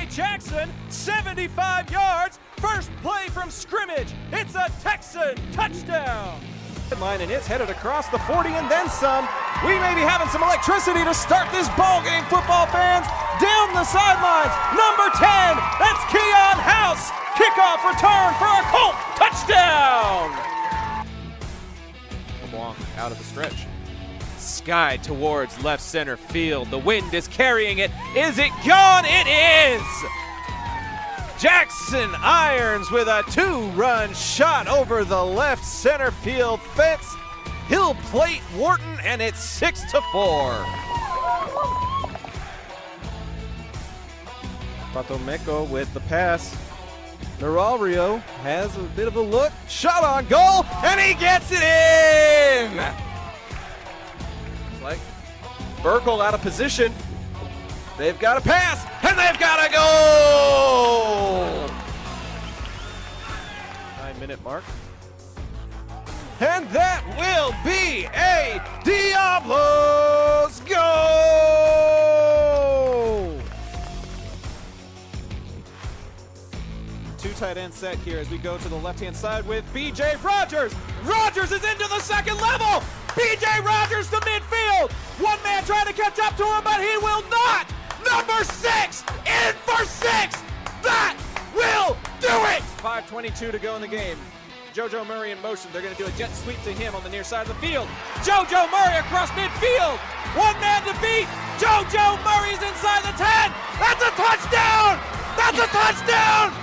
Jackson, 75 yards, first play from scrimmage. It's a Texan touchdown. Line, and it's headed across the 40 and then some. We may be having some electricity to start this ball game, football fans. Down the sidelines, number 10, that's Keon House. Kickoff return for a Colt touchdown. LeBlanc out of the stretch. Sky towards left center field. The wind is carrying it. Is it gone? It is! Jackson Irons with a two-run shot over the left center field fence. He'll plate Wharton, and it's 6-4. Patomeko with the pass. Narario has a bit of a look. Shot on goal, and he gets it in! Like Burkle out of position. They've got a pass, and they've got a goal! 9-minute mark. And that will be a Diablos goal! Two tight end set here as we go to the left-hand side with B.J. Rogers. Rogers is into the second level! B.J. Rogers to midfield! One man trying to catch up to him, but he will not! Number 6, in for 6! That will do it! 5:22 to go in the game. JoJo Murray in motion. They're going to do a jet sweep to him on the near side of the field. JoJo Murray across midfield. One man to beat. JoJo Murray's inside the 10. That's a touchdown! That's a touchdown!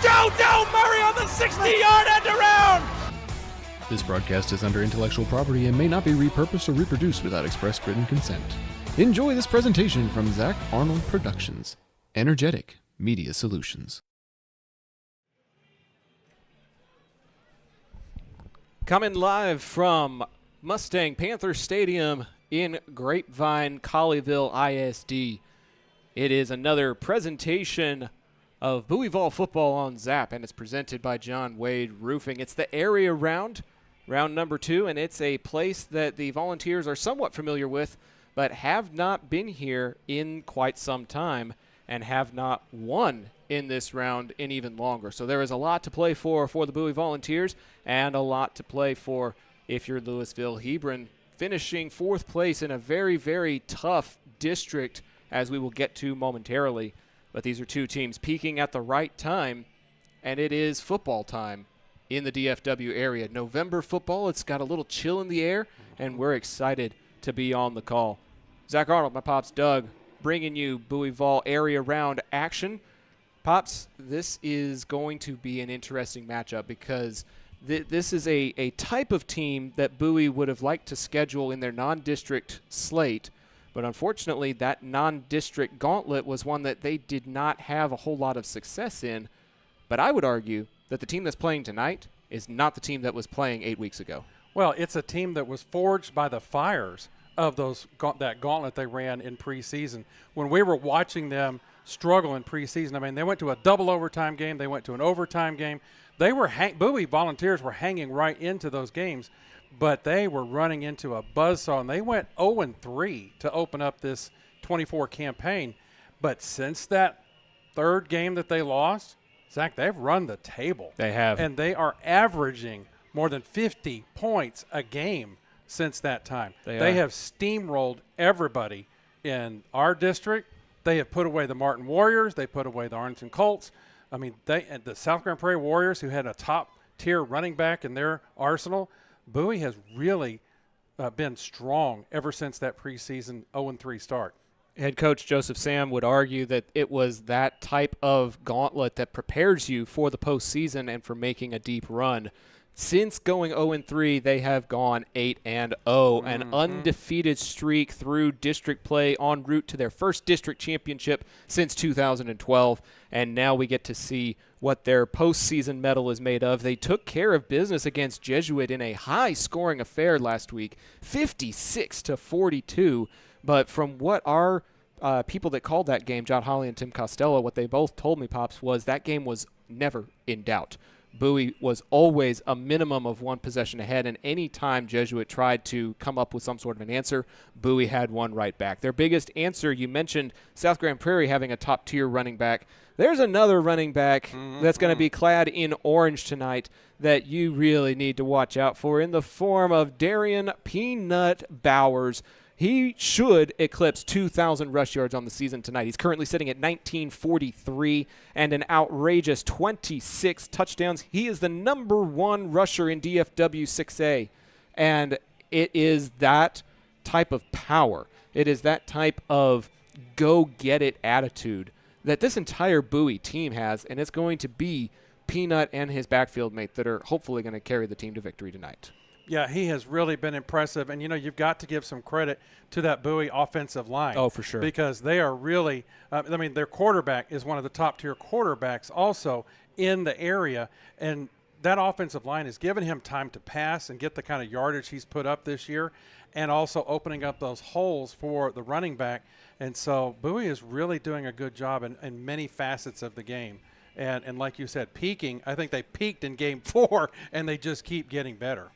JoJo Murray on the 60-yard end around! This broadcast is under intellectual property and may not be repurposed or reproduced without express written consent. Enjoy this presentation from Zach Arnold Productions, Energetic Media Solutions. Coming live from Mustang-Panther Stadium in Grapevine, Colleyville ISD. It is another presentation of Bowie Vol football on Zap, and it's presented by John Wade Roofing. It's the area round number 2, and it's a place that the Volunteers are somewhat familiar with, but have not been here in quite some time and have not won in this round in even longer. So there is a lot to play for the Bowie Volunteers, and a lot to play for if you're Louisville Hebron, finishing 4th place in a very, very tough district, as we will get to momentarily. But these are two teams peaking at the right time, and it is football time in the DFW area. November football, it's got a little chill in the air, and we're excited to be on the call. Zach Arnold, my pops Doug, bringing you Bowie Vol area round action. Pops, this is going to be an interesting matchup because this is a type of team that Bowie would have liked to schedule in their non-district slate, but unfortunately that non-district gauntlet was one that they did not have a whole lot of success in. But I would argue that the team that's playing tonight is not the team that was playing 8 weeks ago. Well, it's a team that was forged by the fires of that gauntlet they ran in preseason. When we were watching them struggle in preseason, I mean, they went to a double overtime game. They went to an overtime game. Bowie Volunteers were hanging right into those games, but they were running into a buzzsaw, and they went 0-3 to open up this 24 campaign. But since that third game that they lost, Zach, they've run the table. They have. And they are averaging more than 50 points a game since that time. They have steamrolled everybody in our district. They have put away the Martin Warriors. They put away the Arlington Colts. I mean, the South Grand Prairie Warriors, who had a top-tier running back in their arsenal. Bowie has really been strong ever since that preseason 0-3 start. Head coach Joseph Sam would argue that it was that type of gauntlet that prepares you for the postseason and for making a deep run. Since going 0-3, they have gone 8-0, an undefeated streak through district play en route to their first district championship since 2012. And now we get to see what their postseason medal is made of. They took care of business against Jesuit in a high-scoring affair last week, 56-42. But from what our people that called that game, John Holly and Tim Costello, what they both told me, Pops, was that game was never in doubt. Bowie was always a minimum of one possession ahead, and any time Jesuit tried to come up with some sort of an answer, Bowie had one right back. Their biggest answer, you mentioned South Grand Prairie having a top-tier running back. There's another running back that's going to be clad in orange tonight that you really need to watch out for in the form of Darian Peanut Bowers. He should eclipse 2,000 rush yards on the season tonight. He's currently sitting at 1,943 and an outrageous 26 touchdowns. He is the number one rusher in DFW 6A, and it is that type of power. It is that type of go-get-it attitude that this entire Bowie team has, and it's going to be Peanut and his backfield mate that are hopefully going to carry the team to victory tonight. Yeah, he has really been impressive. And, you've got to give some credit to that Bowie offensive line. Oh, for sure. Because they are really their quarterback is one of the top-tier quarterbacks also in the area. And that offensive line has given him time to pass and get the kind of yardage he's put up this year, and also opening up those holes for the running back. And so Bowie is really doing a good job in many facets of the game. And like you said, peaking. I think they peaked in Game 4, and they just keep getting better.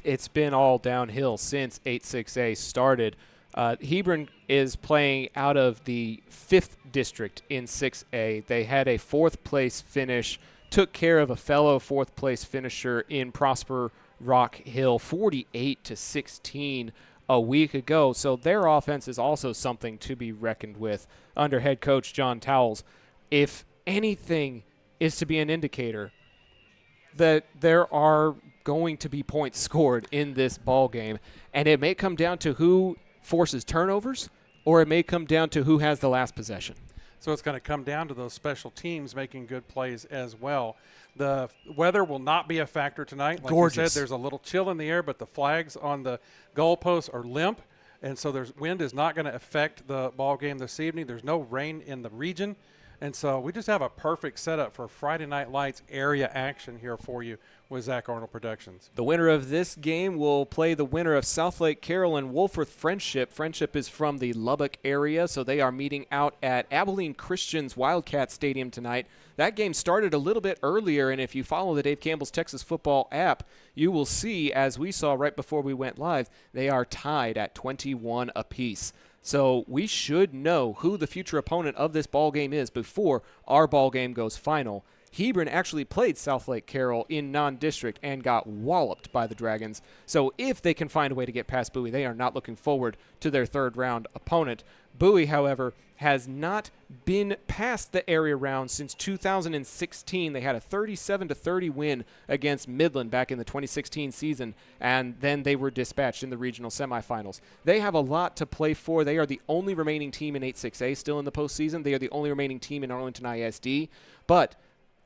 It's been all downhill since 8-6A started. Hebron is playing out of the 5th district in 6A. They had a 4th-place finish, took care of a fellow 4th-place finisher in Prosper Rock Hill, 48-16 a week ago. So their offense is also something to be reckoned with under head coach John Towles. If anything is to be an indicator that there are going to be points scored in this ball game, and it may come down to who forces turnovers, or it may come down to who has the last possession. So it's going to come down to those special teams making good plays as well. The weather will not be a factor tonight. Like Gorgeous. you said, there's a little chill in the air, but the flags on the goalposts are limp, and so wind is not going to affect the ball game this evening. There's no rain in the region. And so we just have a perfect setup for Friday Night Lights area action here for you with Zach Arnold Productions. The winner of this game will play the winner of South Lake Carroll and Wolfforth Friendship. Friendship is from the Lubbock area, so they are meeting out at Abilene Christian's Wildcat Stadium tonight. That game started a little bit earlier, and if you follow the Dave Campbell's Texas Football app, you will see, as we saw right before we went live, they are tied at 21 apiece. So we should know who the future opponent of this ball game is before our ball game goes final. Hebron actually played South Lake Carroll in non-district and got walloped by the Dragons. So if they can find a way to get past Bowie, they are not looking forward to their third-round opponent. Bowie, however, has not been past the area round since 2016. They had a 37-30 win against Midland back in the 2016 season, and then they were dispatched in the regional semifinals. They have a lot to play for. They are the only remaining team in 8-6A still in the postseason. They are the only remaining team in Arlington ISD, but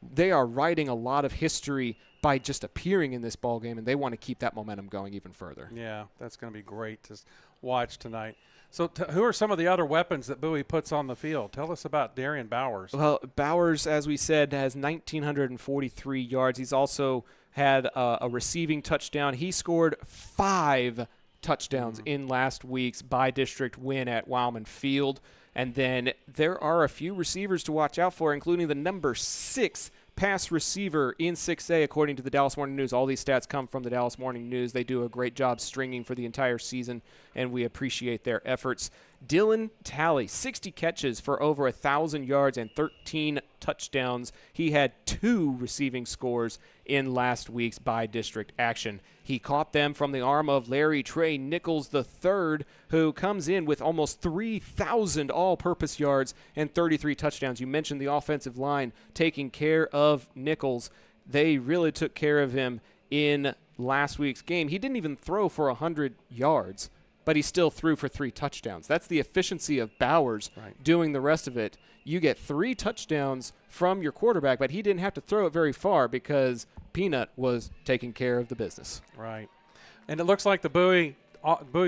they are writing a lot of history by just appearing in this ball game, and they want to keep that momentum going even further. Yeah, that's going to be great to watch tonight. So who are some of the other weapons that Bowie puts on the field? Tell us about Darian Bowers. Well, Bowers, as we said, has 1,943 yards. He's also had a receiving touchdown. He scored 5 touchdowns in last week's by-district win at Wildman Field. And then there are a few receivers to watch out for, including the number 6 pass receiver in 6A, according to the Dallas Morning News. All these stats come from the Dallas Morning News. They do a great job stringing for the entire season, and we appreciate their efforts. Dylan Talley, 60 catches for over 1,000 yards and 13 touchdowns. He had 2 receiving scores in last week's by-district action. He caught them from the arm of Larry Trey Nichols III, who comes in with almost 3,000 all-purpose yards and 33 touchdowns. You mentioned the offensive line taking care of Nichols. They really took care of him in last week's game. He didn't even throw for 100 yards, but he still threw for 3 touchdowns. That's the efficiency of Bowers doing the rest of it. You get 3 touchdowns from your quarterback, but he didn't have to throw it very far because Peanut was taking care of the business. Right. And it looks like the Bowie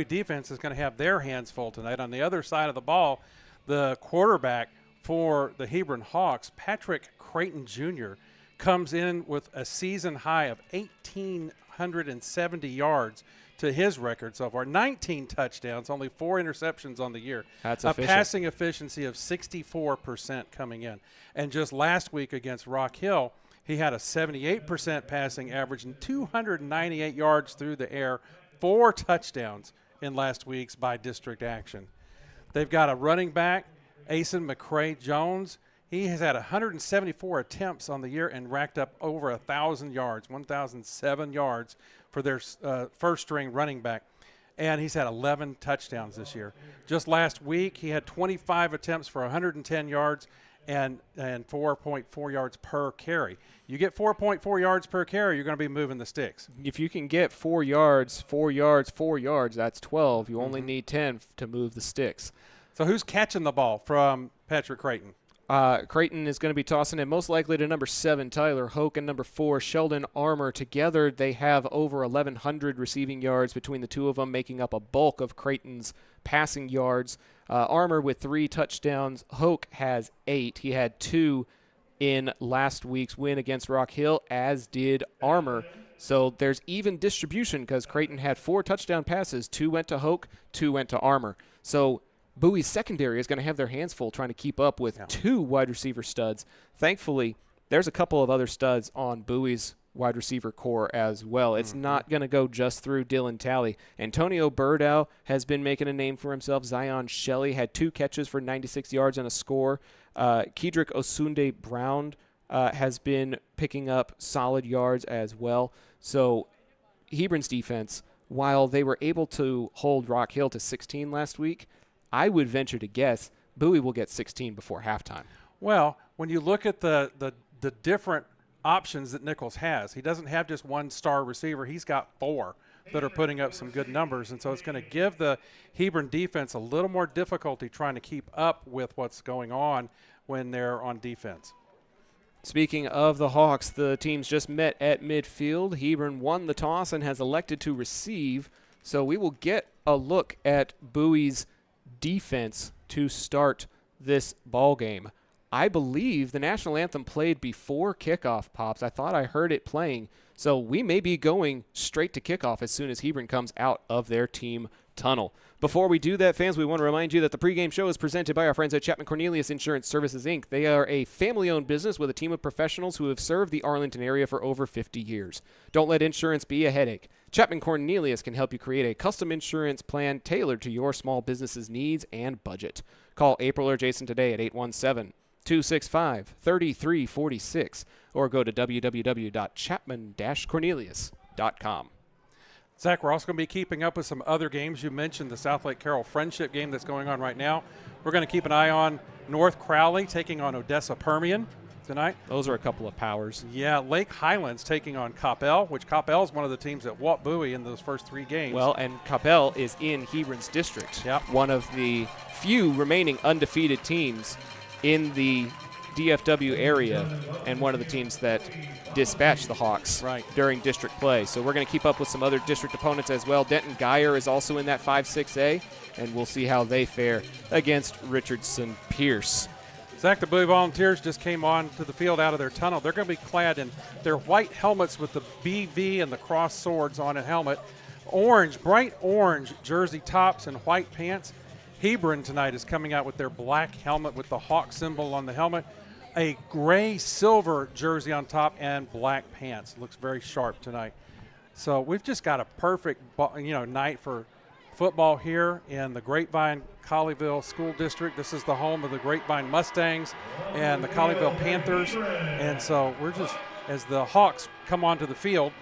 defense is going to have their hands full tonight. On the other side of the ball, the quarterback for the Hebron Hawks, Patrick Creighton Jr., comes in with a season high of 1,870 yards to his record so far. 19 touchdowns, only 4 interceptions on the year. That's a efficient. Passing efficiency of 64% coming in. And just last week against Rock Hill, he had a 78% passing average and 298 yards through the air, 4 touchdowns in last week's by-district action. They've got a running back, Asen McCray-Jones. He has had 174 attempts on the year and racked up over 1,000 yards, 1,007 yards for their first-string running back. And he's had 11 touchdowns this year. Just last week, he had 25 attempts for 110 yards and 4.4 yards per carry. You get 4.4 yards per carry, you're going to be moving the sticks. If you can get 4 yards, 4 yards, 4 yards, that's 12. You only need 10 to move the sticks. So who's catching the ball from Patrick Creighton? Creighton is going to be tossing it most likely to number 7, Tyler Hoke, and number 4, Sheldon Armour. Together, they have over 1,100 receiving yards between the two of them, making up a bulk of Creighton's passing yards. Armour with 3 touchdowns. Hoke has 8. He had 2 in last week's win against Rock Hill, as did Armour. So there's even distribution because Creighton had 4 touchdown passes. 2 went to Hoke, 2 went to Armour. So Bowie's secondary is going to have their hands full trying to keep up with 2 wide receiver studs. Thankfully, there's a couple of other studs on Bowie's wide receiver core as well. It's not going to go just through Dylan Talley. Antonio Burdow has been making a name for himself. Zion Shelley had 2 catches for 96 yards and a score. Kedrick Osunde Brown has been picking up solid yards as well. So Hebron's defense, while they were able to hold Rock Hill to 16 last week, I would venture to guess Bowie will get 16 before halftime. Well, when you look at the different options that Nichols has, he doesn't have just one star receiver. He's got 4 that are putting up some good numbers, and so it's going to give the Hebron defense a little more difficulty trying to keep up with what's going on when they're on defense. Speaking of the Hawks, the teams just met at midfield. Hebron won the toss and has elected to receive, so we will get a look at Bowie's defense to start this ball game. I believe the national anthem played before kickoff, Pops. I thought I heard it playing. So we may be going straight to kickoff as soon as Hebron comes out of their team tunnel. Before we do that, fans, we want to remind you that the pregame show is presented by our friends at Chapman Cornelius Insurance Services, Inc. They are a family-owned business with a team of professionals who have served the Arlington area for over 50 years. Don't let insurance be a headache. Chapman Cornelius can help you create a custom insurance plan tailored to your small business's needs and budget. Call April or Jason today at 817-265-3346 or go to www.chapman-cornelius.com. Zach, we're also going to be keeping up with some other games. You mentioned the South Lake Carroll Friendship game that's going on right now. We're going to keep an eye on North Crowley taking on Odessa Permian tonight. Those are a couple of powers. Yeah, Lake Highlands taking on Coppell, which Coppell is one of the teams that whooped Bowie in those first 3 games. Well, and Coppell is in Hebron's district. Yep. One of the few remaining undefeated teams in the DFW area, and one of the teams that dispatched the Hawks during district play. So we're going to keep up with some other district opponents as well. Denton Geyer is also in that 5-6A, and we'll see how they fare against Richardson Pierce. Zach, the Bowie Volunteers just came on to the field out of their tunnel. They're going to be clad in their white helmets with the BV and the cross swords on a helmet. Orange, bright orange jersey tops and white pants. Hebron tonight is coming out with their black helmet with the hawk symbol on the helmet. A gray-silver jersey on top and black pants. Looks very sharp tonight. So we've just got a perfect night for football here in the Grapevine Colleyville School District. This is the home of the Grapevine Mustangs and the Colleyville Panthers. And so we're just, as the Hawks come onto the field,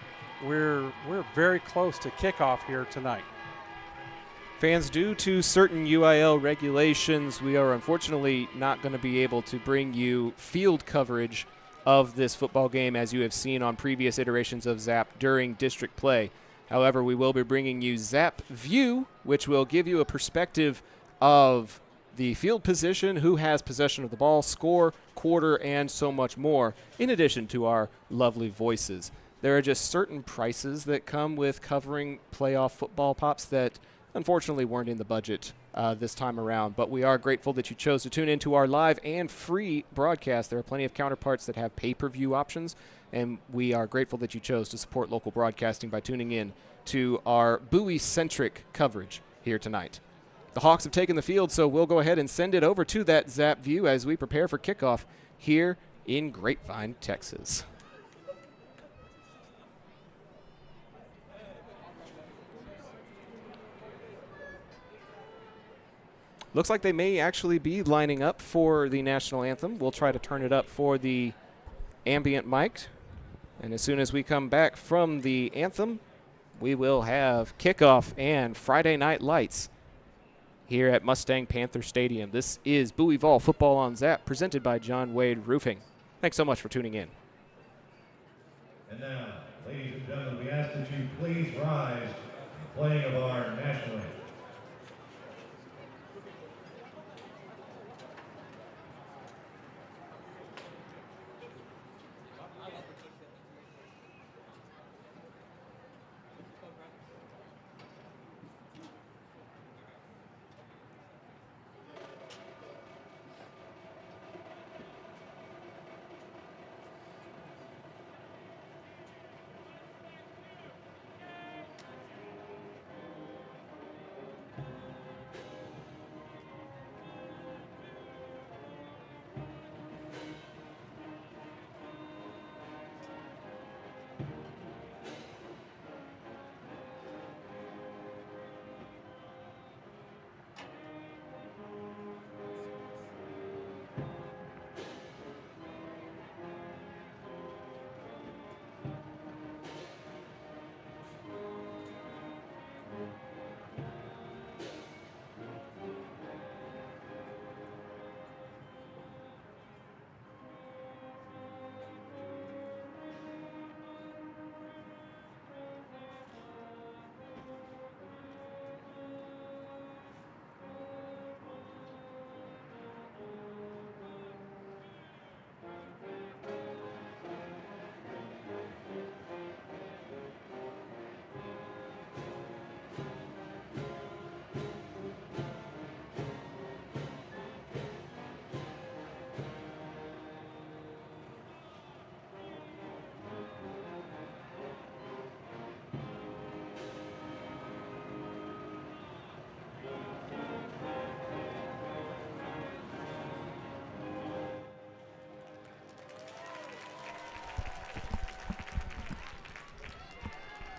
we're very close to kickoff here tonight. Fans, due to certain UIL regulations, we are unfortunately not going to be able to bring you field coverage of this football game as you have seen on previous iterations of ZAP during district play. However, we will be bringing you ZAP View, which will give you a perspective of the field position, who has possession of the ball, score, quarter, and so much more, in addition to our lovely voices. There are just certain prices that come with covering playoff football pops that unfortunately weren't in the budget this time around, but we are grateful that you chose to tune into our live and free broadcast. There are plenty of counterparts that have pay-per-view options, and we are grateful that you chose to support local broadcasting by tuning in to our Bowie-centric coverage here tonight. The Hawks have taken the field, so we'll go ahead and send it over to that ZAP View as we prepare for kickoff here in Grapevine, Texas. Looks like they may actually be lining up for the national anthem. We'll try to turn it up for the ambient mic. And as soon as we come back from the anthem, we will have kickoff and Friday Night Lights here at Mustang-Panther Stadium. This is Bowie Vol Football on ZAP, presented by John Wade Roofing. Thanks so much for tuning in. And now, ladies and gentlemen, we ask that you please rise for the playing of our national anthem.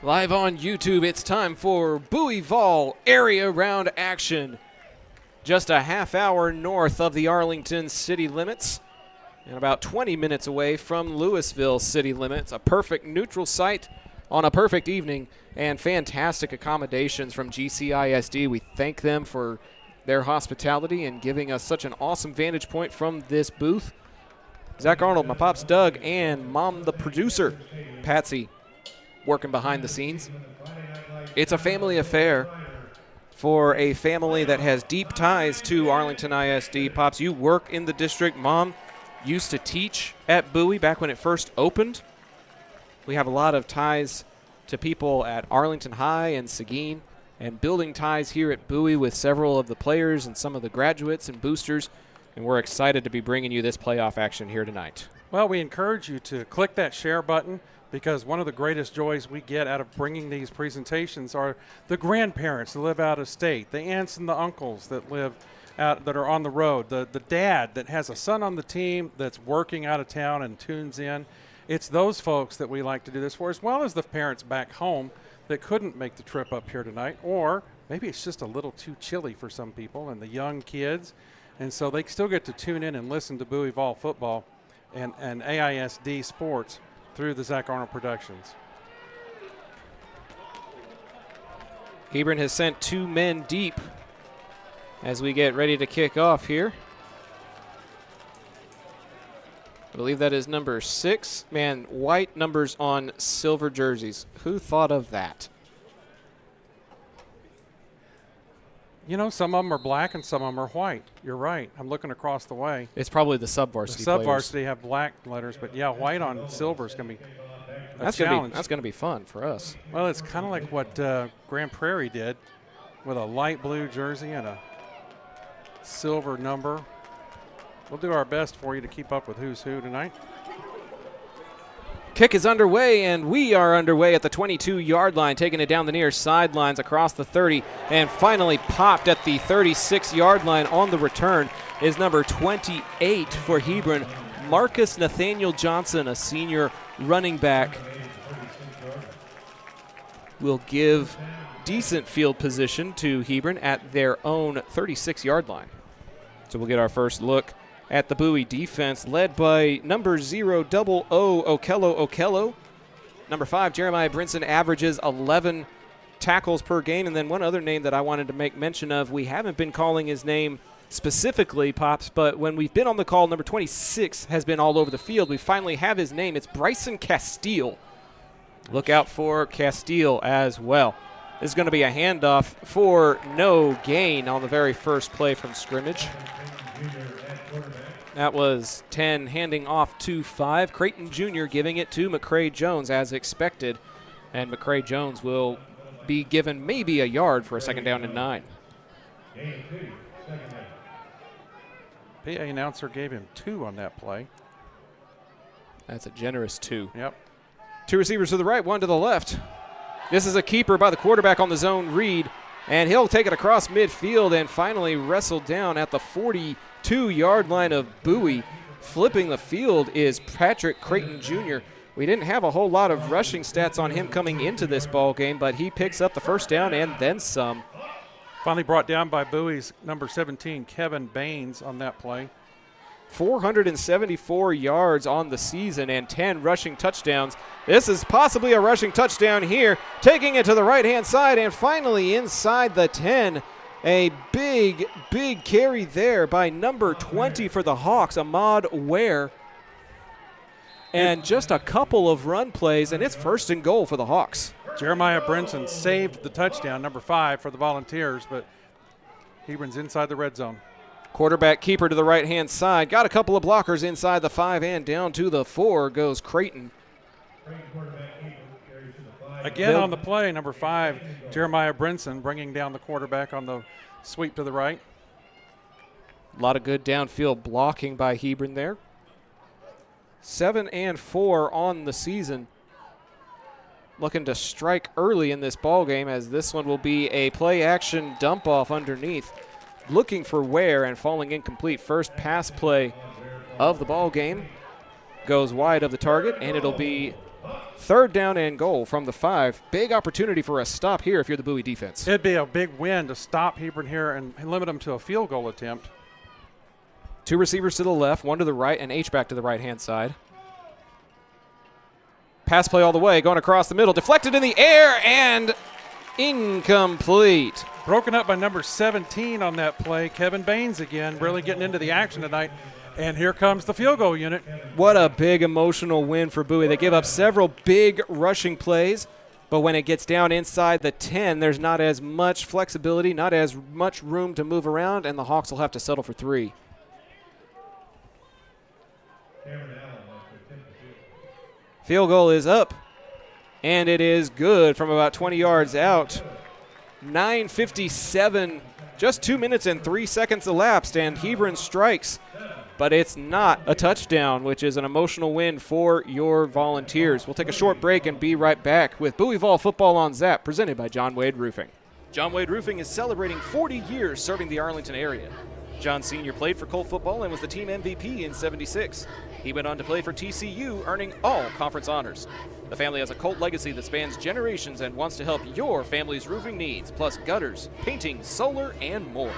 Live on YouTube, it's time for Bowie Vol area round action. Just a half hour north of the Arlington city limits and about 20 minutes away from Louisville city limits. A perfect neutral site on a perfect evening and fantastic accommodations from GCISD. We thank them for their hospitality and giving us such an awesome vantage point from this booth. Zach Arnold, my pops Doug, and Mom the producer, Patsy, working behind the scenes. It's a family affair for a family that has deep ties to Arlington ISD. Pops, you work in the district. Mom used to teach at Bowie back when it first opened. We have a lot of ties to people at Arlington High and Seguin, and building ties here at Bowie with several of the players and some of the graduates and boosters, and we're excited to be bringing you this playoff action here tonight. Well, we encourage you to click that share button, because one of the greatest joys we get out of bringing these presentations are the grandparents that live out of state, the aunts and the uncles that live out, that are on the road, the dad that has a son on the team that's working out of town and tunes in. It's those folks that we like to do this for, as well as the parents back home that couldn't make the trip up here tonight, or maybe it's just a little too chilly for some people, and the young kids. And so they still get to tune in and listen to Bowie Vol football and AISD sports through the Zach Arnold Productions. Hebron has sent 2 men deep as we get ready to kick off here. I believe that is number 6. Man, white numbers on silver jerseys. Who thought of that? You know, some of them are black and some of them are white. You're right. I'm looking across the way. It's probably the sub-varsity The sub-varsity have black letters, but yeah, white on silver is going to be a challenge. That's going to be fun for us. Well, it's kind of like what Grand Prairie did with a light blue jersey and a silver number. We'll do our best for you to keep up with who's who tonight. Kick is underway, and we are underway at the 22-yard line, taking it down the near sidelines across the 30, and finally popped at the 36-yard line. On the return is number 28 for Hebron, Marcus Nathaniel Johnson, a senior running back. Will give decent field position to Hebron at their own 36-yard line. So we'll get our first look at the Bowie defense, led by number 0, Okello. Number 5, Jeremiah Brinson, averages 11 tackles per game. And then one other name that I wanted to make mention of, we haven't been calling his name specifically, Pops, but when we've been on the call, number 26 has been all over the field. We finally have his name. It's Bryson Castile. Look out for Castile as well. This is going to be a handoff for no gain on the very first play from scrimmage. That was 10 handing off to 5. Creighton Jr. giving it to McCrae Jones as expected. And McCrae Jones will be given maybe a yard for a 2nd down and 9. PA announcer gave him 2 on that play. That's a generous 2. Yep. 2 receivers to the right, 1 to the left. This is a keeper by the quarterback on the zone read. And he'll take it across midfield and finally wrestled down at the 42-yard line of Bowie. Flipping the field is Patrick Creighton Jr. We didn't have a whole lot of rushing stats on him coming into this ball game, but he picks up the 1st down and then some. Finally brought down by Bowie's number 17, Kevin Baines, on that play. 474 yards on the season and 10 rushing touchdowns. This is possibly a rushing touchdown here. Taking it to the right-hand side and finally inside the 10. A big, big carry there by number 20 for the Hawks, Ahmad Ware. And just a couple of run plays, and it's 1st and goal for the Hawks. Jeremiah Brinson saved the touchdown, number 5 for the Volunteers, but Hebron's inside the red zone. Quarterback keeper to the right-hand side. Got a couple of blockers inside the 5 and down to the 4 goes Creighton. Again on the play, number 5, Jeremiah Brinson, bringing down the quarterback on the sweep to the right. A lot of good downfield blocking by Hebron there. 7 and 4 on the season. Looking to strike early in this ball game, as this one will be a play-action dump-off underneath. Looking for Ware and falling incomplete. First pass play of the ball game goes wide of the target, and it'll be 3rd down and goal from the 5. Big opportunity for a stop here if you're the Bowie defense. It'd be a big win to stop Hebron here and limit them to a field goal attempt. 2 receivers to the left, 1 to the right, and H-back to the right-hand side. Pass play all the way, going across the middle, deflected in the air, and incomplete. Broken up by number 17 on that play. Kevin Baines again, really getting into the action tonight. And here comes the field goal unit. What a big emotional win for Bowie. They give up several big rushing plays, but when it gets down inside the 10, there's not as much flexibility, not as much room to move around, and the Hawks will have to settle for 3. Field goal is up, and it is good from about 20 yards out. 9:57, just 2 minutes and 3 seconds elapsed, and Hebron strikes, but it's not a touchdown, which is an emotional win for your Volunteers. We'll take a short break and be right back with Bowie Vol Football on Zap, presented by John Wade Roofing. John Wade Roofing is celebrating 40 years serving the Arlington area. John Sr. played for Colt football and was the team MVP in '76. He went on to play for TCU, earning all conference honors. The family has a Colt legacy that spans generations and wants to help your family's roofing needs, plus gutters, painting, solar, and more.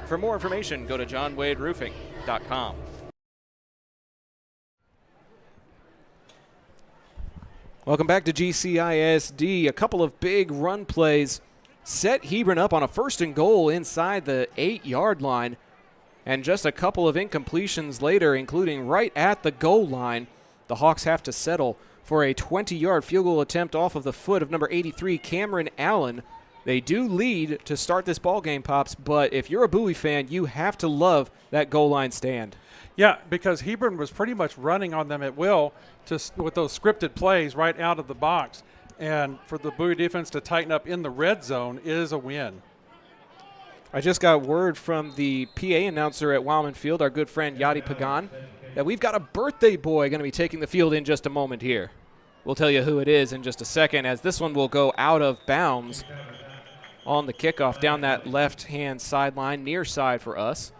For more information, go to johnwaderoofing.com. Welcome back to GCISD. A couple of big run plays set Hebron up on a 1st and goal inside the 8-yard line. And just a couple of incompletions later, including right at the goal line, the Hawks have to settle for a 20-yard field goal attempt off of the foot of number 83, Cameron Allen. They do lead to start this ball game, Pops, but if you're a Bowie fan, you have to love that goal line stand. Yeah, because Hebron was pretty much running on them at will with those scripted plays right out of the box. And for the Bowie defense to tighten up in the red zone is a win. I just got word from the PA announcer at Wildman Field, our good friend Yadi Pagan, that we've got a birthday boy going to be taking the field in just a moment here. We'll tell you who it is in just a second, as this one will go out of bounds on the kickoff down that left-hand sideline, near side for us.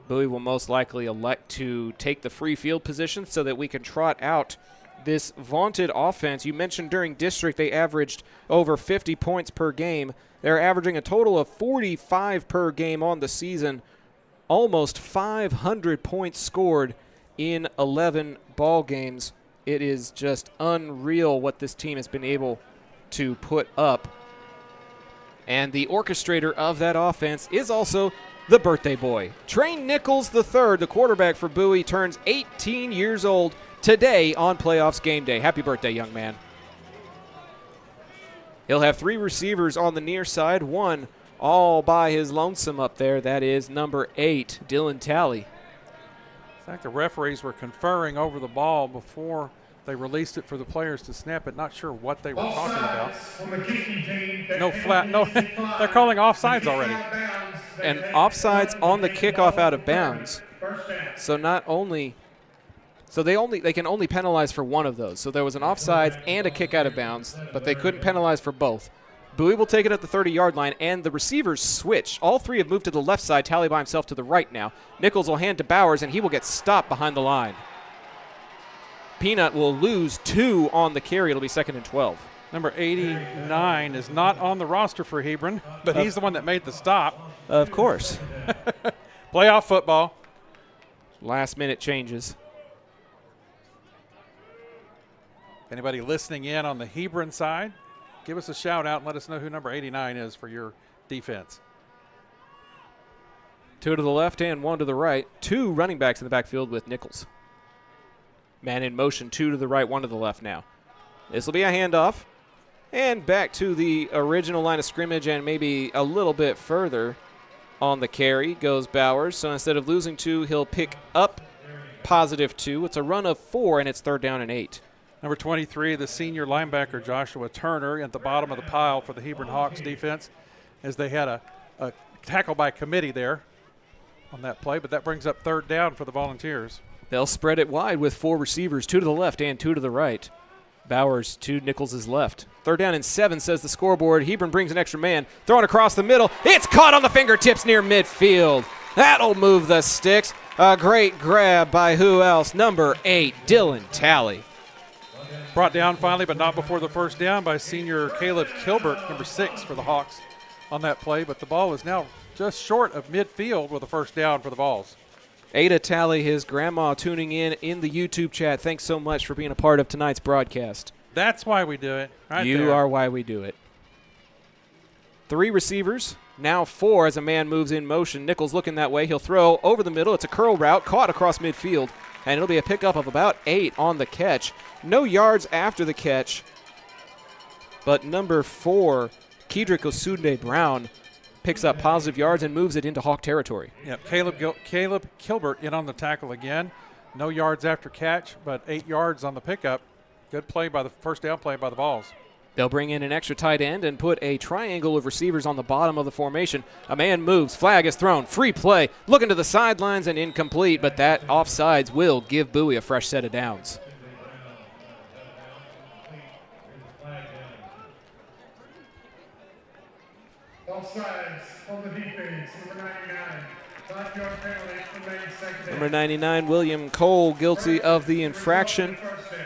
Bowie will most likely elect to take the free field position so that we can trot out this vaunted offense. You mentioned during district they averaged over 50 points per game. They're averaging a total of 45 per game on the season, almost 500 points scored in 11 ball games. It is just unreal what this team has been able to put up. And the orchestrator of that offense is also the birthday boy. Train Nichols III, the quarterback for Bowie, turns 18 years old today on playoffs game day. Happy birthday, young man. He'll have 3 receivers on the near side, one all by his lonesome up there. That is number 8, Dylan Talley. In fact, the referees were conferring over the ball before they released it for the players to snap it. Not sure what they were talking about. No, they're calling offsides already. And offsides on the kickoff out of bounds. So they can only penalize for one of those. So there was an offsides and a kick out of bounds, but they couldn't penalize for both. Bowie will take it at the 30-yard line, and the receivers switch. All 3 have moved to the left side. Talley by himself to the right now. Nichols will hand to Bowers, and he will get stopped behind the line. Peanut will lose 2 on the carry. It'll be 2nd and 12. Number 89 is not on the roster for Hebron, but he's the one that made the stop. Of course. Playoff football. Last-minute changes. Anybody listening in on the Hebron side, give us a shout out and let us know who number 89 is for your defense. 2 to the left and 1 to the right. 2 running backs in the backfield with Nichols. Man in motion, 2 to the right, 1 to the left now. This will be a handoff. And back to the original line of scrimmage and maybe a little bit further on the carry goes Bowers. So instead of losing 2, he'll pick up +2. It's a run of 4, and it's 3rd down and 8. Number 23, the senior linebacker Joshua Turner at the bottom of the pile for the Hebron Hawks defense, as they had a tackle by committee there on that play, but that brings up 3rd down for the Volunteers. They'll spread it wide with 4 receivers, 2 to the left and 2 to the right. Bowers to Nichols' left. 3rd down and 7 says the scoreboard. Hebron brings an extra man, throwing across the middle. It's caught on the fingertips near midfield. That'll move the sticks. A great grab by who else? Number 8, Dylan Talley. Brought down finally, but not before the 1st down by senior Caleb Kilbert, number 6 for the Hawks on that play. But the ball is now just short of midfield with a 1st down for the Vols. Ada Talley, his grandma, tuning in the YouTube chat. Thanks so much for being a part of tonight's broadcast. That's why we do it. Right You there. are why we do it. 3 receivers, now 4 as a man moves in motion. Nichols looking that way. He'll throw over the middle. It's a curl route caught across midfield, and it'll be a pickup of about 8 on the catch. No yards after the catch, but number 4, Kedrick Osunde-Brown, picks up positive yards and moves it into Hawk territory. Yep, Caleb Kilbert in on the tackle again. No yards after catch, but 8 yards on the pickup. Good play by the first down play by the Vols. They'll bring in an extra tight end and put a triangle of receivers on the bottom of the formation. A man moves, flag is thrown, free play, looking to the sidelines and incomplete, but that offsides will give Bowie a fresh set of downs. Offsides on the defense, number 99. 5-yard penalty, remains second down. Number 99, William Cole, guilty of the infraction. First down.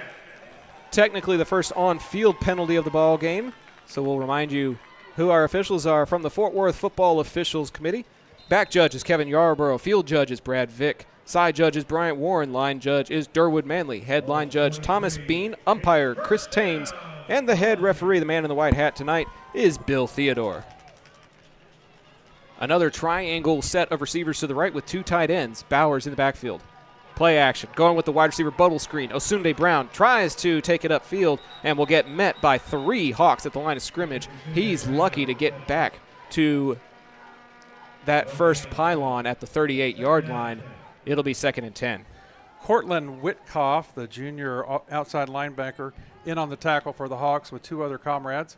Technically the first on-field penalty of the ball game. So we'll remind you who our officials are from the Fort Worth Football Officials Committee. Back judge is Kevin Yarborough. Field judge is Brad Vick. Side judge is Bryant Warren. Line judge is Durwood Manley. Headline judge Thomas Bean. Umpire Chris Thames. And the head referee, the man in the white hat tonight, is Bill Theodore. Another triangle set of receivers to the right with 2 tight ends. Bowers in the backfield. Play action, going with the wide receiver bubble screen. Osunde-Brown tries to take it upfield and will get met by 3 Hawks at the line of scrimmage. He's lucky to get back to that first pylon at the 38-yard line. It'll be 2nd and 10. Cortland Witkoff, the junior outside linebacker, in on the tackle for the Hawks with 2 other comrades.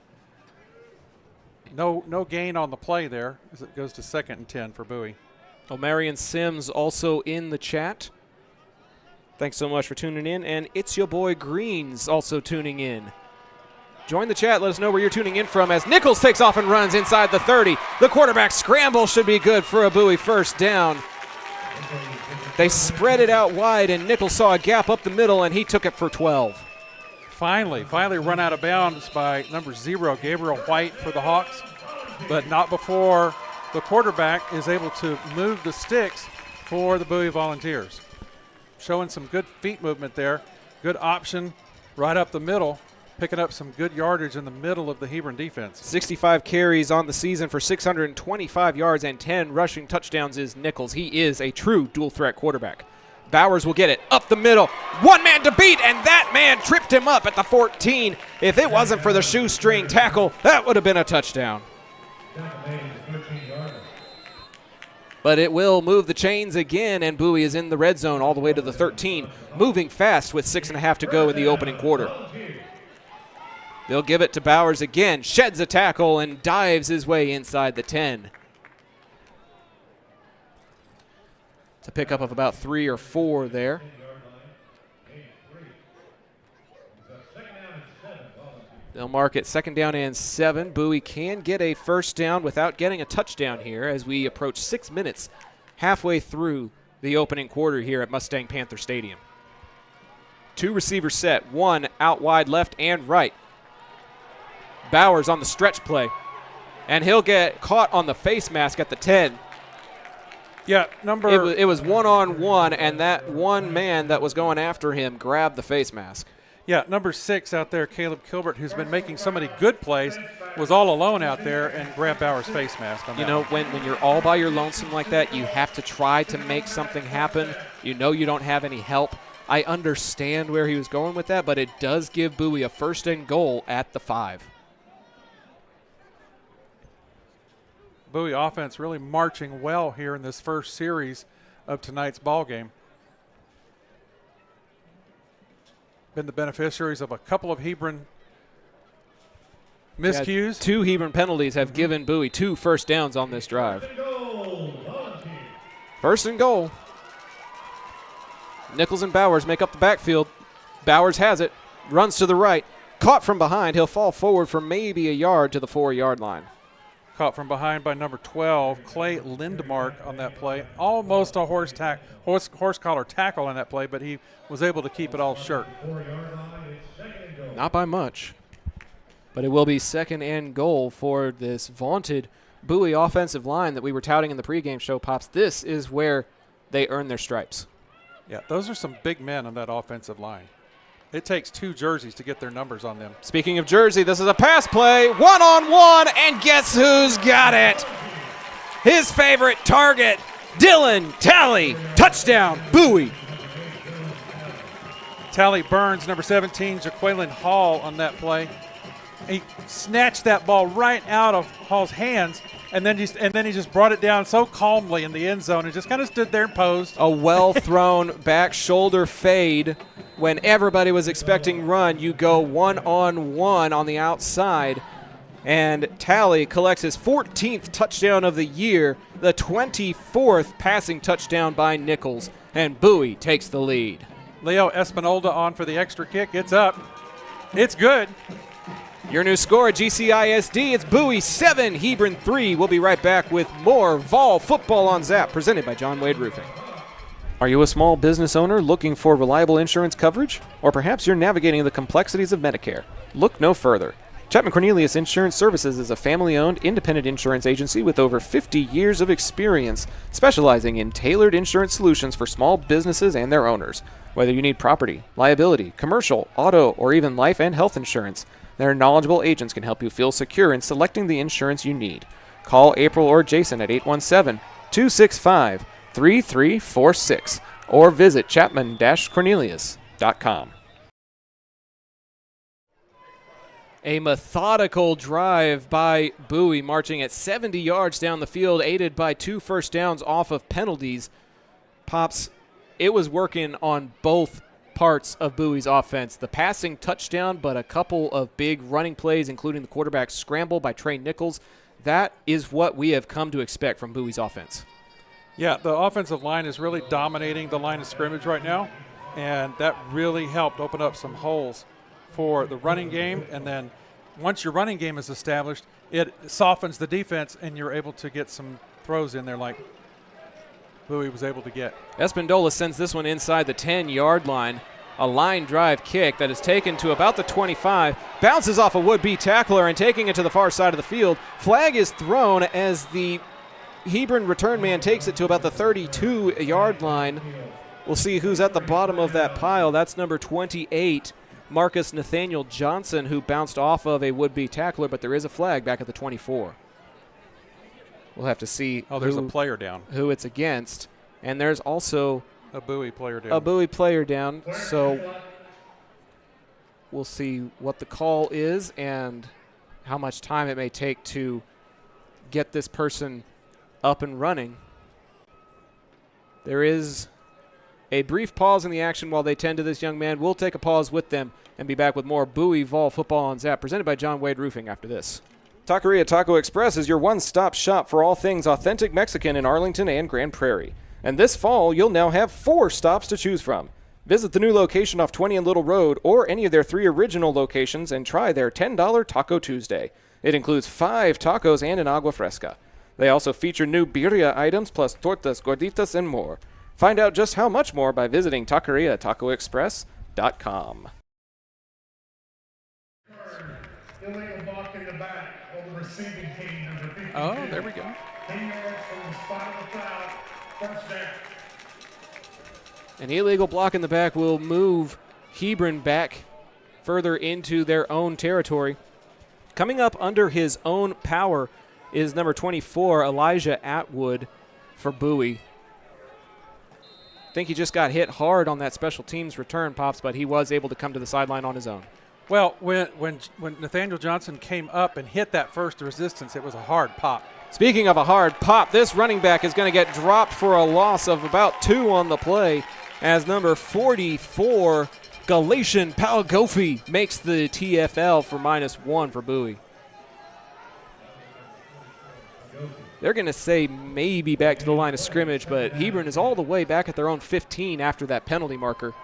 No gain on the play there as it goes to 2nd and 10 for Bowie. Omarion Sims also in the chat. Thanks so much for tuning in. And it's your boy Greens also tuning in. Join the chat. Let us know where you're tuning in from as Nichols takes off and runs inside the 30. The quarterback scramble should be good for a Bowie first down. They spread it out wide, and Nichols saw a gap up the middle, and he took it for 12. Finally run out of bounds by number 0, Gabriel White for the Hawks, but not before the quarterback is able to move the sticks for the Bowie Volunteers. Showing some good feet movement there. Good option right up the middle, picking up some good yardage in the middle of the Hebron defense. 65 carries on the season for 625 yards and 10 rushing touchdowns is Nichols. He is a true dual-threat quarterback. Bowers will get it up the middle. One man to beat, and that man tripped him up at the 14. If it wasn't for the shoestring tackle, that would have been a touchdown. But it will move the chains again, and Bowie is in the red zone all the way to the 13, moving fast with 6.5 to go in the opening quarter. They'll give it to Bowers again, sheds a tackle, and dives his way inside the 10. It's a pickup of about 3 or 4 there. They'll mark it 2nd down and 7. Bowie can get a first down without getting a touchdown here as we approach 6 minutes halfway through the opening quarter here at Mustang-Panther Stadium. 2 receivers set, 1 out wide left and right. Bowers on the stretch play, and he'll get caught on the face mask at the 10. Yeah, It was one-on-one, and that one man that was going after him grabbed the face mask. Yeah, number 6 out there, Caleb Kilbert, who's been making so many good plays, was all alone out there and grabbed Bowers' face mask on that. You know, when you're all by your lonesome like that, you have to try to make something happen. You know you don't have any help. I understand where he was going with that, but it does give Bowie a 1st and goal at the 5. Bowie offense really marching well here in this first series of tonight's ball game. Been the beneficiaries of a couple of Hebron miscues. Yeah, 2 Hebron penalties have given Bowie 2 first downs on this drive. 1st and goal. Nichols and Bowers make up the backfield. Bowers has it, runs to the right, caught from behind. He'll fall forward for maybe a yard to the 4-yard line. Caught from behind by number 12, Clay Lindmark on that play. Almost a horse collar tackle on that play, but he was able to keep it all short. Not by much. But it will be 2nd and goal for this vaunted Bowie offensive line that we were touting in the pregame show, Pops. This is where they earn their stripes. Yeah, those are some big men on that offensive line. It takes 2 jerseys to get their numbers on them. Speaking of jersey, this is a pass play, one-on-one, and guess who's got it? His favorite target, Dylan Talley. Touchdown, Bowie. Tally Burns, number 17, Jaqueline Hall on that play. He snatched that ball right out of Hall's hands, and then he just brought it down so calmly in the end zone and just kind of stood there and posed. A well-thrown back shoulder fade. When everybody was expecting run, you go one-on-one on the outside, and Talley collects his 14th touchdown of the year, the 24th passing touchdown by Nichols, and Bowie takes the lead. Leo Espinolda on for the extra kick. It's up. It's good. Your new score at GCISD, it's Bowie 7, Hebron 3. We'll be right back with more Vol Football on Zap, presented by John Wade Roofing. Are you a small business owner looking for reliable insurance coverage? Or perhaps you're navigating the complexities of Medicare? Look no further. Chapman Cornelius Insurance Services is a family-owned independent insurance agency with over 50 years of experience, specializing in tailored insurance solutions for small businesses and their owners. Whether you need property, liability, commercial, auto, or even life and health insurance, their knowledgeable agents can help you feel secure in selecting the insurance you need. Call April or Jason at 817-265-3346 or visit chapman-cornelius.com. A methodical drive by Bowie, marching at 70 yards down the field, aided by 2 first downs off of penalties. Pops, it was working on both parts of Bowie's offense. The passing touchdown, but a couple of big running plays, including the quarterback scramble by Trey Nichols. That is what we have come to expect from Bowie's offense. Yeah, the offensive line is really dominating the line of scrimmage right now, and that really helped open up some holes for the running game. And then once your running game is established, it softens the defense, and you're able to get some throws in there like Bowie was able to get. Espindola sends this one inside the 10-yard line. A line drive kick that is taken to about the 25, bounces off a would-be tackler and taking it to the far side of the field. Flag is thrown as the Hebron return man takes it to about the 32-yard line. We'll see who's at the bottom of that pile. That's number 28, Marcus Nathaniel Johnson, who bounced off of a would-be tackler, but there is a flag back at the 24. We'll have to see there's a player down. Who it's against. And there's also a Bowie player down. A Bowie player down. So we'll see what the call is and how much time it may take to get this person up and running. There is a brief pause in the action while they tend to this young man. We'll take a pause with them and be back with more Bowie Vol Football on Zap, presented by John Wade Roofing after this. Taqueria Taco Express is your one-stop shop for all things authentic Mexican in Arlington and Grand Prairie. And this fall, you'll now have 4 stops to choose from. Visit the new location off 20 and Little Road or any of their 3 original locations and try their $10 Taco Tuesday. It includes 5 tacos and an agua fresca. They also feature new birria items plus tortas, gorditas, and more. Find out just how much more by visiting TaqueriaTacoExpress.com. Illegal block in the back of the receiving team, number 52. Oh, there we go. 10 yards from the spot of the foul. First down. An illegal block in the back will move Hebron back further into their own territory. Coming up under his own power is number 24, Elijah Atwood for Bowie. I think he just got hit hard on that special teams return, Pops, but he was able to come to the sideline on his own. Well, when Nathaniel Johnson came up and hit that first resistance, it was a hard pop. Speaking of a hard pop, this running back is going to get dropped for a loss of about 2 on the play as number 44, Galatian Palgofi, makes the TFL for -1 for Bowie. They're going to say maybe back to the line of scrimmage, but Hebron is all the way back at their own 15 after that penalty marker.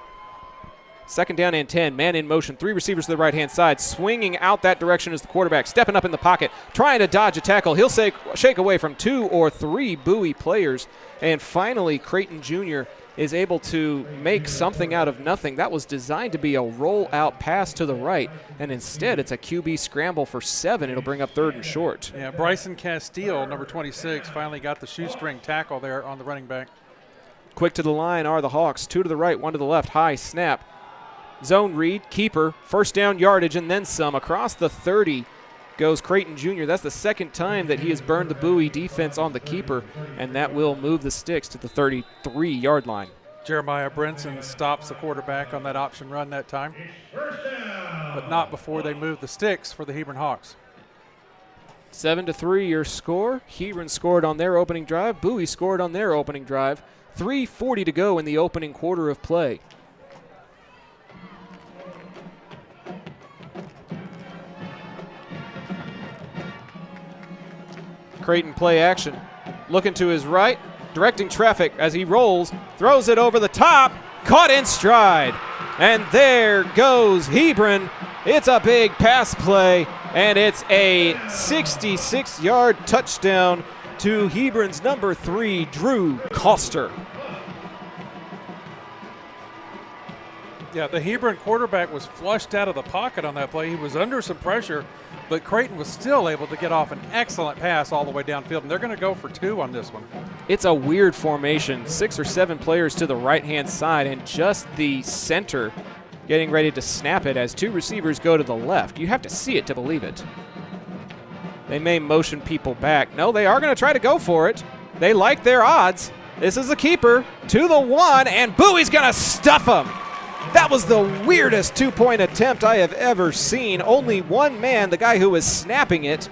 Second down and 10, man in motion, 3 receivers to the right-hand side. Swinging out that direction is the quarterback, stepping up in the pocket, trying to dodge a tackle. He'll shake away from 2 or 3 Bowie players. And finally, Creighton Jr. is able to make something out of nothing. That was designed to be a roll-out pass to the right, and instead it's a QB scramble for 7. It'll bring up 3rd and short. Yeah, Bryson Castile, number 26, finally got the shoestring tackle there on the running back. Quick to the line are the Hawks. 2 to the right, 1 to the left. High snap. Zone read, keeper, first down yardage, and then some. Across the 30 goes Creighton Jr. That's the second time that he has burned the Bowie defense on the keeper, and that will move the sticks to the 33-yard line. Jeremiah Brinson stops the quarterback on that option run that time, but not before they move the sticks for the Hebron Hawks. 7-3 your score. Hebron scored on their opening drive. Bowie scored on their opening drive. 3:40 to go in the opening quarter of play. Creighton play action. Looking to his right, directing traffic as he rolls, throws it over the top, caught in stride. And there goes Hebron. It's a big pass play, and it's a 66-yard touchdown to Hebron's number 3, Drew Coster. Yeah, the Hebron quarterback was flushed out of the pocket on that play. He was under some pressure, but Creighton was still able to get off an excellent pass all the way downfield, and they're going to go for 2 on this one. It's a weird formation. 6 or 7 players to the right-hand side, and just the center getting ready to snap it as 2 receivers go to the left. You have to see it to believe it. They may motion people back. No, they are going to try to go for it. They like their odds. This is a keeper to the 1, and Bowie's going to stuff him. That was the weirdest 2-point attempt I have ever seen. Only one man, the guy who was snapping it,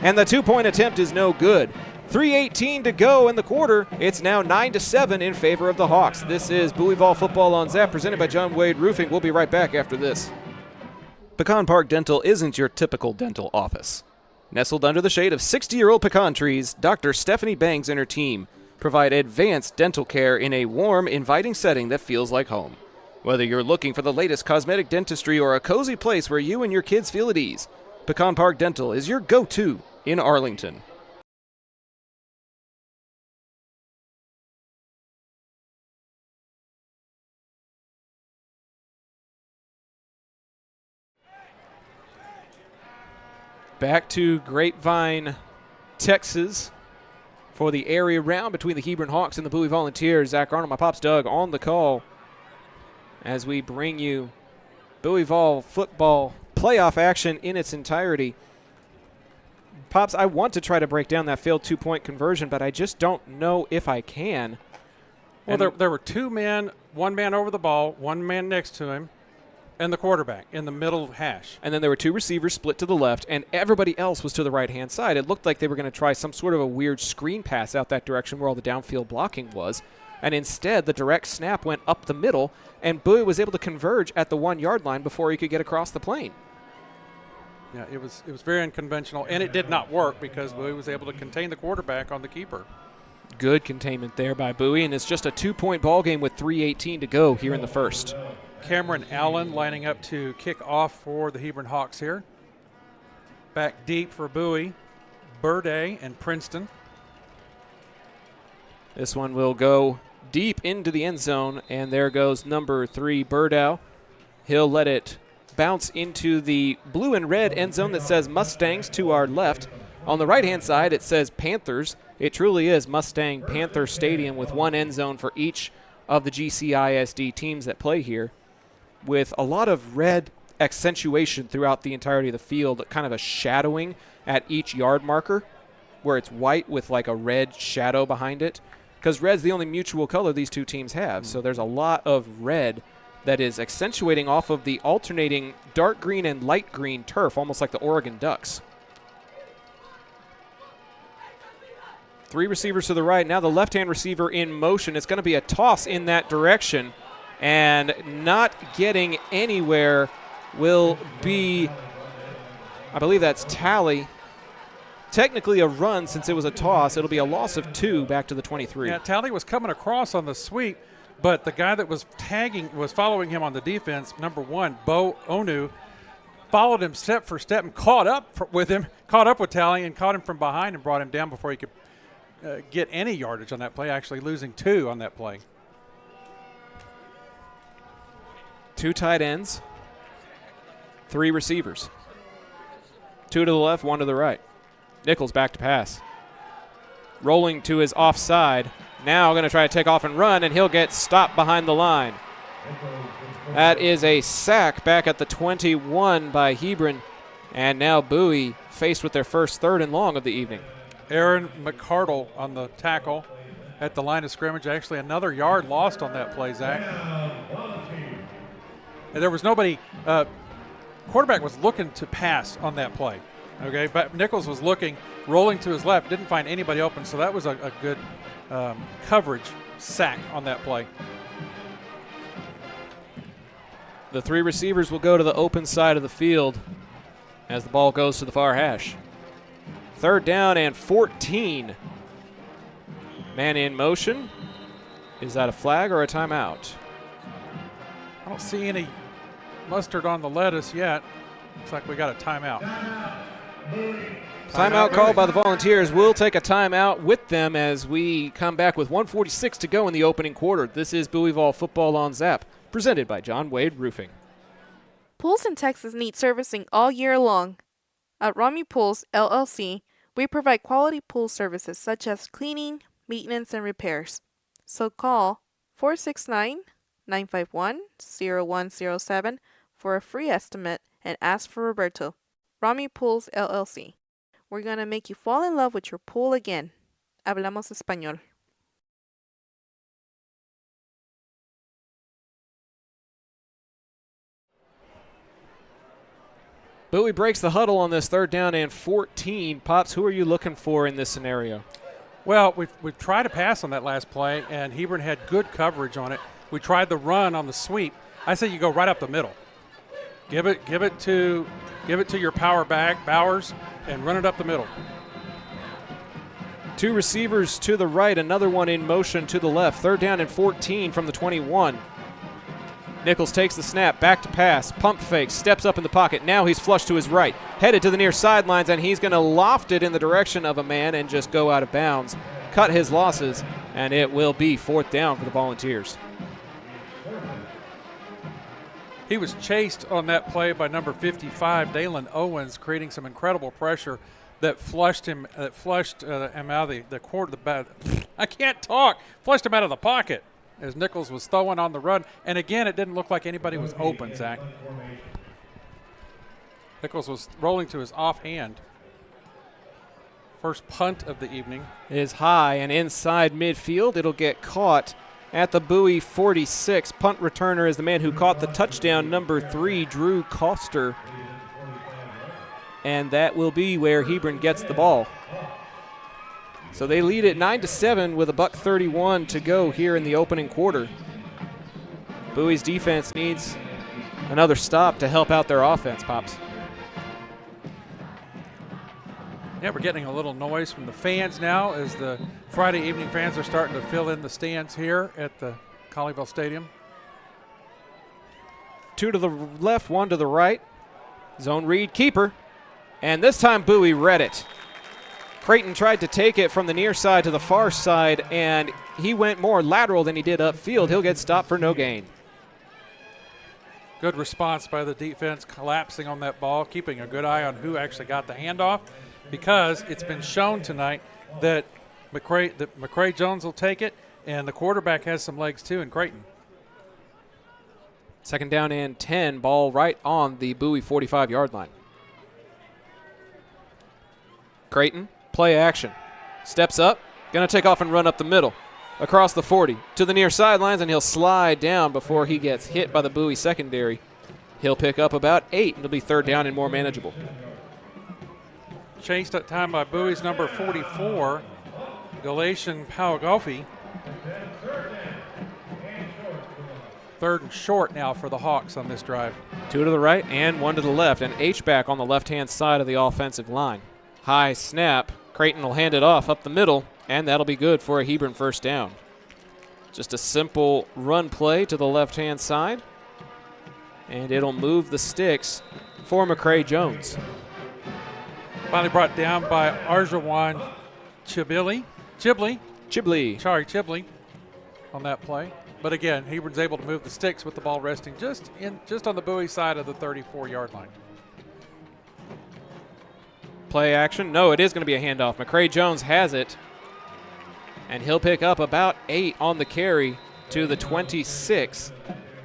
and the 2-point attempt is no good. 3:18 to go in the quarter. It's now 9-7 in favor of the Hawks. This is Bowie Vol Football on Zap, presented by John Wade Roofing. We'll be right back after this. Pecan Park Dental isn't your typical dental office. Nestled under the shade of 60-year-old pecan trees, Dr. Stephanie Bangs and her team provide advanced dental care in a warm, inviting setting that feels like home. Whether you're looking for the latest cosmetic dentistry or a cozy place where you and your kids feel at ease, Pecan Park Dental is your go-to in Arlington. Back to Grapevine, Texas for the area round between the Hebron Hawks and the Bowie Volunteers. Zach Arnold, my pops Doug, on the call as we bring you Bowie Vol football playoff action in its entirety. Pops, I want to try to break down that failed 2-point conversion, but I just don't know if I can. Well, there were 2 men, 1 man over the ball, 1 man next to him, and the quarterback in the middle hash. And then there were 2 receivers split to the left, and everybody else was to the right-hand side. It looked like they were going to try some sort of a weird screen pass out that direction where all the downfield blocking was. And instead, the direct snap went up the middle, and Bowie was able to converge at the 1-yard line before he could get across the plane. Yeah, it was very unconventional, and it did not work because Bowie was able to contain the quarterback on the keeper. Good containment there by Bowie, and it's just a 2-point ball game with 3:18 to go here in the first. Cameron Allen lining up to kick off for the Hebron Hawks here. Back deep for Bowie, Burde, and Princeton. This one will go deep into the end zone, and there goes number 3, Burdow. He'll let it bounce into the blue and red end zone that says Mustangs to our left. On the right-hand side, it says Panthers. It truly is Mustang-Panther Stadium with 1 end zone for each of the GCISD teams that play here, with a lot of red accentuation throughout the entirety of the field, kind of a shadowing at each yard marker where it's white with like a red shadow behind it, because red's the only mutual color these 2 teams have. So there's a lot of red that is accentuating off of the alternating dark green and light green turf, almost like the Oregon Ducks. 3 receivers to the right. Now the left-hand receiver in motion. It's going to be a toss in that direction, and not getting anywhere will be, I believe that's Tally. Technically a run since it was a toss. It'll be a loss of 2 back to the 23. Yeah, Tally was coming across on the sweep, but the guy that was following him on the defense, number 1, Bo Onu, followed him step for step and caught up with Tally and caught him from behind and brought him down before he could get any yardage on that play, actually losing 2 on that play. 2 tight ends, 3 receivers. 2 to the left, 1 to the right. Nichols back to pass. Rolling to his offside. Now going to try to take off and run, and he'll get stopped behind the line. That is a sack back at the 21 by Hebron. And now Bowie faced with their first 3rd and long of the evening. Aaron McCardle on the tackle at the line of scrimmage. Actually, another yard lost on that play, Zach. And there was nobody. Quarterback was looking to pass on that play. Okay, but Nichols was looking, rolling to his left, didn't find anybody open, so that was a good coverage sack on that play. The 3 receivers will go to the open side of the field as the ball goes to the far hash. 3rd down and 14. Man in motion. Is that a flag or a timeout? I don't see any mustard on the lettuce yet. Looks like we got a timeout. Timeout called by the Volunteers. We'll take a timeout with them as we come back with 1:46 to go in the opening quarter. This is Bowie Vol Football on Zap, presented by John Wade Roofing. Pools in Texas need servicing all year long. At Rami Pools, LLC, we provide quality pool services such as cleaning, maintenance, and repairs. So call 469-951-0107 for a free estimate and ask for Roberto. Rami Pools, LLC. We're going to make you fall in love with your pool again. Hablamos español. Bowie breaks the huddle on this 3rd down and 14. Pops, who are you looking for in this scenario? Well, we've tried to pass on that last play, and Hebron had good coverage on it. We tried the run on the sweep. I say you go right up the middle. Give it to your power back, Bowers, and run it up the middle. 2 receivers to the right, another one in motion to the left. 3rd down and 14 from the 21. Nichols takes the snap, back to pass, pump fake, steps up in the pocket. Now he's flushed to his right, headed to the near sidelines, and he's going to loft it in the direction of a man and just go out of bounds. Cut his losses, and it will be 4th down for the Volunteers. He was chased on that play by number 55, Dalen Owens, creating some incredible pressure that flushed him out of the quarter. I can't talk. Flushed him out of the pocket as Nichols was throwing on the run. And again, it didn't look like anybody was open, Zach. Nichols was rolling to his offhand. First punt of the evening. Is high and inside midfield. It'll get caught at the Bowie 46. Punt returner is the man who caught the touchdown, number 3, Drew Coster. And that will be where Hebron gets the ball. So they lead it 9-7 with $1:31 to go here in the opening quarter. Bowie's defense needs another stop to help out their offense, Pops. Yeah, we're getting a little noise from the fans now as the Friday evening fans are starting to fill in the stands here at the Colleyville Stadium. 2 to the left, 1 to the right. Zone read, keeper. And this time Bowie read it. Creighton tried to take it from the near side to the far side, and he went more lateral than he did upfield. He'll get stopped for no gain. Good response by the defense, collapsing on that ball, keeping a good eye on who actually got the handoff, because it's been shown tonight that McCray Jones will take it, and the quarterback has some legs too in Creighton. 2nd down and 10, ball right on the Bowie 45-yard line. Creighton, play action. Steps up, going to take off and run up the middle. Across the 40 to the near sidelines, and he'll slide down before he gets hit by the Bowie secondary. He'll pick up about 8, and it'll be 3rd down and more manageable. Chased at time by Bowie's number 44, Galatian Powagolfi. 3rd and short now for the Hawks on this drive. 2 to the right and 1 to the left, and H-back on the left-hand side of the offensive line. High snap. Creighton will hand it off up the middle, and that'll be good for a Hebron 1st down. Just a simple run play to the left-hand side, and it'll move the sticks for McCray Jones. Finally brought down by Arjawan Chibli on that play. But again, Hebron's able to move the sticks with the ball resting just on the Bowie side of the 34-yard line. Play action. No, it is going to be a handoff. McCray Jones has it, and he'll pick up about 8 on the carry to the 26.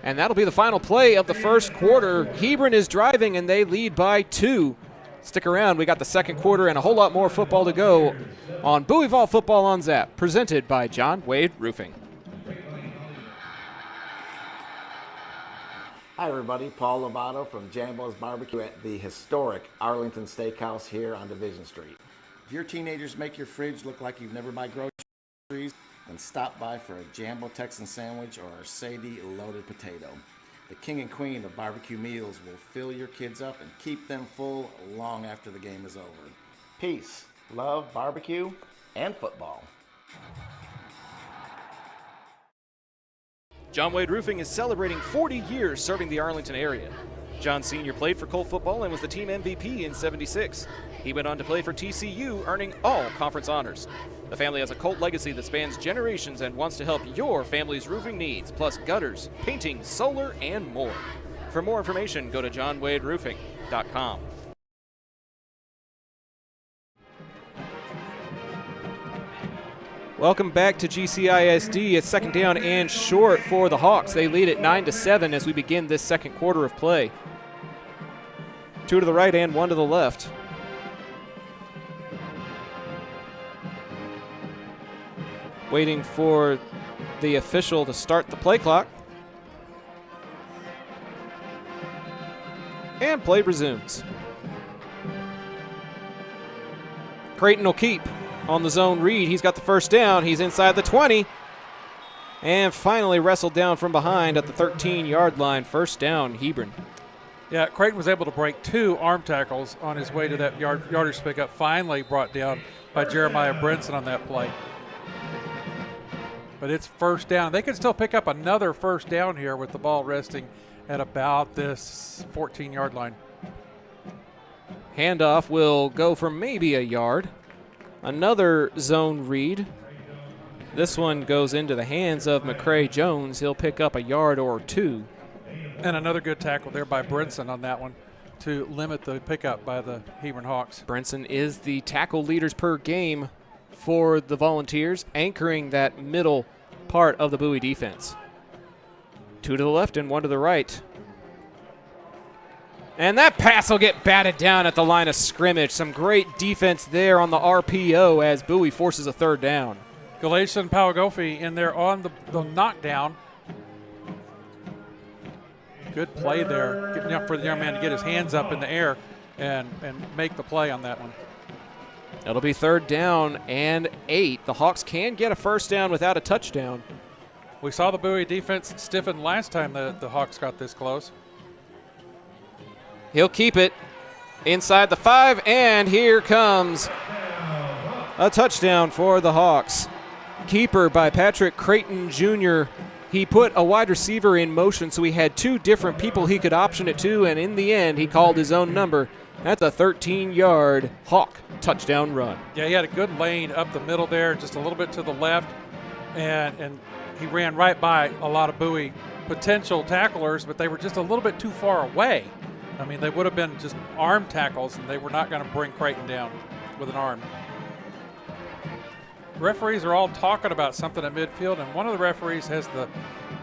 And that'll be the final play of the first quarter. Hebron is driving, and they lead by 2. Stick around. We got the second quarter and a whole lot more football to go on Bowie Vol Football on Zap, presented by John Wade Roofing. Hi everybody, Paul Lovato from Jambo's Barbecue at the historic Arlington Steakhouse here on Division Street. If your teenagers make your fridge look like you've never buy groceries, then stop by for a Jambo Texan sandwich or a Sadie loaded potato. The king and queen of barbecue meals will fill your kids up and keep them full long after the game is over. Peace, love, barbecue, and football. John Wade Roofing is celebrating 40 years serving the Arlington area. John Sr. played for Colt football and was the team MVP in '76. He went on to play for TCU, earning all conference honors. The family has a Colt legacy that spans generations and wants to help your family's roofing needs, plus gutters, painting, solar, and more. For more information, go to johnwaderoofing.com. Welcome back to GCISD. It's second down and short for the Hawks. They lead at 9-7 as we begin this second quarter of play. 2 to the right and 1 to the left. Waiting for the official to start the play clock. And play resumes. Creighton will keep on the zone read. He's got the first down. He's inside the 20. And finally wrestled down from behind at the 13-yard line. First down, Hebron. Yeah, Creighton was able to break 2 arm tackles on his way to that yardage pickup. Finally brought down by Jeremiah Brinson on that play. But it's first down. They can still pick up another first down here with the ball resting at about this 14-yard line. Handoff will go for maybe a yard. Another zone read. This one goes into the hands of McCray Jones. He'll pick up a yard or 2. And another good tackle there by Brinson on that one to limit the pickup by the Hebron Hawks. Brinson is the tackle leaders per game for the Volunteers, anchoring that middle part of the Bowie defense. 2 to the left and 1 to the right. And that pass will get batted down at the line of scrimmage. Some great defense there on the RPO as Bowie forces a third down. Galatian Pawagofi in there on the knockdown. Good play there, getting up for the young man to get his hands up in the air and make the play on that one. It'll be third down and 8. The Hawks can get a first down without a touchdown. We saw the Bowie defense stiffen last time the Hawks got this close. He'll keep it inside the 5, and here comes a touchdown for the Hawks. Keeper by Patrick Creighton Jr. He put a wide receiver in motion, so he had 2 different people he could option it to, and in the end, he called his own number. That's a 13-yard Hawk touchdown run. Yeah, he had a good lane up the middle there, just a little bit to the left, and he ran right by a lot of Bowie potential tacklers, but they were just a little bit too far away. I mean, they would have been just arm tackles, and they were not going to bring Creighton down with an arm. Referees are all talking about something at midfield, and one of the referees has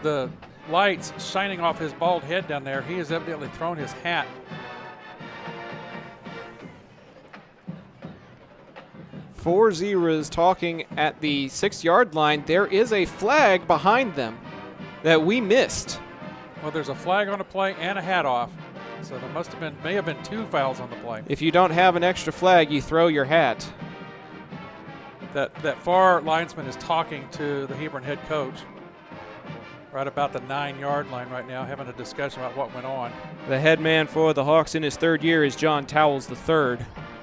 the lights shining off his bald head down there. He has evidently thrown his hat. Four Zebras talking at the 6-yard line. There is a flag behind them that we missed. Well, there's a flag on the play and a hat off. So there may have been 2 fouls on the play. If you don't have an extra flag, you throw your hat. That far linesman is talking to the Hebron head coach right about the 9-yard line right now, having a discussion about what went on. The head man for the Hawks in his 3rd year is John Towles III.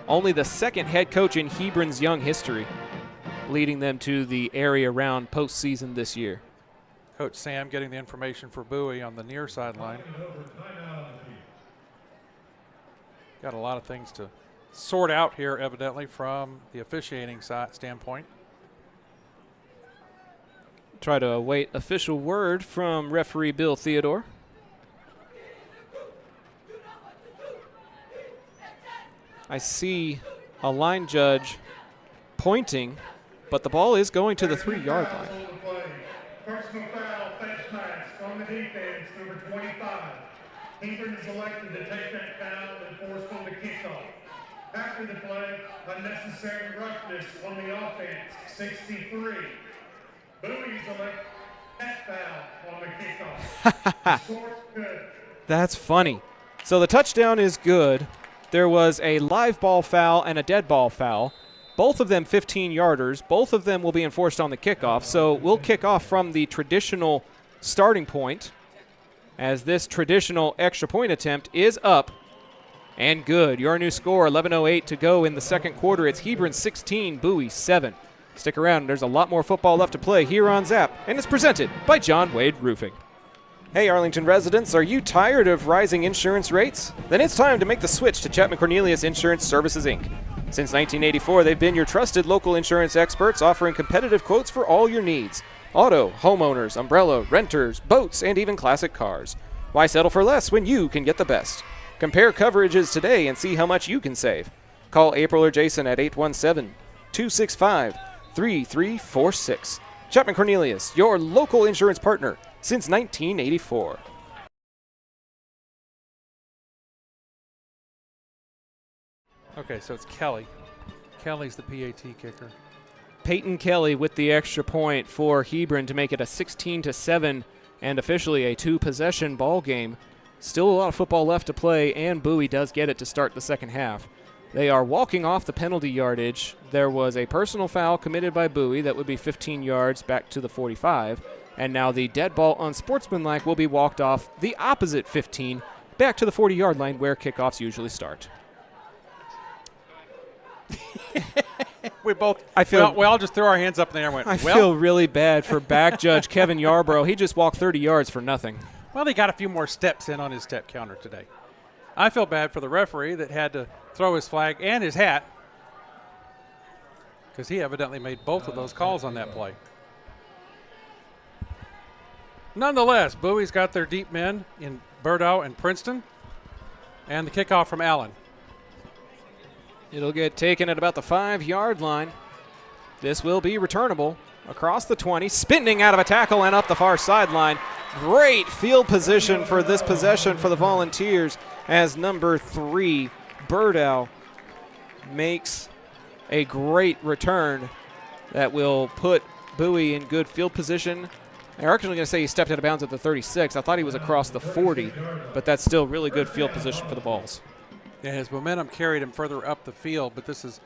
Only the 2nd head coach in Hebron's young history, leading them to the area round postseason this year. Coach Sam getting the information for Bowie on the near sideline. Got a lot of things to sort out here, evidently, from the officiating standpoint. Try to await official word from referee Bill Theodore. I see a line judge pointing, but the ball is going to the 3-yard line. Personal foul, face mask on the defense, number Hebron is elected to take that foul and force on the kickoff. After the play, unnecessary roughness on the offense, 63. Bowie is elected that foul on the kickoff. The score's good. That's funny. So the touchdown is good. There was a live ball foul and a dead ball foul. Both of them 15-yarders. Both of them will be enforced on the kickoff. So we'll kick off from the traditional starting point as this traditional extra point attempt is up and good. Your new score, 11:08 to go in the second quarter. It's Hebron 16, Bowie 7. Stick around. There's a lot more football left to play here on Zap, and it's presented by John Wade Roofing. Hey, Arlington residents, are you tired of rising insurance rates? Then it's time to make the switch to Chapman Cornelius Insurance Services, Inc. Since 1984, they've been your trusted local insurance experts, offering competitive quotes for all your needs. Auto, homeowners, umbrella, renters, boats, and even classic cars. Why settle for less when you can get the best? Compare coverages today and see how much you can save. Call April or Jason at 817-265-3346. Chapman Cornelius, your local insurance partner since 1984. Okay, so it's Kelly. Kelly's the PAT kicker. Peyton Kelly with the extra point for Hebron to make it a 16-7 and officially a two-possession ball game. Still a lot of football left to play, and Bowie does get it to start the second half. They are walking off the penalty yardage. There was a personal foul committed by Bowie that would be 15 yards back to the 45, and now the dead ball unsportsmanlike will be walked off the opposite 15 back to the 40-yard line where kickoffs usually start. We all just threw our hands up in the air and went, I feel really bad for back judge Kevin Yarborough. He just walked 30 yards for nothing. Well, he got a few more steps in on his step counter today. I feel bad for the referee that had to throw his flag and his hat because he evidently made both of those calls on that play. Nonetheless, Bowie's got their deep men in Burdow and Princeton, and the kickoff from Allen. It'll get taken at about the 5-yard line. This will be returnable across the 20, spinning out of a tackle and up the far sideline. Great field position for this possession for the Volunteers as number 3, Burdow, makes a great return that will put Bowie in good field position. I'm actually going to say he stepped out of bounds at the 36. I thought he was across the 40, but that's still really good field position for the Vols. Yeah, his momentum carried him further up the field, but this is,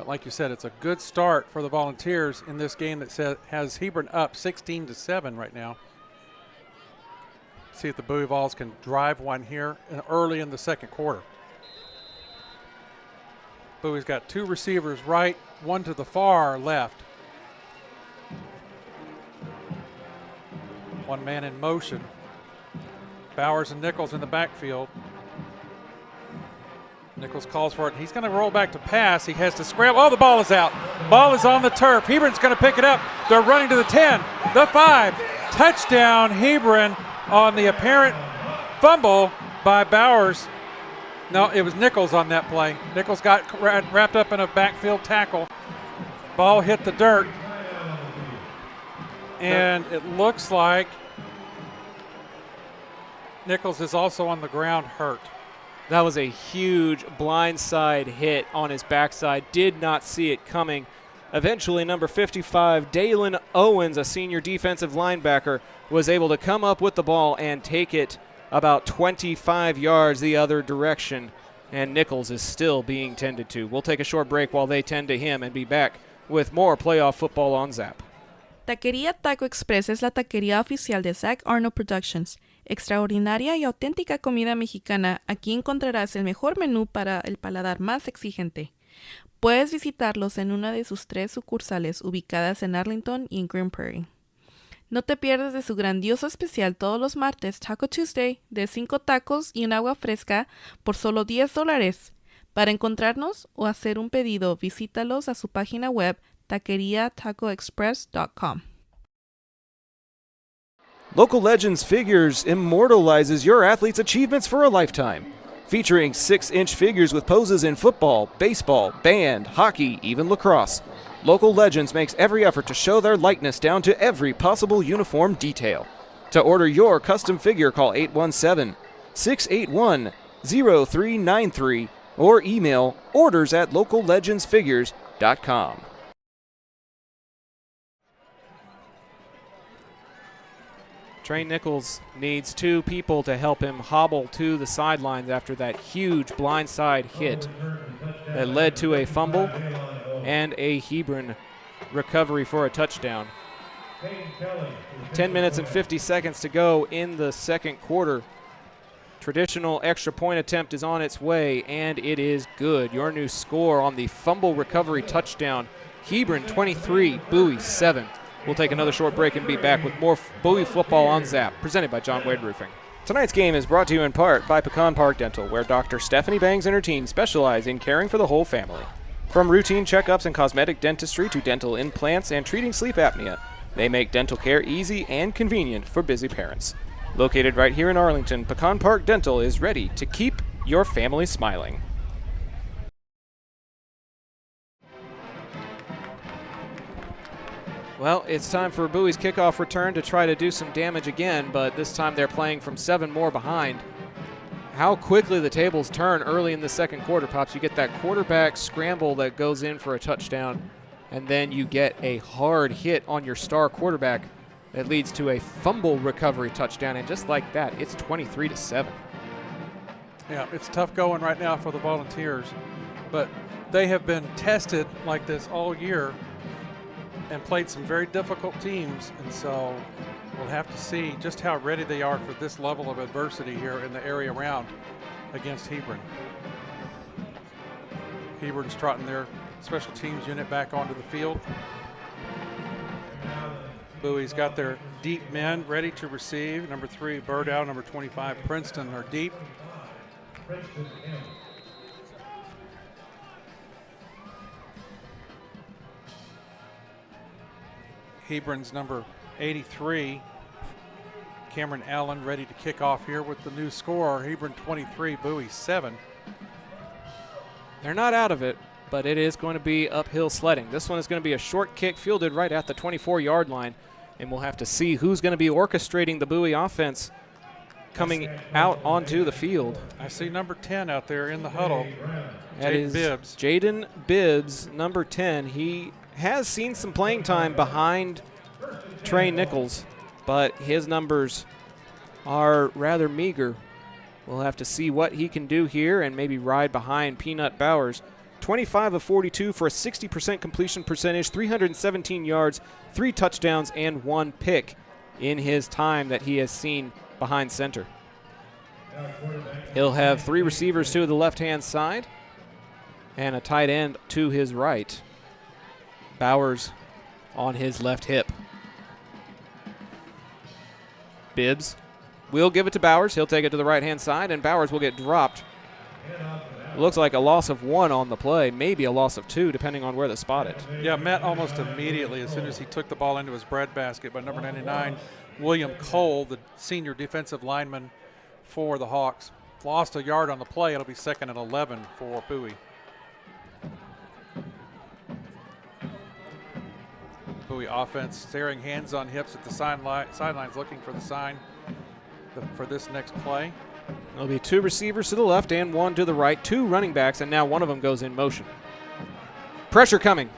like you said, it's a good start for the Volunteers in this game that has Hebron up 16-7 right now. See if the Bowie Vols can drive one here early in the second quarter. Bowie's got 2 receivers right, 1 to the far left. 1 man in motion. Bowers and Nichols in the backfield. Nichols calls for it. He's going to roll back to pass. He has to scramble. Oh, the ball is out. Ball is on the turf. Hebron's going to pick it up. They're running to the 10, the 5. Touchdown, Hebron, on the apparent fumble by Bowers. No, it was Nichols on that play. Nichols got wrapped up in a backfield tackle. Ball hit the dirt. And it looks like Nichols is also on the ground hurt. That was a huge blindside hit on his backside. Did not see it coming. Eventually, number 55, Dalen Owens, a senior defensive linebacker, was able to come up with the ball and take it about 25 yards the other direction. And Nichols is still being tended to. We'll take a short break while they tend to him and be back with more playoff football on Zap. Taquería Taco Express es la taquería oficial de Zach Arnold Productions. Extraordinaria y auténtica comida mexicana, aquí encontrarás el mejor menú para el paladar más exigente. Puedes visitarlos en una de sus 3 sucursales ubicadas en Arlington y en Green Prairie. No te pierdas de su grandioso especial todos los martes, Taco Tuesday, de 5 tacos y un agua fresca por solo $10. Para encontrarnos o hacer un pedido, visítalos a su página web taqueriatacoexpress.com. Local Legends Figures immortalizes your athlete's achievements for a lifetime. Featuring 6-inch figures with poses in football, baseball, band, hockey, even lacrosse. Local Legends makes every effort to show their likeness down to every possible uniform detail. To order your custom figure, call 681-0393 or email orders@locallegendsfigures.com. Trey Nichols needs 2 people to help him hobble to the sidelines after that huge blindside hit that led to a fumble and a Hebron recovery for a touchdown. 10 minutes and 50 seconds to go in the second quarter. Traditional extra point attempt is on its way, and it is good. Your new score on the fumble recovery touchdown, Hebron 23, Bowie 7. We'll take another short break and be back with more Bowie football on Zap, presented by John Wade Roofing. Tonight's game is brought to you in part by Pecan Park Dental, where Dr. Stephanie Bangs and her team specialize in caring for the whole family. From routine checkups and cosmetic dentistry to dental implants and treating sleep apnea, they make dental care easy and convenient for busy parents. Located right here in Arlington, Pecan Park Dental is ready to keep your family smiling. Well, it's time for Bowie's kickoff return to try to do some damage again, but this time they're playing from 7 more behind. How quickly the tables turn early in the second quarter, Pops. You get that quarterback scramble that goes in for a touchdown, and then you get a hard hit on your star quarterback that leads to a fumble recovery touchdown, and just like that, it's 23-7. Yeah, it's tough going right now for the Volunteers, but they have been tested like this all year and played some very difficult teams, and so we'll have to see just how ready they are for this level of adversity here in the area around against Hebron. Hebron's trotting their special teams unit back onto the field. Bowie's got their deep men ready to receive. Number 3, Birdow. Number 25, Princeton are deep. Hebron's number 83, Cameron Allen, ready to kick off here with the new score. Hebron 23, Bowie 7. They're not out of it, but it is going to be uphill sledding. This one is going to be a short kick fielded right at the 24-yard line, and we'll have to see who's going to be orchestrating the Bowie offense coming out onto the field. I see number 10 out there in the huddle. That is Bibbs. Jaden Bibbs, number 10. He has seen some playing time behind Trey Nichols, but his numbers are rather meager. We'll have to see what he can do here and maybe ride behind Peanut Bowers. 25 of 42 for a 60% completion percentage, 317 yards, 3 touchdowns, and 1 pick in his time that he has seen behind center. He'll have 3 receivers to the left-hand side and a tight end to his right. Bowers on his left hip. Bibbs will give it to Bowers. He'll take it to the right-hand side, and Bowers will get dropped. It looks like a loss of 1 on the play, maybe a loss of 2, depending on where they spot it. Yeah, met almost immediately as soon as he took the ball into his breadbasket by number 99, William Cole, the senior defensive lineman for the Hawks. Lost a yard on the play. It'll be 2nd and 11 for Bowie. Bowie offense staring hands on hips at the sidelines looking for the sign for this next play. There'll be 2 receivers to the left and 1 to the right, 2 running backs, and now one of them goes in motion. Pressure coming.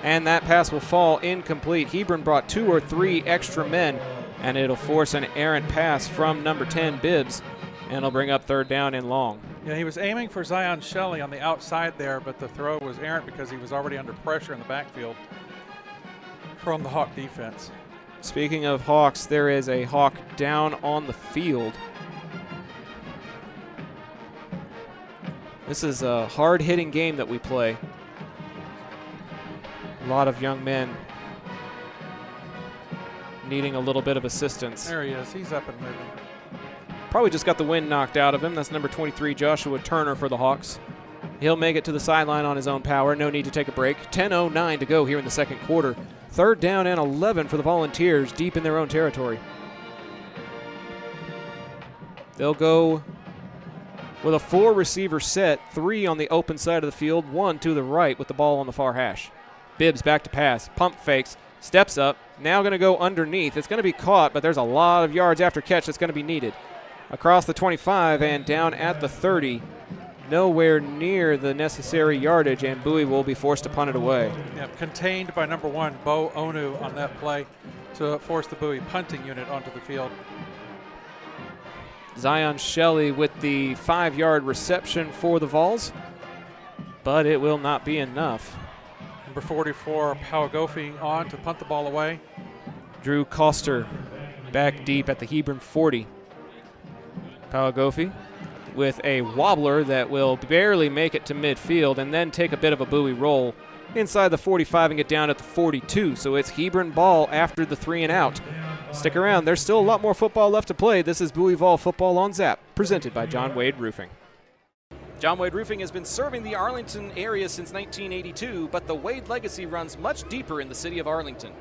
And that pass will fall incomplete. Hebron brought 2 or 3 extra men, and it'll force an errant pass from number 10, Bibbs, and it'll bring up 3rd down and long. Yeah, he was aiming for Zion Shelley on the outside there, but the throw was errant because he was already under pressure in the backfield from the Hawk defense. Speaking of Hawks, there is a Hawk down on the field. This is a hard-hitting game that we play. A lot of young men needing a little bit of assistance. There he is. He's up and moving. Probably just got the wind knocked out of him. That's number 23, Joshua Turner for the Hawks. He'll make it to the sideline on his own power. No need to take a break. 10:09 to go here in the second quarter. 3rd down and 11 for the Volunteers deep in their own territory. They'll go with a 4-receiver set, 3 on the open side of the field, 1 to the right with the ball on the far hash. Bibbs back to pass, pump fakes, steps up, now going to go underneath. It's going to be caught, but there's a lot of yards after catch that's going to be needed. across the 25 and down at the 30. Nowhere near the necessary yardage, and Bowie will be forced to punt it away. Yep, contained by number 1, Bo Onu, on that play to force the Bowie punting unit onto the field. Zion Shelley with the 5-yard reception for the Vols, but it will not be enough. Number 44, Pawagofi, on to punt the ball away. Drew Coster back deep at the Hebron 40. Pawagofi with a wobbler that will barely make it to midfield and then take a bit of a Bowie roll inside the 45 and get down at the 42. So it's Hebron ball after the 3 and out. Stick around. There's still a lot more football left to play. This is Bowie Vol Football on Zap, presented by John Wade Roofing. John Wade Roofing has been serving the Arlington area since 1982, but the Wade legacy runs much deeper in the city of Arlington.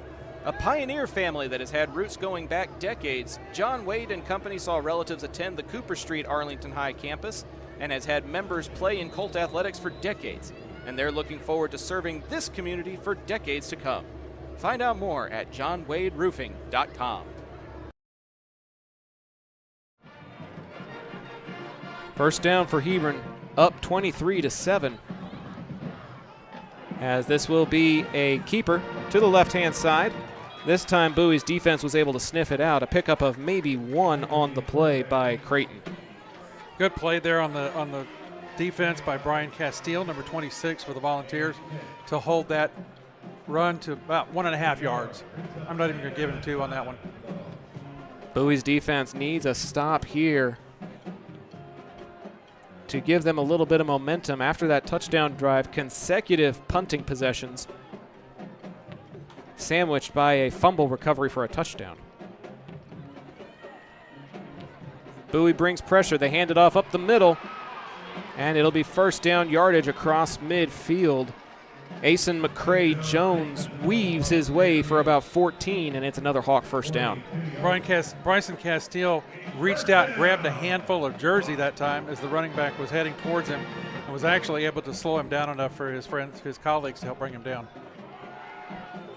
A pioneer family that has had roots going back decades, John Wade and Company saw relatives attend the Cooper Street Arlington High campus and has had members play in Colt athletics for decades. And they're looking forward to serving this community for decades to come. Find out more at johnwaderoofing.com. First down for Hebron, up 23-7. As this will be a keeper to the left-hand side. This time Bowie's defense was able to sniff it out. A pickup of maybe 1 on the play by Creighton. Good play there on the defense by Brian Castile, number 26 for the Volunteers, to hold that run to about 1.5 yards. I'm not even going to give him 2 on that one. Bowie's defense needs a stop here to give them a little bit of momentum after that touchdown drive. Consecutive punting possessions sandwiched by a fumble recovery for a touchdown. Bowie brings pressure. They hand it off up the middle, and it'll be first down yardage across midfield. Asen McCray-Jones weaves his way for about 14, and it's another Hawk first down. Bryson Castile reached out and grabbed a handful of jersey that time as the running back was heading towards him and was actually able to slow him down enough for his friends, his colleagues, to help bring him down.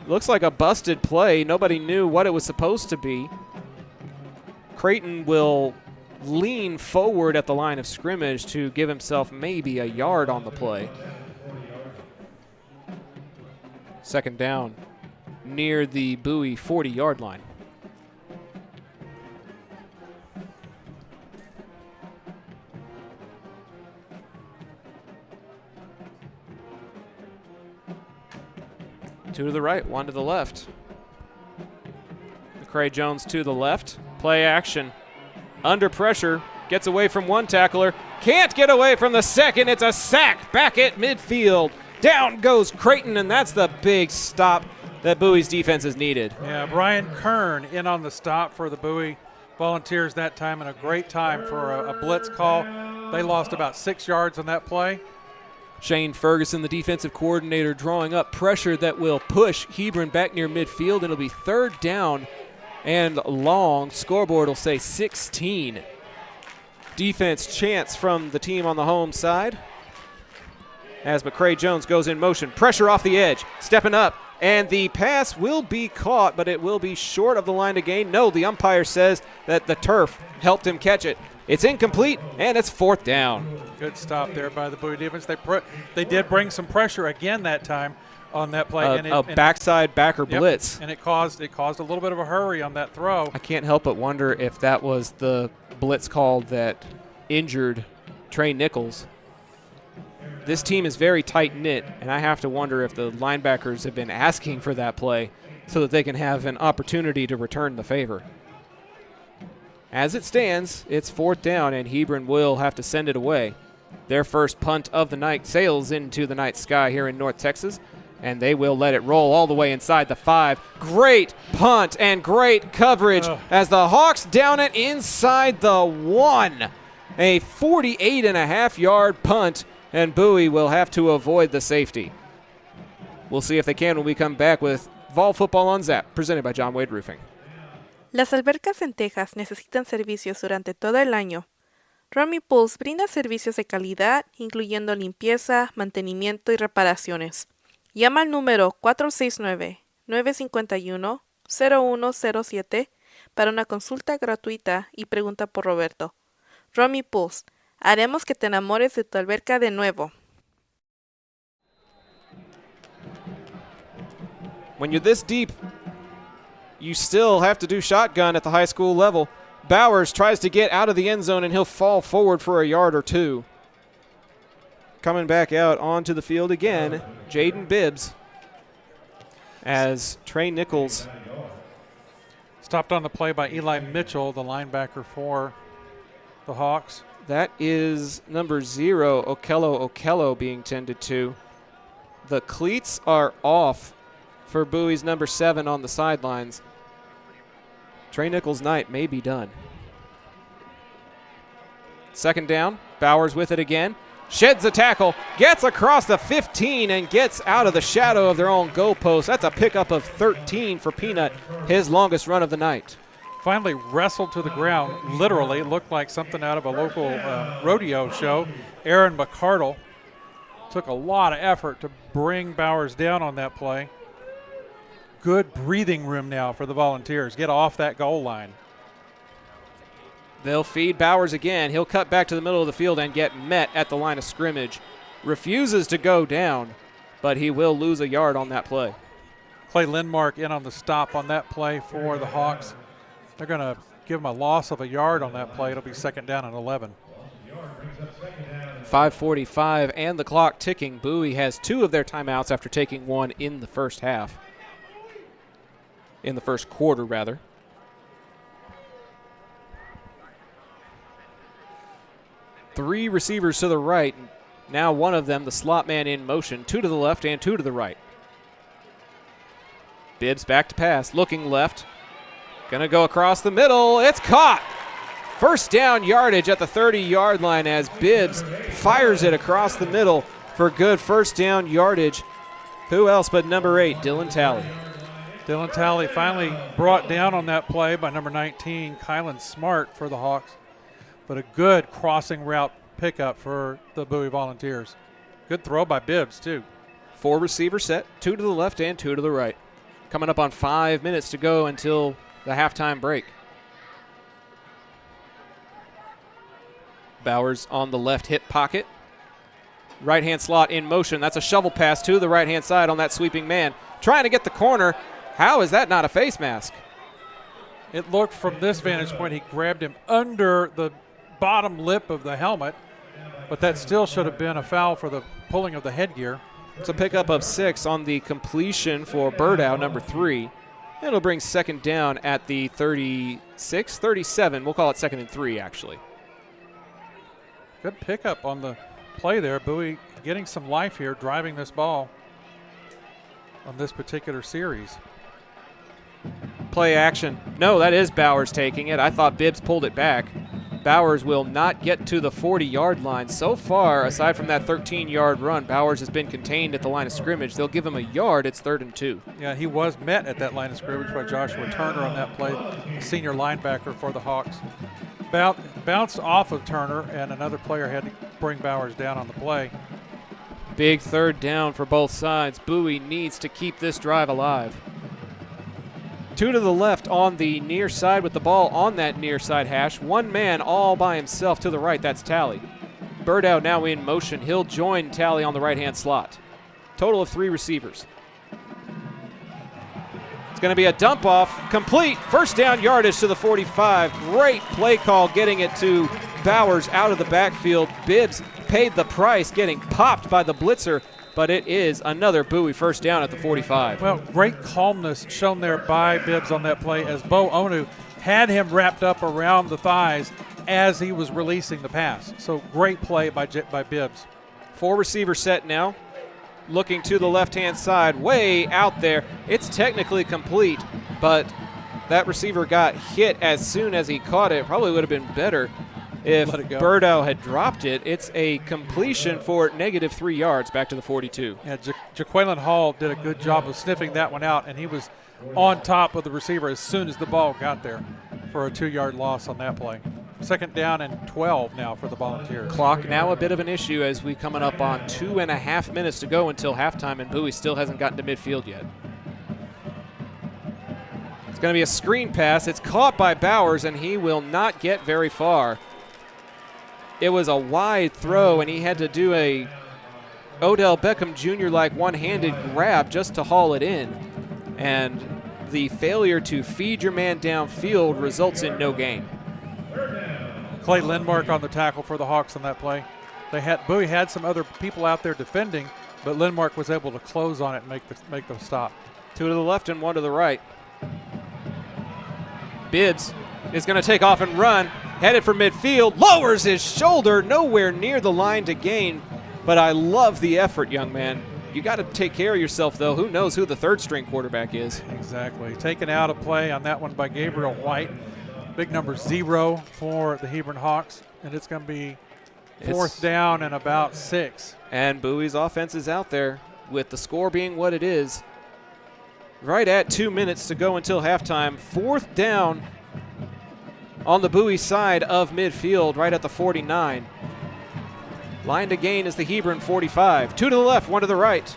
Looks like a busted play. Nobody knew what it was supposed to be. Creighton will lean forward at the line of scrimmage to give himself maybe a yard on the play. Second down near the Bowie 40-yard line. Two to the right, 1 to the left. McCray-Jones to the left. Play action. Under pressure. Gets away from 1 tackler. Can't get away from the second. It's a sack back at midfield. Down goes Creighton, and that's the big stop that Bowie's defense has needed. Yeah, Brian Kern in on the stop for the Bowie Volunteers that time, and a great time for a blitz call. They lost about 6 yards on that play. Shane Ferguson, the defensive coordinator, drawing up pressure that will push Hebron back near midfield. It'll be third down and long. Scoreboard will say 16. Defense chance from the team on the home side as McCray-Jones goes in motion. Pressure off the edge, stepping up, and the pass will be caught, but it will be short of the line to gain. No, the umpire says that the turf helped him catch it. It's incomplete, and it's fourth down. Good stop there by the Bowie defense. They did bring some pressure again that time on that play. Backside backer blitz. And it caused a little bit of a hurry on that throw. I can't help but wonder if that was the blitz call that injured Trey Nichols. This team is very tight-knit, and I have to wonder if the linebackers have been asking for that play so that they can have an opportunity to return the favor. As it stands, it's fourth down, and Hebron will have to send it away. Their first punt of the night sails into the night sky here in North Texas, and they will let it roll all the way inside the 5. Great punt and great coverage as the Hawks down it inside the 1. A 48.5-yard punt, and Bowie will have to avoid the safety. We'll see if they can when we come back with Vol Football on Zap, presented by John Wade Roofing. Las albercas en Texas necesitan servicios durante todo el año. Romy Pools brinda servicios de calidad, incluyendo limpieza, mantenimiento y reparaciones. Llama al número 469-951-0107 para una consulta gratuita y pregunta por Roberto. Romy Pools, haremos que te enamores de tu alberca de nuevo. When you're this deep, you still have to do shotgun at the high school level. Bowers tries to get out of the end zone, and he'll fall forward for a yard or two. Coming back out onto the field again, Jaden Bibbs, as Trey Nichols. Stopped on the play by Eli Mitchell, the linebacker for the Hawks. That is number 0, Okello being tended to. The cleats are off for Bowie's number 7 on the sidelines. Trey Nichols' night may be done. Second down, Bowers with it again. Sheds a tackle, gets across the 15 and gets out of the shadow of their own goalpost. That's a pickup of 13 for Peanut, his longest run of the night. Finally wrestled to the ground. Literally, it looked like something out of a local rodeo show. Aaron McCardle took a lot of effort to bring Bowers down on that play. Good breathing room now for the Volunteers. Get off that goal line. They'll feed Bowers again. He'll cut back to the middle of the field and get met at the line of scrimmage. Refuses to go down, but he will lose a yard on that play. Clay Lindmark in on the stop on that play for the Hawks. They're going to give him a loss of a yard on that play. It'll be second down and 11. 5:45 and the clock ticking. Bowie has 2 of their timeouts after taking 1 in the first half. In the first quarter, rather. Three receivers to the right. Now one of them, the slot man in motion. 2 to the left and 2 to the right. Bibbs back to pass, looking left. Gonna go across the middle. It's caught. First down yardage at the 30-yard line as Bibbs fires it across the middle for good first down yardage. Who else but number 8, Dylan Talley. Dylan Talley finally brought down on that play by number 19, Kylan Smart for the Hawks. But a good crossing route pickup for the Bowie Volunteers. Good throw by Bibbs, too. 4 receiver set, 2 to the left and 2 to the right. Coming up on 5 minutes to go until the halftime break. Bowers on the left hip pocket. Right-hand slot in motion. That's a shovel pass to the right-hand side on that sweeping man. Trying to get the corner. How is that not a face mask? It looked from this vantage point, he grabbed him under the bottom lip of the helmet, but that still should have been a foul for the pulling of the headgear. It's a pickup of 6 on the completion for Birdow, number 3. It'll bring second down at the 36, 37. We'll call it 2nd and 3, actually. Good pickup on the play there. Bowie getting some life here, driving this ball on this particular series. Play action. No, that is Bowers taking it. I thought Bibbs pulled it back. Bowers will not get to the 40-yard line. So far, aside from that 13-yard run, Bowers has been contained at the line of scrimmage. They'll give him a yard. It's 3rd and 2. Yeah, he was met at that line of scrimmage by Joshua Turner on that play, the senior linebacker for the Hawks. Bounced off of Turner, and another player had to bring Bowers down on the play. Big 3rd down for both sides. Bowie needs to keep this drive alive. 2 to the left on the near side with the ball on that near side hash. One man all by himself to the right. That's Talley. Birdow now in motion. He'll join Talley on the right-hand slot. Total of 3 receivers. It's going to be a dump off. Complete. First down yardage to the 45. Great play call getting it to Bowers out of the backfield. Bibbs paid the price, getting popped by the blitzer, but it is another Bowie first down at the 45. Well, great calmness shown there by Bibbs on that play as Bo Onu had him wrapped up around the thighs as he was releasing the pass. So great play by Bibbs. 4 receiver set now. Looking to the left-hand side, way out there. It's technically complete, but that receiver got hit as soon as he caught it. Probably would have been better if Birdow had dropped it. It's a completion for -3 yards back to the 42. Yeah, Jaqueline Hall did a good job of sniffing that one out, and he was on top of the receiver as soon as the ball got there for a 2-yard loss on that play. Second down and 12 now for the Volunteers. Clock now a bit of an issue as we coming up on 2.5 minutes to go until halftime, and Bowie still hasn't gotten to midfield yet. It's going to be a screen pass. It's caught by Bowers, and he will not get very far. it was a wide throw, and he had to do a Odell Beckham Jr. like one-handed grab just to haul it in. And the failure to feed your man downfield results in no gain. Clay Lindmark on the tackle for the Hawks on that play. Bowie had some other people out there defending, but Lindmark was able to close on it and make the stop. 2 to the left and 1 to the right. Bibbs is going to take off and run, headed for midfield, lowers his shoulder, nowhere near the line to gain. But I love the effort, young man. You got to take care of yourself, though. Who knows who the third-string quarterback is? Exactly. Taken out of play on that one by Gabriel White. Big number 0 for the Hebron Hawks, and it's going to be fourth down and about 6. And Bowie's offense is out there with the score being what it is. Right at 2 minutes to go until halftime. 4th down on the Bowie side of midfield, right at the 49. Line to gain is the Hebron 45. 2 to the left, 1 to the right.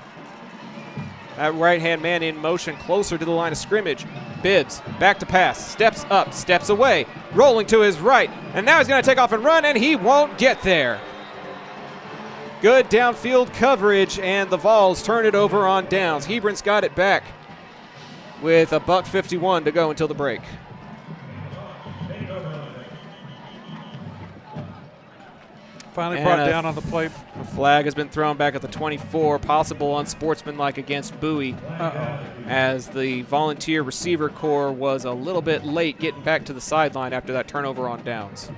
That right-hand man in motion closer to the line of scrimmage. Bibbs, back to pass, steps up, steps away, rolling to his right, and now he's going to take off and run, and he won't get there. Good downfield coverage, and the Vols turn it over on downs. Hebron's got it back with a $1:51 to go until the break. Finally brought down on the play. A flag has been thrown back at the 24, possible unsportsmanlike against Bowie, as the volunteer receiver corps was a little bit late getting back to the sideline after that turnover on downs.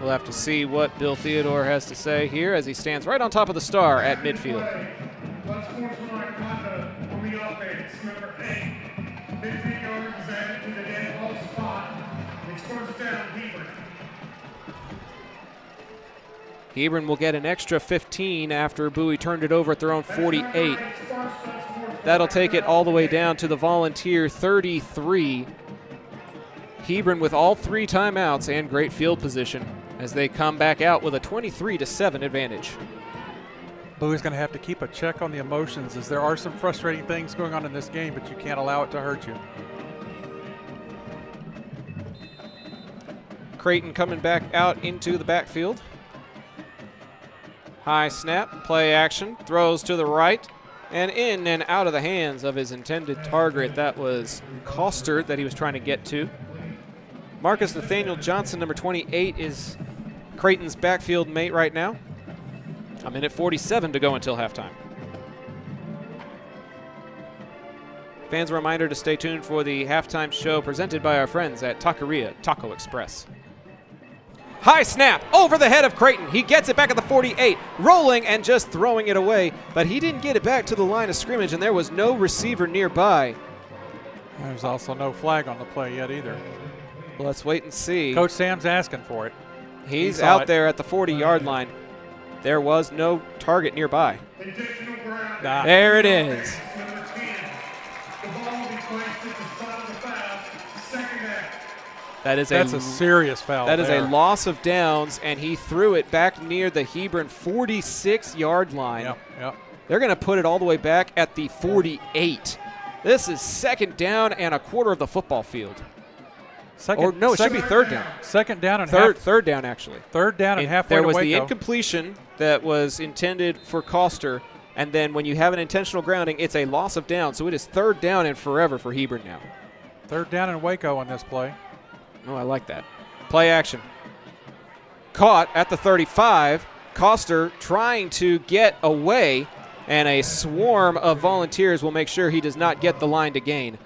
We'll have to see what Bill Theodore has to say here as he stands right on top of the star at midfield. Unsportsmanlike conduct on the offense, number 8. 15 yards is added to the dead ball spot. It's first down, Hebron. Hebron will get an extra 15 after Bowie turned it over at their own 48. That'll take it all the way down to the Volunteer 33. Hebron with all 3 timeouts and great field position as they come back out with a 23-7 advantage. Bowie's going to have to keep a check on the emotions, as there are some frustrating things going on in this game, but you can't allow it to hurt you. Creighton coming back out into the backfield. High snap, play action, throws to the right, and in and out of the hands of his intended target. That was Coster that he was trying to get to. Marcus Nathaniel Johnson, number 28, is Creighton's backfield mate right now. A minute 47 to go until halftime. Fans, a reminder to stay tuned for the halftime show presented by our friends at Taqueria Taco Express. High snap over the head of Creighton. He gets it back at the 48, rolling and just throwing it away, but he didn't get it back to the line of scrimmage, and there was no receiver nearby. There's also no flag on the play yet either. Well, let's wait and see. Coach Sam's asking for it. He's out there at the 40-yard line. There was no target nearby. There it is. That's a serious foul. That is a loss of downs, and he threw it back near the Hebron 46-yard line. Yep. They're going to put it all the way back at the 48. This is 2nd down and a quarter of the football field. It should be 3rd down. 2nd down and third down, actually. 3rd down and halfway There to was Waco. the incompletion that was intended for Coster, and then when you have an intentional grounding, it's a loss of down. So it is 3rd down and forever for Hebron now. 3rd down and Waco on this play. Oh, I like that. Play action. Caught at the 35. Coster trying to get away, and a swarm of volunteers will make sure he does not get the line to gain.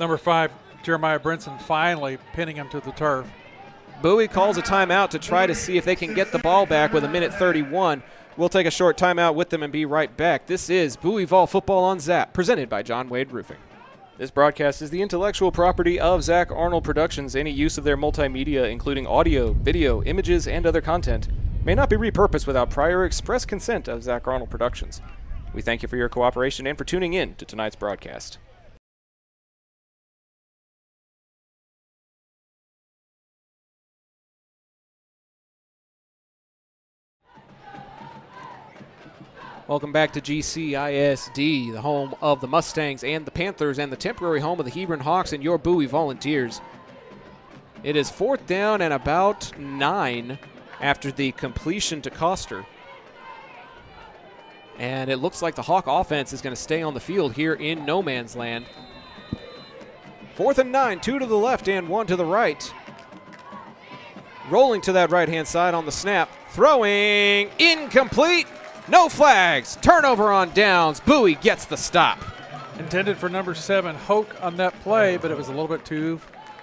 Number 5, Jeremiah Brinson, finally pinning him to the turf. Bowie calls a timeout to try to see if they can get the ball back with a minute 31. We'll take a short timeout with them and be right back. This is Bowie Vol Football on Zap, presented by John Wade Roofing. This broadcast is the intellectual property of Zach Arnold Productions. Any use of their multimedia, including audio, video, images, and other content, may not be repurposed without prior express consent of Zach Arnold Productions. We thank you for your cooperation and for tuning in to tonight's broadcast. Welcome back to GCISD, the home of the Mustangs and the Panthers, and the temporary home of the Hebron Hawks and your Bowie Volunteers. It is 4th down and about 9 after the completion to Coster. And it looks like the Hawk offense is going to stay on the field here in no man's land. 4th and 9, 2 to the left and 1 to the right. Rolling to that right-hand side on the snap. Throwing, incomplete, no flags. Turnover on downs. Bowie gets the stop. Intended for number 7, Hoke, on that play, but it was a little bit too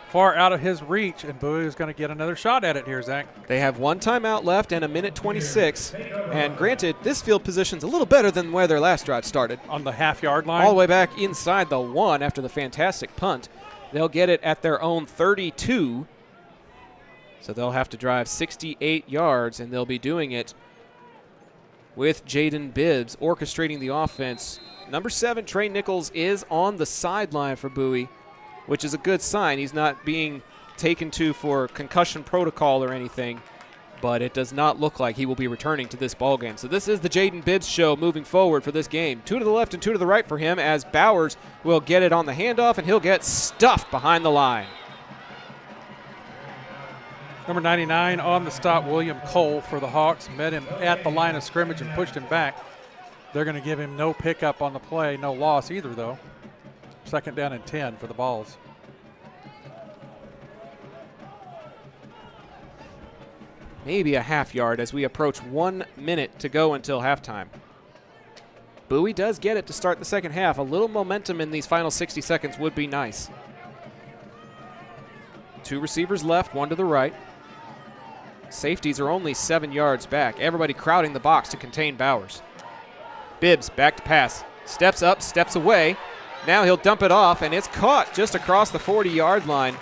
far out of his reach, and Bowie is going to get another shot at it here, Zach. They have 1 timeout left and a minute 26. And granted, this field position's a little better than where their last drive started. On the half-yard line? All the way back inside the 1 after the fantastic punt. They'll get it at their own 32. So they'll have to drive 68 yards, and they'll be doing it with Jaden Bibbs orchestrating the offense. Number 7, Trey Nichols, is on the sideline for Bowie, which is a good sign. He's not being taken to for concussion protocol or anything, but it does not look like he will be returning to this ballgame. So this is the Jaden Bibbs show moving forward for this game. 2 to the left and 2 to the right for him as Bowers will get it on the handoff, and he'll get stuffed behind the line. Number 99 on the stop, William Cole for the Hawks. Met him at the line of scrimmage and pushed him back. They're going to give him no pickup on the play, no loss either, though. 2nd down and 10 for the Balls. Maybe a half yard as we approach 1 minute to go until halftime. Bowie does get it to start the second half. A little momentum in these final 60 seconds would be nice. 2 receivers left, 1 to the right. Safeties are only 7 yards back. Everybody crowding the box to contain Bowers. Bibbs back to pass. Steps up, steps away. Now he'll dump it off, and it's caught just across the 40-yard line.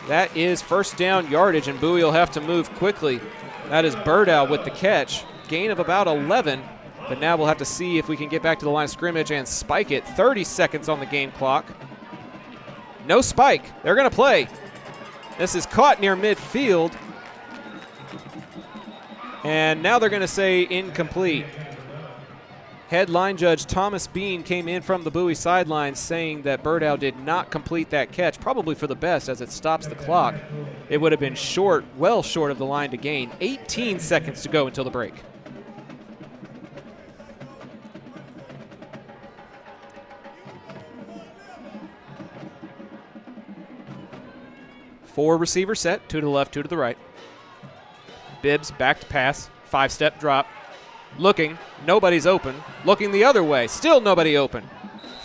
That is 1st down yardage, and Bowie will have to move quickly. That is Birdow with the catch. Gain of about 11, but now we'll have to see if we can get back to the line of scrimmage and spike it. 30 seconds on the game clock. No spike. They're going to play. This is caught near midfield. And now they're going to say incomplete. Head line judge Thomas Bean came in from the Bowie sideline saying that Birdow did not complete that catch, probably for the best as it stops the clock. It would have been short, well short of the line to gain. 18 seconds to go until the break. Four receiver set, 2 to the left, 2 to the right. Bibbs back to pass, 5-step drop. Looking, nobody's open. Looking the other way, still nobody open.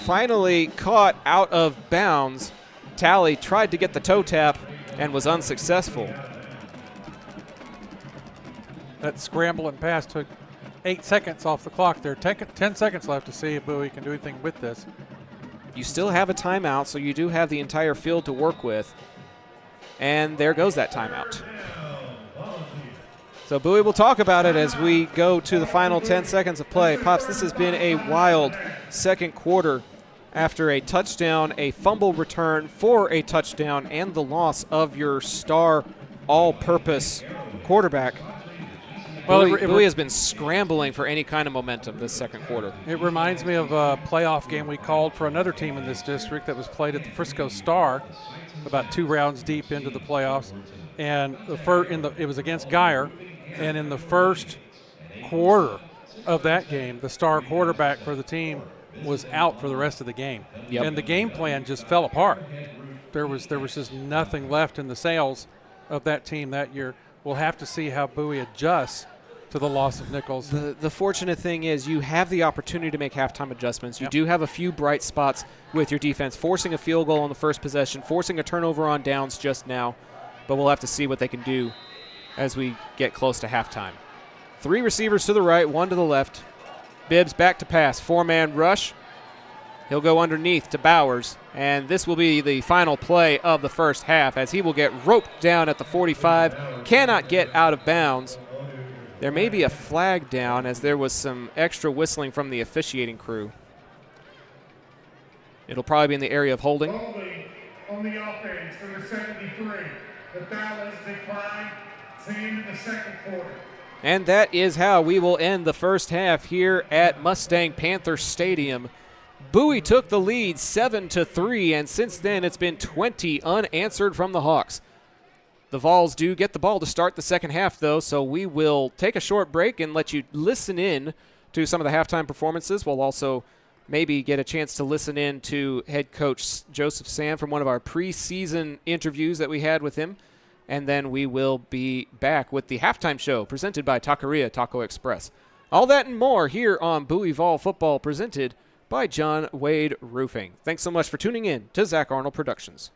Finally caught out of bounds. Talley tried to get the toe tap and was unsuccessful. That scramble and pass took 8 seconds off the clock there. 10 seconds left to see if Bowie can do anything with this. You still have a timeout, so you do have the entire field to work with. And there goes that timeout. So Bowie will talk about it as we go to the final 10 seconds of play. Pops, this has been a wild second quarter after a touchdown, a fumble return for a touchdown, and the loss of your star all-purpose quarterback. Well, Bowie has been scrambling for any kind of momentum this second quarter. It reminds me of a playoff game we called for another team in this district that was played at the Frisco Star about 2 rounds deep into the playoffs. And it was against Geyer. And in the first quarter of that game, the star quarterback for the team was out for the rest of the game. Yep. And the game plan just fell apart. There was just nothing left in the sails of that team that year. We'll have to see how Bowie adjusts to the loss of Nichols. The fortunate thing is you have the opportunity to make halftime adjustments. You do have a few bright spots with your defense, forcing a field goal on the first possession, forcing a turnover on downs just now. But we'll have to see what they can do as we get close to halftime. 3 receivers to the right, 1 to the left. Bibbs back to pass, 4-man rush. He'll go underneath to Bowers, and this will be the final play of the first half as he will get roped down at the 45, cannot get out of bounds. There may be a flag down as there was some extra whistling from the officiating crew. It'll probably be in the area of holding. On the offense, number 73, the foul is declined. In the second quarter. And that is how we will end the first half here at Mustang-Panther Stadium. Bowie took the lead 7-3, and since then it's been 20 unanswered from the Hawks. The Vols do get the ball to start the second half, though, so we will take a short break and let you listen in to some of the halftime performances. We'll also maybe get a chance to listen in to head coach Joseph Sam from one of our preseason interviews that we had with him. And then we will be back with the halftime show presented by Taqueria Taco Express. All that and more here on Bowie Vol Football, presented by John Wade Roofing. Thanks so much for tuning in to Zach Arnold Productions.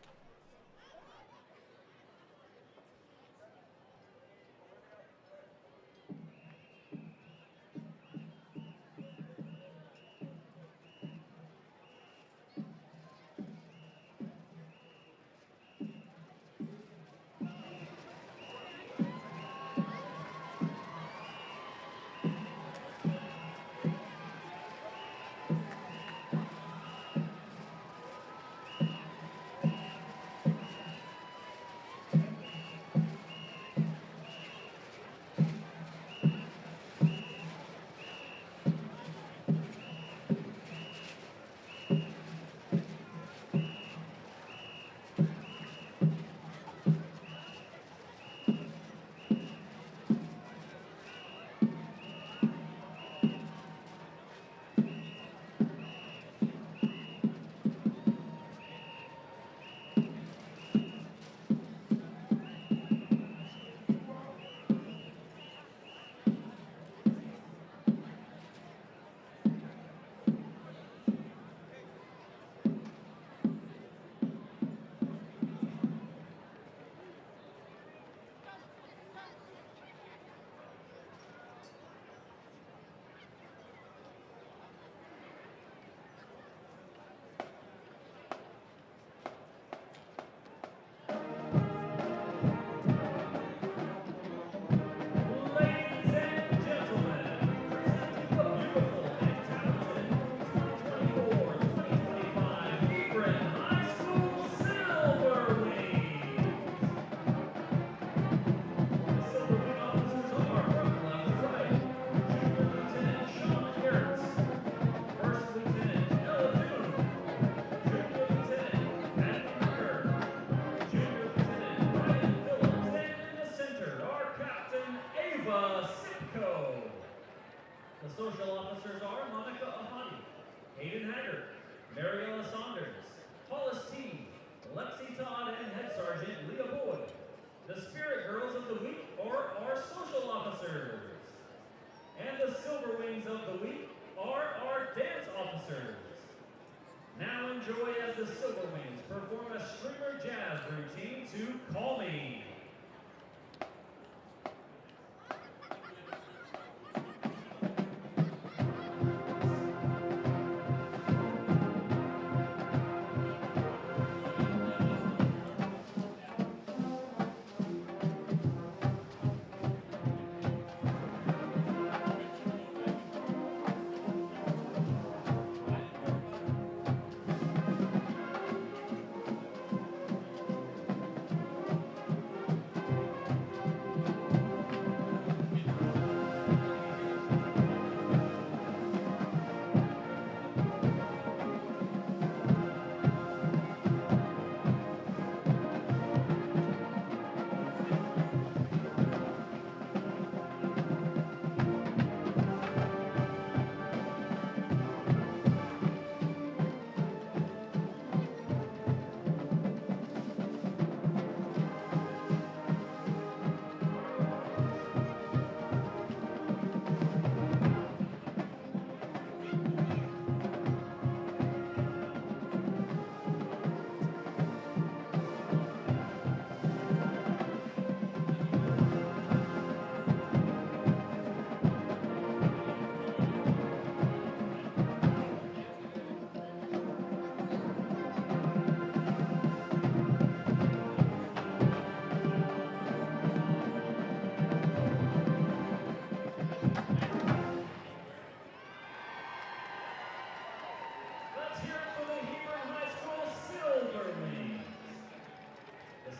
Enjoy as the Silver Wings perform a stringer jazz routine to Call Me.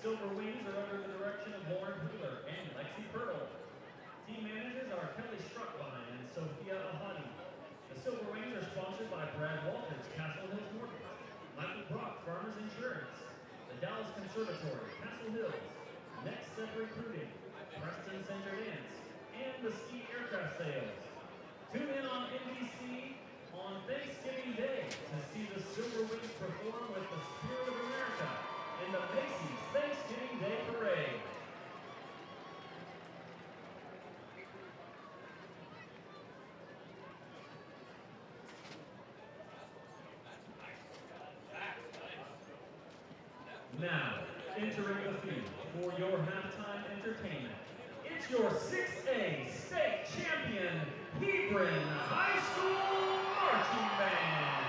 Silver Wings are under the direction of Lauren Wheeler and Lexi Pearl. Team managers are Kelly Struckline and Sophia Ahadi. The Silver Wings are sponsored by Brad Walters, Castle Hills Mortgage, Michael Brock, Farmers Insurance, the Dallas Conservatory, Castle Hills, Next Mesquite Aircraft Sales. Tune in on NBC on Thanksgiving Day to see the Silver Wings perform with the Spirit of America in the Macy's Thanksgiving Day Parade. Now, entering the field for your halftime entertainment, it's your 6A state champion, Hebron High School Marching Band.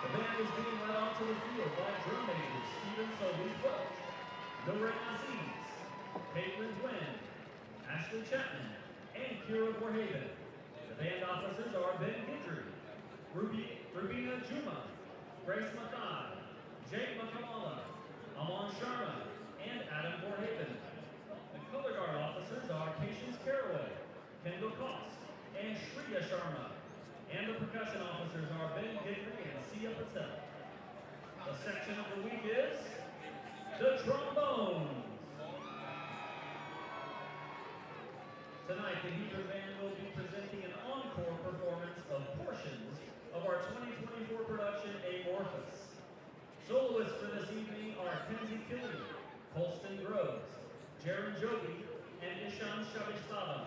The band is being led onto the field by drum majors Stephen Solis Welch, Noreen Aziz, Caitlin Gwynn, Ashley Chapman, and Kira Borhaven. The band officers are Ben Guidry, Rubina Juma, Grace Mathai, Jake Makamala, Aman Sharma, and Adam Borhaven. The color guard officers are Patience Caraway, Kendall Cost, and Shriya Sharma. And the percussion officers are Ben Guidry and Sia Patel. The section of the week is the trombones. Tonight, the Hebron Band will be presenting an encore performance of portions of our 2024 production, Amorphous. Soloists for this evening are Kenzie Kilby, Colston Groves, Jaron Joby, and Ishan Shabistada.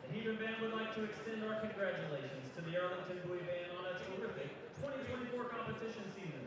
The Hebron Band would like to extend our congratulations to the Arlington Bowie Band on a terrific 2024 competition season.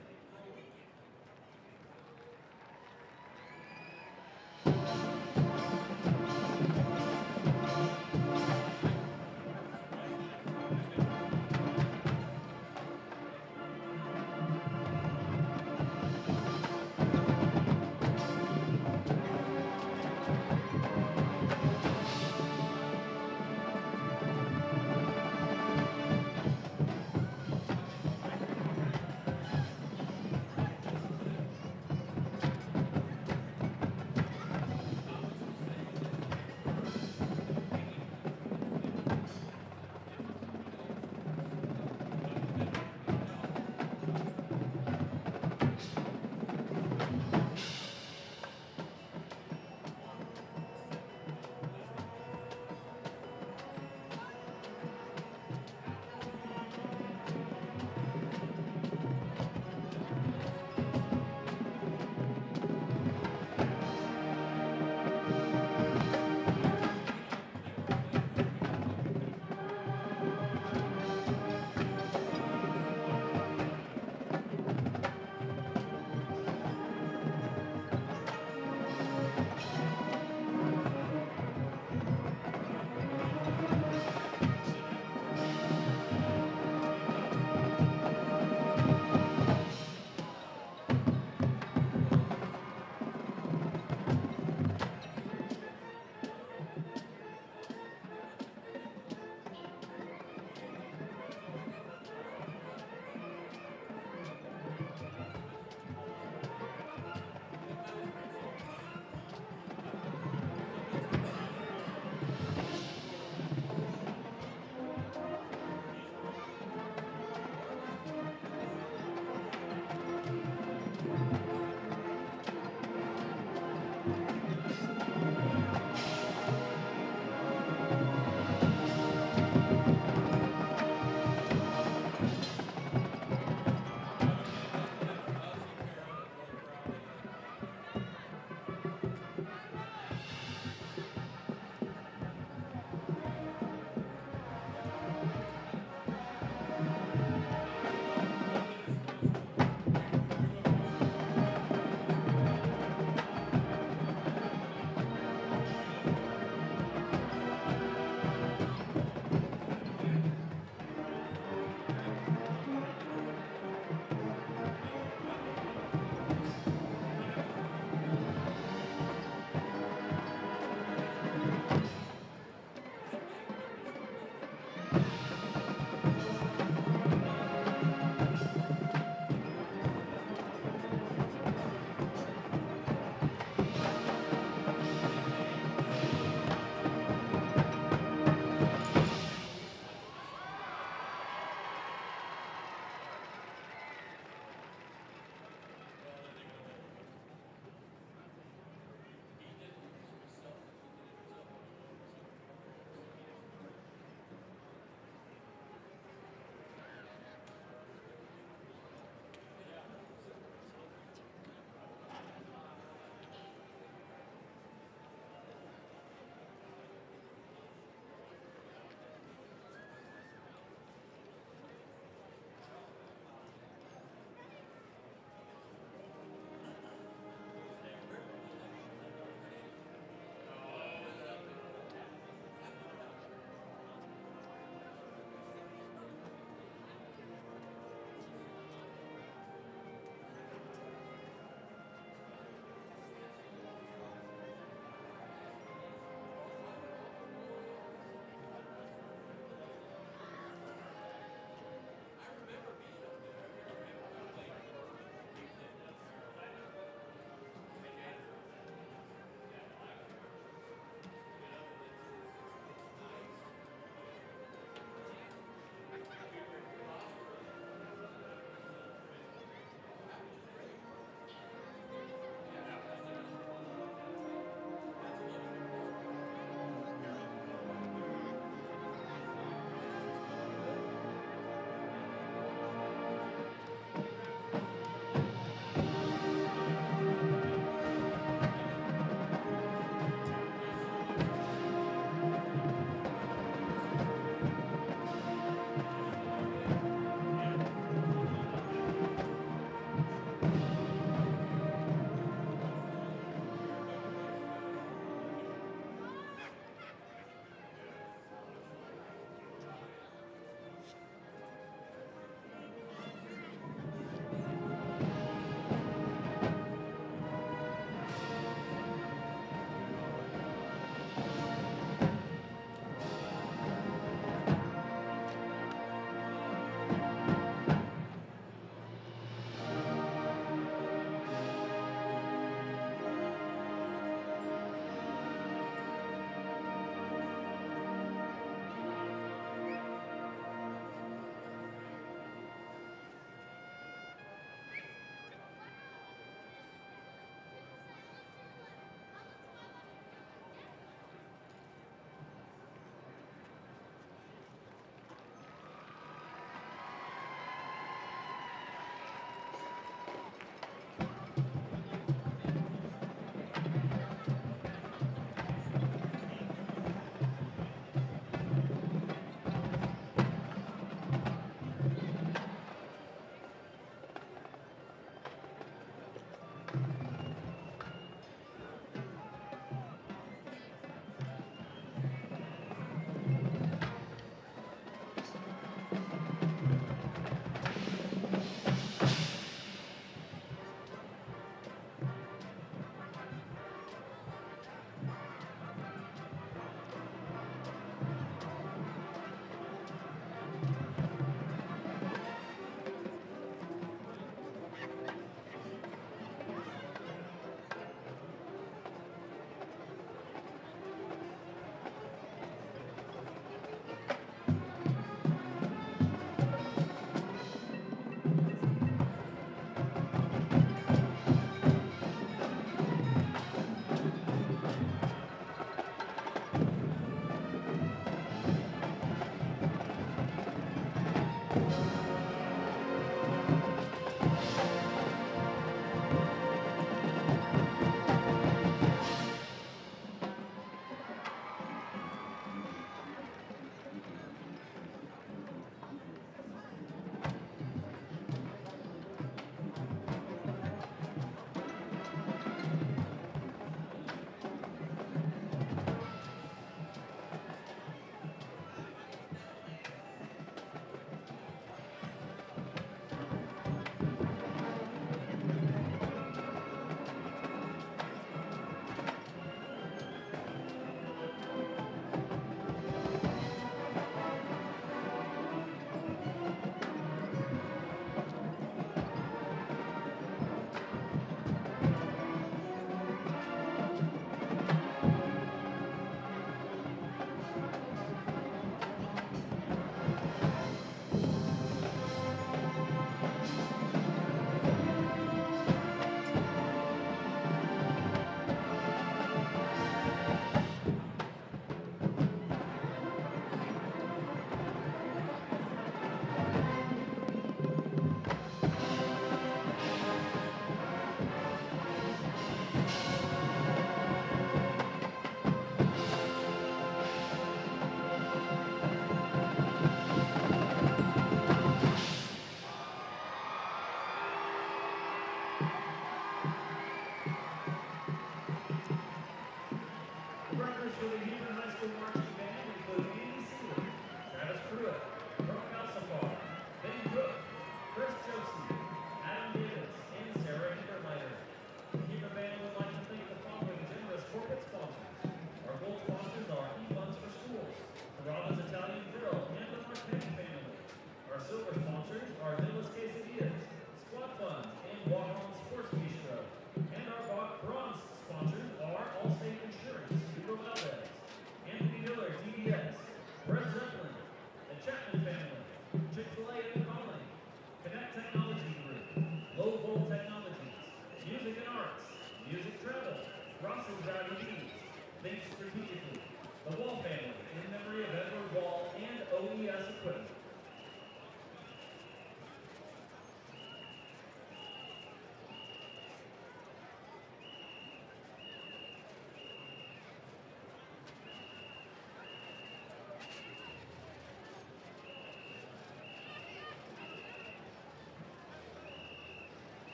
Music Travel, Ross's Diabetes, Think Strategically, the Wall family in memory of Edward Wall and OES Equipment.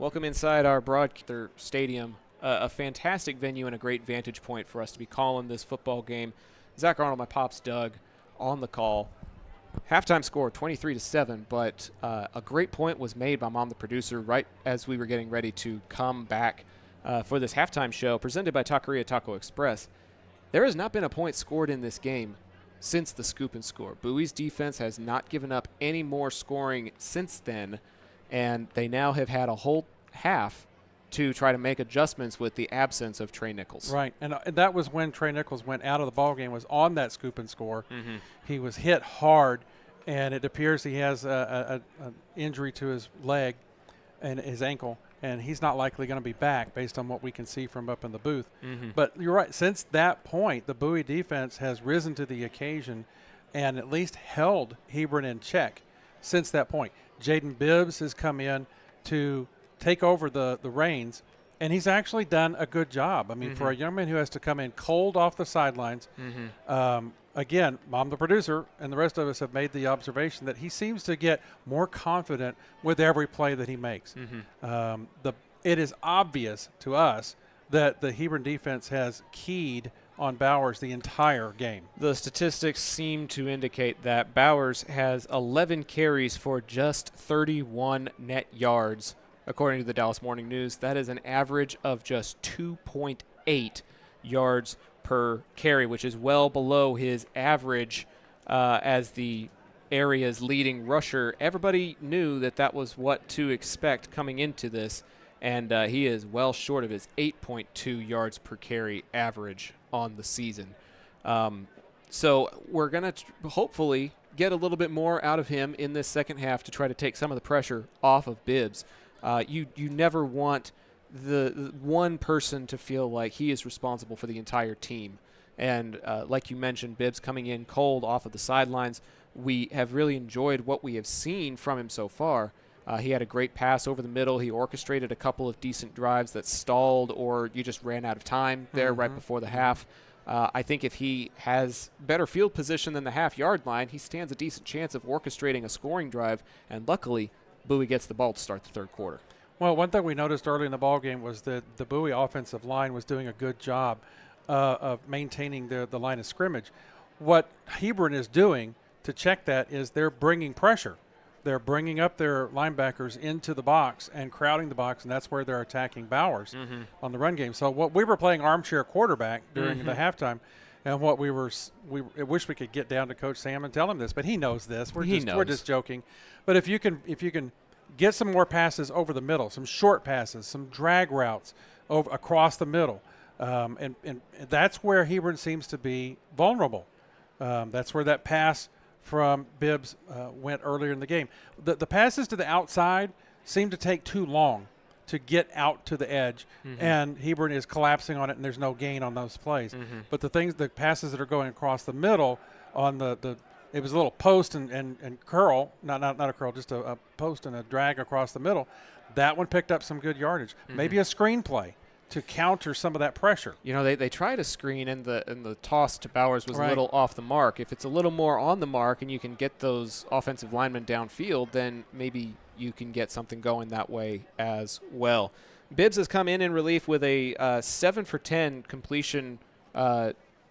Welcome inside our broadcaster stadium, a fantastic venue and a great vantage point for us to be calling this football game. Zach Arnold, my pops Doug, on the call. Halftime score 23-7, but a great point was made by Mom the producer right as we were getting ready to come back for this halftime show presented by Taqueria Taco Express. There has not been a point scored in this game since the scoop and score. Bowie's defense has not given up any more scoring since then, and they now have had a whole half to try to make adjustments with the absence of Trey Nichols. Right, and that was when Trey Nichols went out of the ball game, was on that scoop and score. Mm-hmm. He was hit hard, and it appears he has an injury to his leg and his ankle, and he's not likely going to be back based on what we can see from up in the booth. Mm-hmm. But you're right, since that point, the Bowie defense has risen to the occasion and at least held Hebron in check since that point. Jaden Bibbs has come in to take over the reins, and he's actually done a good job. I mean, for a young man who has to come in cold off the sidelines, again, Mom the producer and the rest of us have made the observation that he seems to get more confident with every play that he makes. It is obvious to us that the Hebron defense has keyed on Bowers the entire game. The statistics seem to indicate that Bowers has 11 carries for just 31 net yards. According to the Dallas Morning News, that is an average of just 2.8 yards per carry, which is well below his average as the area's leading rusher. Everybody knew that was what to expect coming into this, and he is well short of his 8.2 yards per carry average on the season. So we're going to hopefully get a little bit more out of him in this second half to try to take some of the pressure off of Bibbs. You never want the one person to feel like he is responsible for the entire team. And like you mentioned, Bibbs coming in cold off of the sidelines. We have really enjoyed what we have seen from him so far. He had a great pass over the middle. He orchestrated a couple of decent drives that stalled or you just ran out of time there right before the half. I think if he has better field position than the half-yard line, he stands a decent chance of orchestrating a scoring drive. And luckily, Bowie gets the ball to start the third quarter. Well, one thing we noticed early in the ball game was that the Bowie offensive line was doing a good job of maintaining the line of scrimmage. What Hebron is doing to check that is they're bringing pressure. They're bringing up their linebackers into the box and crowding the box, and that's where they're attacking Bowers on the run game. So what we were playing armchair quarterback during the halftime, and what we wish we could get down to Coach Sam and tell him this, but he knows this. We're just joking. But if you can get some more passes over the middle, some short passes, some drag routes across the middle, and that's where Hebron seems to be vulnerable. That's where that pass from Bibbs went earlier in the game. The passes to the outside seem to take too long to get out to the edge, and Hebron is collapsing on it, and there's no gain on those plays. But the passes that are going across the middle on it was a little post and curl, not a curl, just a post and a drag across the middle. That one picked up some good yardage. Maybe a screen play to counter some of that pressure. You know, they tried a screen, and the toss to Bowers was a little off the mark. If it's a little more on the mark and you can get those offensive linemen downfield, then maybe you can get something going that way as well. Bibbs has come in relief with a 7 for 10 completion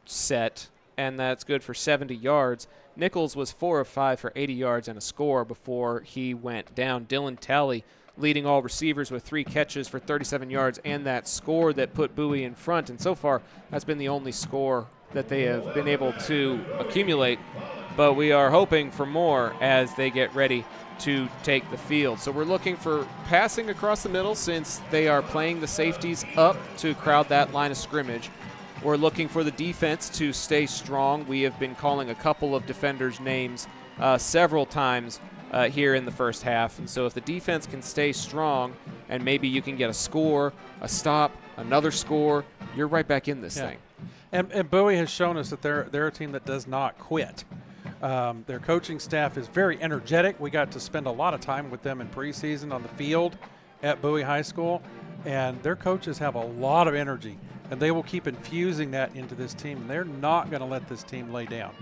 set, and that's good for 70 yards. Nichols was 4 of 5 for 80 yards and a score before he went down. Dylan Talley leading all receivers with 3 catches for 37 yards and that score that put Bowie in front. And so far, that's been the only score that they have been able to accumulate. But we are hoping for more as they get ready to take the field. So we're looking for passing across the middle since they are playing the safeties up to crowd that line of scrimmage. We're looking for the defense to stay strong. We have been calling a couple of defenders' names several times here in the first half. And so if the defense can stay strong and maybe you can get a score, a stop, another score, you're right back in this thing. And Bowie has shown us that they're a team that does not quit. Their coaching staff is very energetic. We got to spend a lot of time with them in preseason on the field at Bowie High School, and their coaches have a lot of energy. and they will keep infusing that into this team. And they're not going to let this team lay down.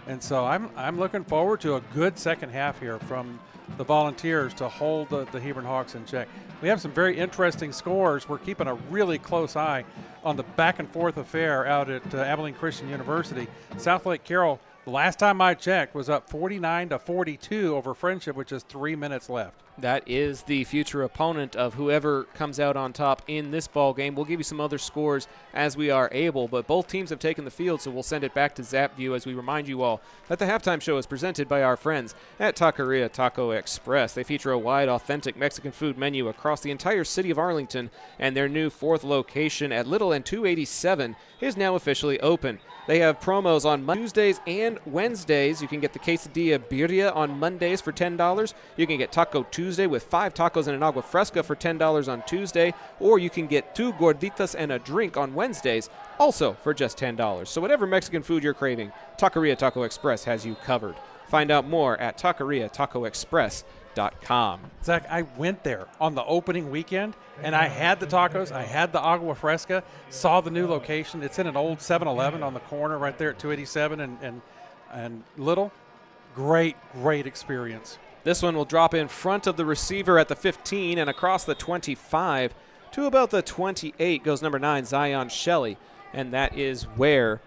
And so I'm looking forward to a good second half here from the Volunteers to hold the Hebron Hawks in check. We have some very interesting scores. We're keeping a really close eye on the back and forth affair out at Abilene Christian University. South Lake Carroll, the last time I checked, was up 49-42 over Friendship with just 3 minutes left. That is the future opponent of whoever comes out on top in this ball game. We'll give you some other scores as we are able, but both teams have taken the field, so we'll send it back to ZapView as we remind you all that the halftime show is presented by our friends at Taqueria Taco Express. They feature a wide, authentic Mexican food menu across the entire city of Arlington, and their new 4th location at Little and 287 is now officially open. They have promos on Tuesdays and Wednesdays. You can get the quesadilla birria on Mondays for $10. You can get Taco Tuesday with 5 tacos and an agua fresca for $10 on Tuesday. Or you can get 2 gorditas and a drink on Wednesdays, also for just $10. So whatever Mexican food you're craving, Taqueria Taco Express has you covered. Find out more at taqueriatacoexpress.com. Zach, I went there on the opening weekend, and I had the tacos, I had the agua fresca, saw the new location. It's in an old 7-Eleven on the corner right there at 287 and Little. Great experience. This one will drop in front of the receiver at the 15 and across the 25 to about the 28 goes number 9, Zion Shelley, and that is where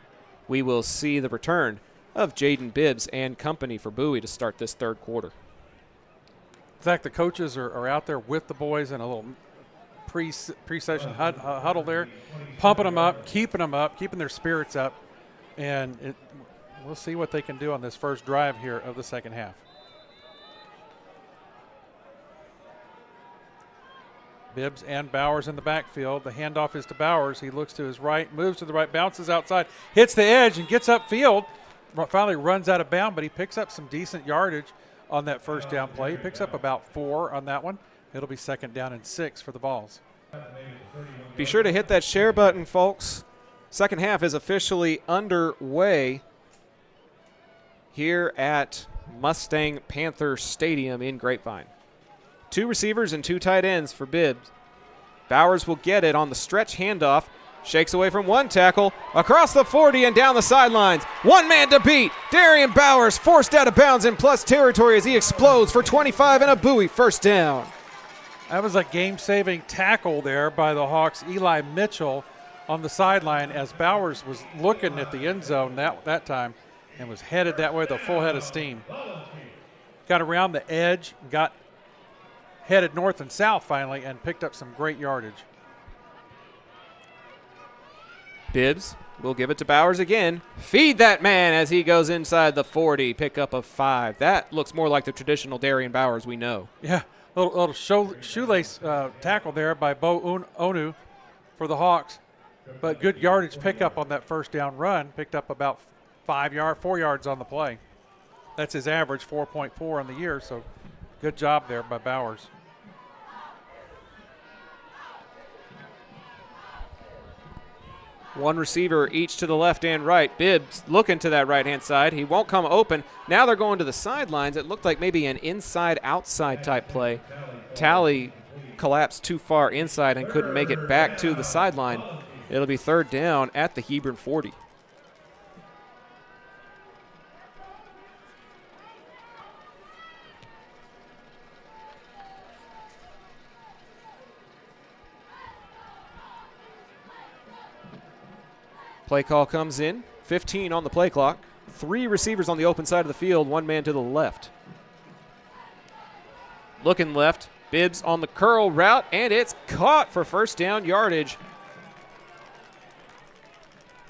we will see the return of Jaden Bibbs and company for Bowie to start this third quarter. Zach, the coaches are out there with the boys in a little pre-session huddle there, pumping them up, keeping their spirits up, and we'll see what they can do on this first drive here of the second half. Bibbs and Bowers in the backfield. The handoff is to Bowers. He looks to his right, moves to the right, bounces outside, hits the edge, and gets upfield. Finally runs out of bounds, but he picks up some decent yardage on that first down play. He picks up about 4 on that one. It'll be 2nd down and 6 for the Vols. Be sure to hit that share button, folks. Second half is officially underway here at Mustang-Panther Stadium in Grapevine. 2 receivers and 2 tight ends for Bibbs. Bowers will get it on the stretch handoff. Shakes away from 1 tackle, across the 40 and down the sidelines. 1 man to beat. Darian Bowers forced out of bounds in plus territory as he explodes for 25 and a Bowie first down. That was a game-saving tackle there by the Hawks. Eli Mitchell on the sideline as Bowers was looking at the end zone that time and was headed that way with a full head of steam. Got around the edge, got headed north and south finally, and picked up some great yardage. Bibbs will give it to Bowers again. Feed that man as he goes inside the 40. Pickup of 5. That looks more like the traditional Darian Bowers we know. Yeah, little shoelace tackle there by Bo Onu for the Hawks. But good yardage pickup on that first down run. Picked up about 4 yards on the play. That's his average, 4.4 on the year. So good job there by Bowers. One receiver each to the left and right. Bibbs looking to that right-hand side. He won't come open. Now they're going to the sidelines. It looked like maybe an inside-outside type play. Talley collapsed too far inside and couldn't make it back to the sideline. It'll be 3rd down at the Hebron 40. Play call comes in. 15 on the play clock. 3 receivers on the open side of the field. 1 man to the left. Looking left. Bibbs on the curl route, and it's caught for first down yardage.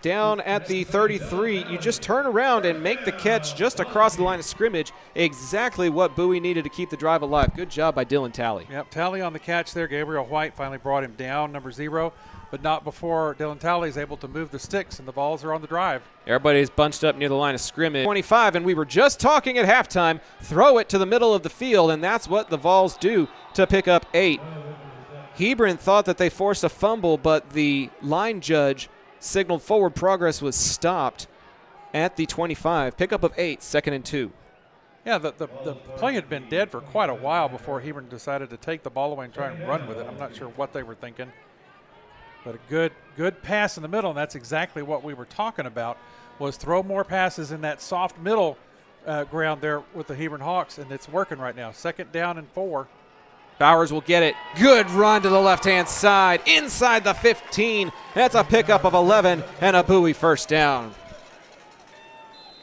Down at the 33, you just turn around and make the catch just across the line of scrimmage. Exactly what Bowie needed to keep the drive alive. Good job by Dylan Talley. Yep, Talley on the catch there. Gabriel White finally brought him down, number 0. But not before Dylan Talley is able to move the sticks, and the Vols are on the drive. Everybody's bunched up near the line of scrimmage. 25, and we were just talking at halftime. Throw it to the middle of the field, and that's what the Vols do to pick up 8. Hebron thought that they forced a fumble, but the line judge signaled forward progress was stopped at the 25. Pickup of 8, 2nd and 2. Yeah, the play had been dead for quite a while before Hebron decided to take the ball away and try and run with it. I'm not sure what they were thinking. But a good pass in the middle, and that's exactly what we were talking about, was throw more passes in that soft middle ground there with the Hebron Hawks, and it's working right now. 2nd down and 4. Bowers will get it. Good run to the left-hand side, inside the 15. That's a pickup of 11 and a Bowie first down.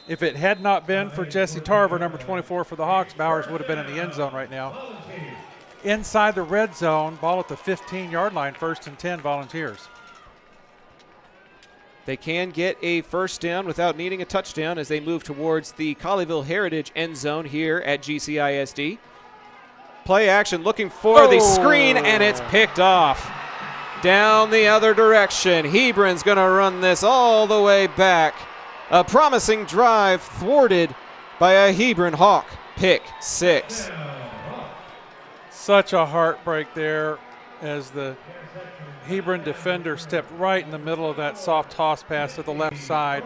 If it had not been for Jesse Tarver, number 24 for the Hawks, Bowers would have been in the end zone right now. Inside the red zone, ball at the 15-yard line, 1st and 10, Volunteers. They can get a first down without needing a touchdown as they move towards the Colleyville Heritage end zone here at GCISD. Play action looking for the screen, and it's picked off. Down the other direction. Hebron's going to run this all the way back. A promising drive thwarted by a Hebron Hawk. Pick 6. Such a heartbreak there as the Hebron defender stepped right in the middle of that soft toss pass to the left side.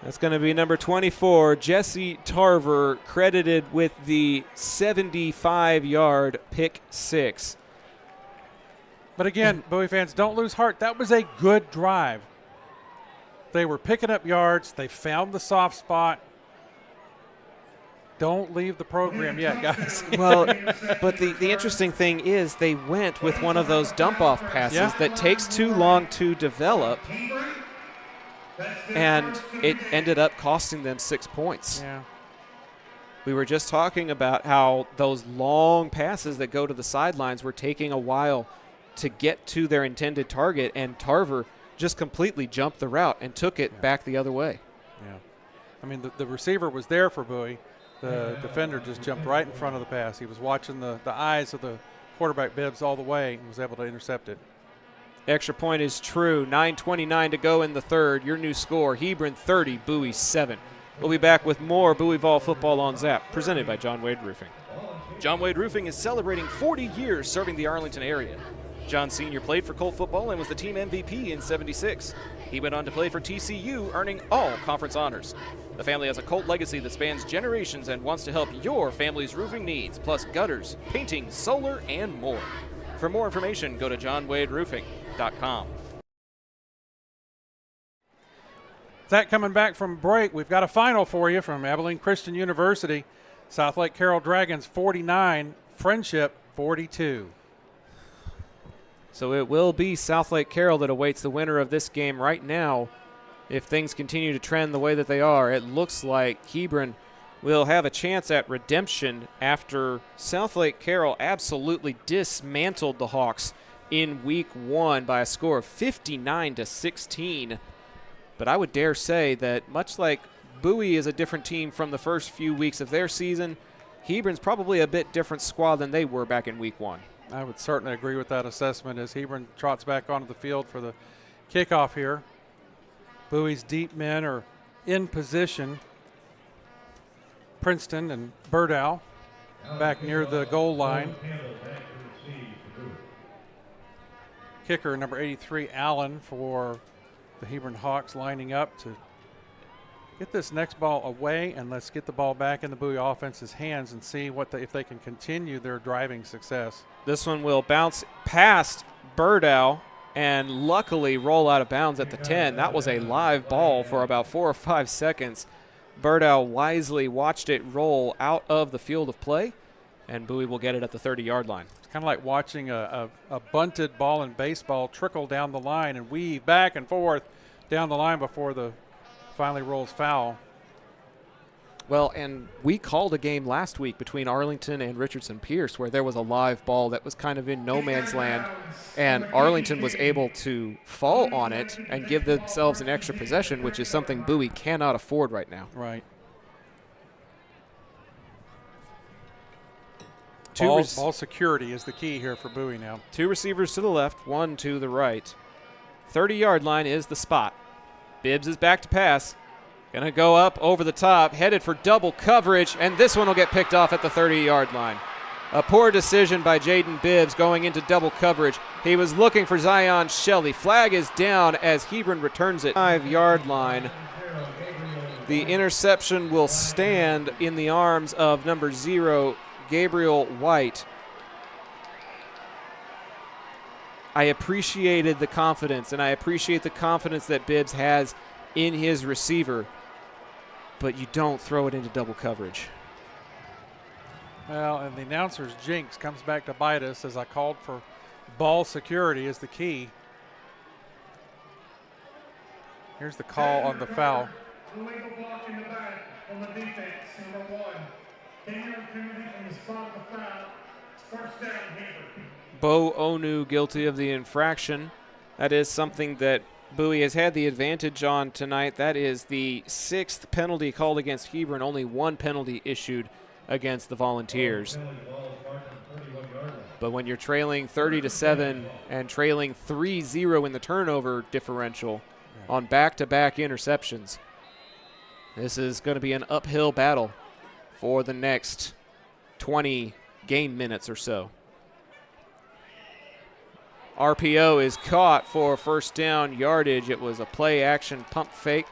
That's going to be number 24, Jesse Tarver, credited with the 75-yard pick 6. But again, Bowie fans, don't lose heart. That was a good drive. They were picking up yards. They found the soft spot. Don't leave the program yet, guys. Well, but the interesting thing is they went with one of those dump-off passes that takes too long to develop, and it ended up costing them 6 points. Yeah. We were just talking about how those long passes that go to the sidelines were taking a while to get to their intended target, and Tarver just completely jumped the route and took it back the other way. Yeah. I mean, the receiver was there for Bowie. The defender just jumped right in front of the pass. He was watching the eyes of the quarterback Bibbs all the way and was able to intercept it. Extra point is true. 9:29 to go in the third. Your new score, Hebron 30, Bowie 7. We'll be back with more Bowie Vol football on Zap, presented by John Wade Roofing. John Wade Roofing is celebrating 40 years serving the Arlington area. John Sr. played for Colt football and was the team MVP in '76. He went on to play for TCU, earning all conference honors. The family has a Colt legacy that spans generations and wants to help your family's roofing needs, plus gutters, painting, solar, and more. For more information, go to johnwaderoofing.com. That coming back from break, we've got a final for you from Abilene Christian University. South Lake Carroll Dragons 49, Friendship 42. So it will be South Lake Carroll that awaits the winner of this game right now. If things continue to trend the way that they are, it looks like Hebron will have a chance at redemption after South Lake Carroll absolutely dismantled the Hawks in week 1 by a score of 59-16. But I would dare say that much like Bowie is a different team from the first few weeks of their season, Hebron's probably a bit different squad than they were back in week 1. I would certainly agree with that assessment as Hebron trots back onto the field for the kickoff here. Bowie's deep men are in position. Princeton and Burdow back near the goal line. Kicker number 83, Allen, for the Hebron Hawks, lining up to get this next ball away, and let's get the ball back in the Bowie offense's hands and see if they can continue their driving success. This one will bounce past Burdow and luckily roll out of bounds at the 10. That was a live ball for about 4 or 5 seconds. Burdow wisely watched it roll out of the field of play, and Bowie will get it at the 30-yard line. It's kind of like watching a bunted ball in baseball trickle down the line and weave back and forth down the line before the finally rolls foul. Well, and we called a game last week between Arlington and Richardson Pierce where there was a live ball that was kind of in no man's land, and Arlington was able to fall on it and give themselves an extra possession, which is something Bowie cannot afford right now. Right. Ball security is the key here for Bowie now. 2 receivers to the left, 1 to the right. 30-yard line is the spot. Bibbs is back to pass. Going to go up over the top, headed for double coverage, and this one will get picked off at the 30-yard line. A poor decision by Jaden Bibbs going into double coverage. He was looking for Zion Shelley. Flag is down as Hebron returns it. 5-yard line. The interception will stand in the arms of number 0, Gabriel White. I appreciated the confidence, and I appreciate the confidence that Bibbs has in his receiver, but you don't throw it into double coverage. Well, and the announcer's jinx comes back to bite us, as I called for ball security as the key. Here's the call on the foul. Illegal block in the back on the defense, number 1. 10-yard penalty from the spot of the foul. First down, Hebron. Bo Onu guilty of the infraction. That is something that Bowie has had the advantage on tonight. That is the 6th penalty called against Hebron, only 1 penalty issued against the Volunteers. But when you're trailing 30-7 and trailing 3-0 in the turnover differential on back-to-back interceptions, this is going to be an uphill battle for the next 20 game minutes or so. RPO is caught for first down yardage. It was a play action pump fake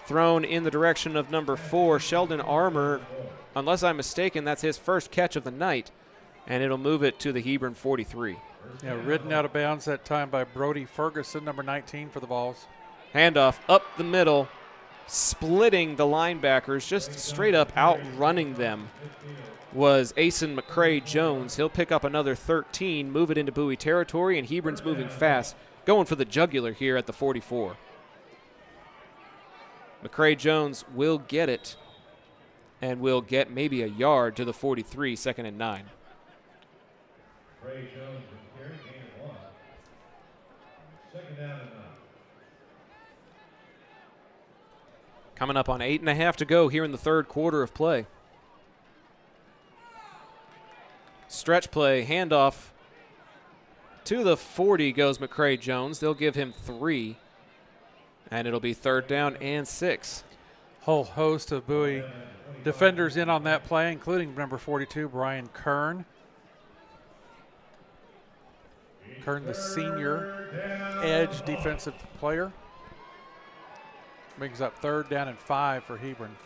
thrown in the direction of number 4, Sheldon Armour. Unless I'm mistaken, that's his first catch of the night, and it'll move it to the Hebron 43. Yeah, ridden out of bounds that time by Brody Ferguson, number 19 for the Vols. Handoff up the middle, splitting the linebackers, just straight up outrunning them, was Asen McCray-Jones. He'll pick up another 13, move it into Bowie territory, and Hebron's moving fast, going for the jugular here at the 44. McCray-Jones will get it, and will get maybe a yard to the 43, 2nd and 9. Ray Jones with carry, gain of 1. 2nd down and 9. Coming up on 8.5 to go here in the third quarter of play. Stretch play, handoff to the 40 goes McCray-Jones. They'll give him 3, and it'll be 3rd down and 6. Whole host of Bowie defenders in on that play, including number 42, Brian Kern. Kern, the senior edge defensive player. Brings up 3rd down and 5 for Hebron.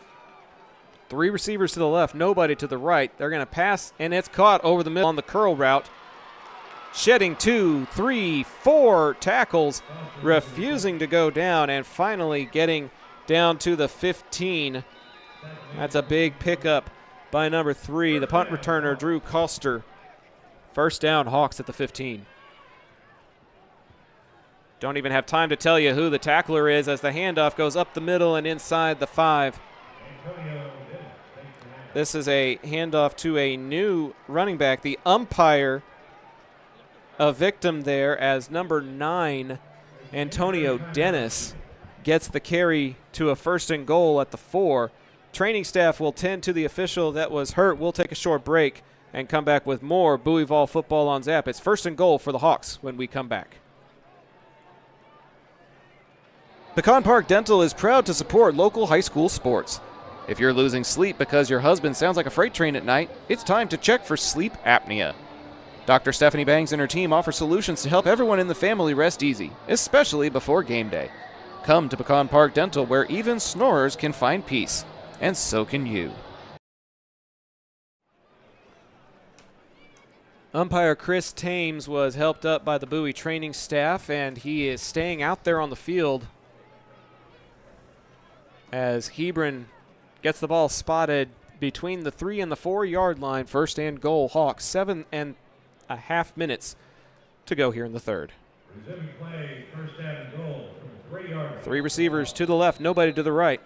3 receivers to the left, nobody to the right. They're going to pass, and it's caught over the middle on the curl route. Shedding 2, 3, 4 tackles, refusing to go down, and finally getting down to the 15. That's a big pickup by number 3, the punt returner, Drew Coster. First down, Hawks at the 15. Don't even have time to tell you who the tackler is as the handoff goes up the middle and inside the 5. This is a handoff to a new running back. The umpire, a victim there, as number 9, Antonio Dennis, gets the carry to a 1st and goal at the 4. Training staff will tend to the official that was hurt. We'll take a short break and come back with more Bowie Vol football on Zap. It's 1st and goal for the Hawks when we come back. Pecan Park Dental is proud to support local high school sports. If you're losing sleep because your husband sounds like a freight train at night, it's time to check for sleep apnea. Dr. Stephanie Bangs and her team offer solutions to help everyone in the family rest easy, especially before game day. Come to Pecan Park Dental, where even snorers can find peace, and so can you. Umpire Chris Thames was helped up by the Bowie training staff, and he is staying out there on the field as Hebron gets the ball spotted between the 3 and the 4 yard line. 1st and goal, Hawks. 7.5 minutes to go here in the 3rd. Resuming play, 1st down and goal from the 3-yard line. 3 receivers to the left, nobody to the right.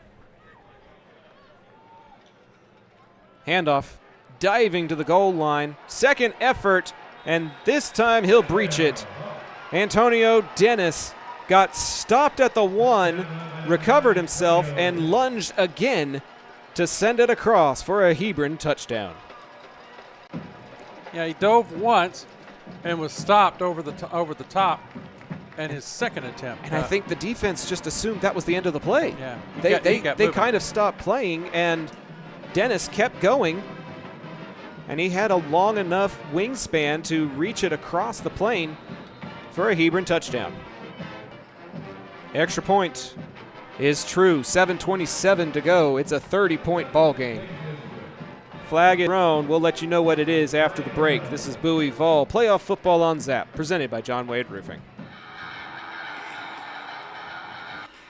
Handoff, diving to the goal line. 2nd effort, and this time he'll breach it. Antonio Dennis got stopped at the 1, recovered himself, and lunged again to send it across for a Hebron touchdown. Yeah, he dove once and was stopped over the top, and his 2nd attempt. And I think the defense just assumed that was the end of the play. Yeah, They kind of stopped playing, and Dennis kept going, and he had a long enough wingspan to reach it across the plane for a Hebron touchdown. Extra point is true. 7:27 to go. It's a 30-point ball game. Flag is thrown. We'll let you know what it is after the break. This is Bowie Vol Playoff Football on Zap, presented by John Wade Roofing.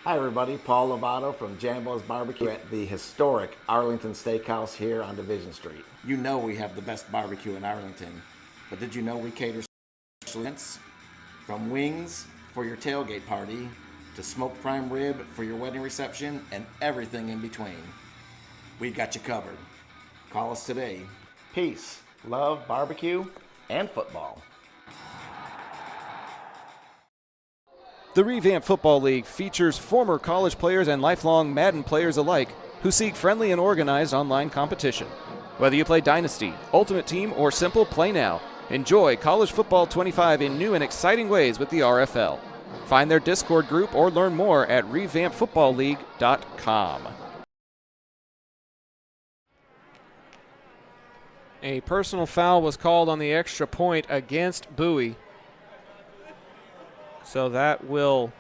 Hi everybody, Paul Lovato from Jambo's Barbecue at the historic Arlington Steakhouse here on Division Street. You know we have the best barbecue in Arlington, but did you know we cater special events? From wings for your tailgate party to smoked prime rib for your wedding reception and everything in between. We got you covered. Call us today. Peace, love, barbecue, and football. The Revamped Football League features former college players and lifelong Madden players alike who seek friendly and organized online competition. Whether you play Dynasty, Ultimate Team, or simple Play Now, enjoy College Football 25 in new and exciting ways with the RFL. Find their Discord group or learn more at revampedfootballleague.com. A personal foul was called on the extra point against Bowie. So that will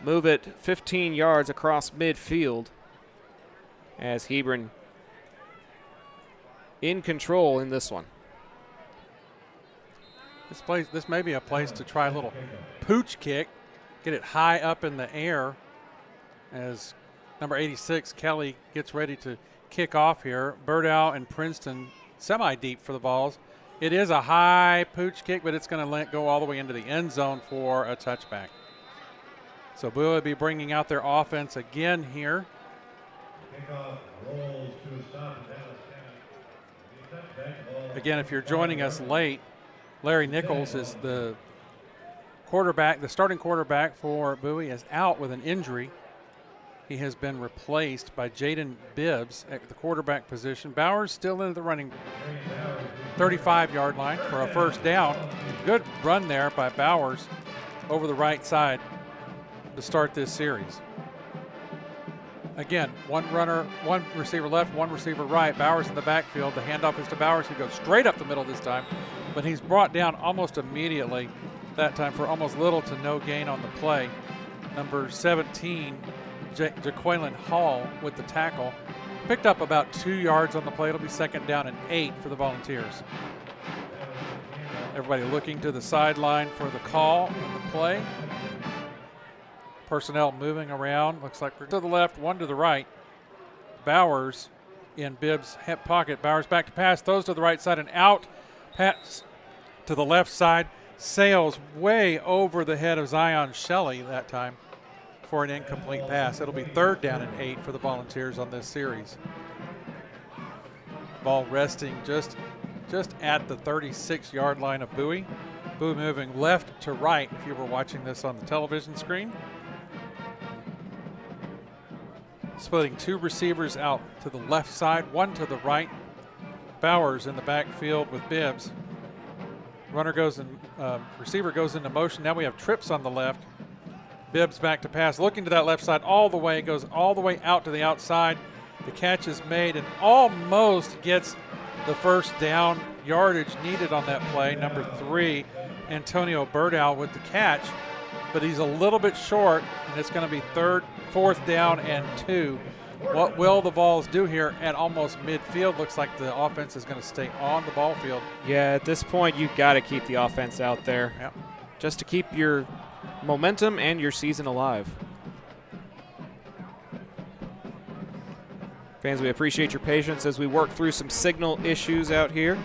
move it 15 yards across midfield as Hebron in control in this one. This may be a place to try a little pooch kick, get it high up in the air as number 86, Kelly, gets ready to kick off here. Burdow and Princeton semi-deep for the balls. It is a high pooch kick, but it's going to go all the way into the end zone for a touchback. So Bowie will be bringing out their offense again here. Kickoff rolls to a stop in Dallas County. Again, if you're joining us late, Larry Nichols is the quarterback. The starting quarterback for Bowie is out with an injury. He has been replaced by Jaden Bibbs at the quarterback position. Bowers still in the running 35-yard line for a first down. Good run there by Bowers over the right side to start this series. Again, one receiver left, one receiver right. Bowers in the backfield. The handoff is to Bowers, who goes straight up the middle this time, but he's brought down almost immediately that time for almost little to no gain on the play. Number 17, Jaqueline Hall with the tackle. Picked up about 2 yards on the play. It'll be second down and 8 for the Volunteers. Everybody looking to the sideline for the call on the play. Personnel moving around. Looks like to the left, one to the right. Bowers in Bibbs' hip pocket. Bowers back to pass. Throws to the right side and out. Pass to the left side. Sails way over the head of Zion Shelley that time for an incomplete pass. It'll be third down and 8 for the Volunteers on this series. Ball resting just at the 36-yard line of Bowie. Bowie moving left to right if you were watching this on the television screen. Splitting 2 receivers out to the left side, 1 to the right. Bowers in the backfield with Bibbs. Receiver goes into motion. Now we have trips on the left. Bibbs back to pass, looking to that left side all the way, goes all the way out to the outside. The catch is made and almost gets the first down yardage needed on that play. Number 3, Antonio Burdow with the catch, but he's a little bit short, and it's going to be fourth down and 2. What will the Vols do here at almost midfield? Looks like the offense is going to stay on the ball field. Yeah, at this point, you've got to keep the offense out there just to keep your momentum and your season alive. Fans, we appreciate your patience as we work through some signal issues out here.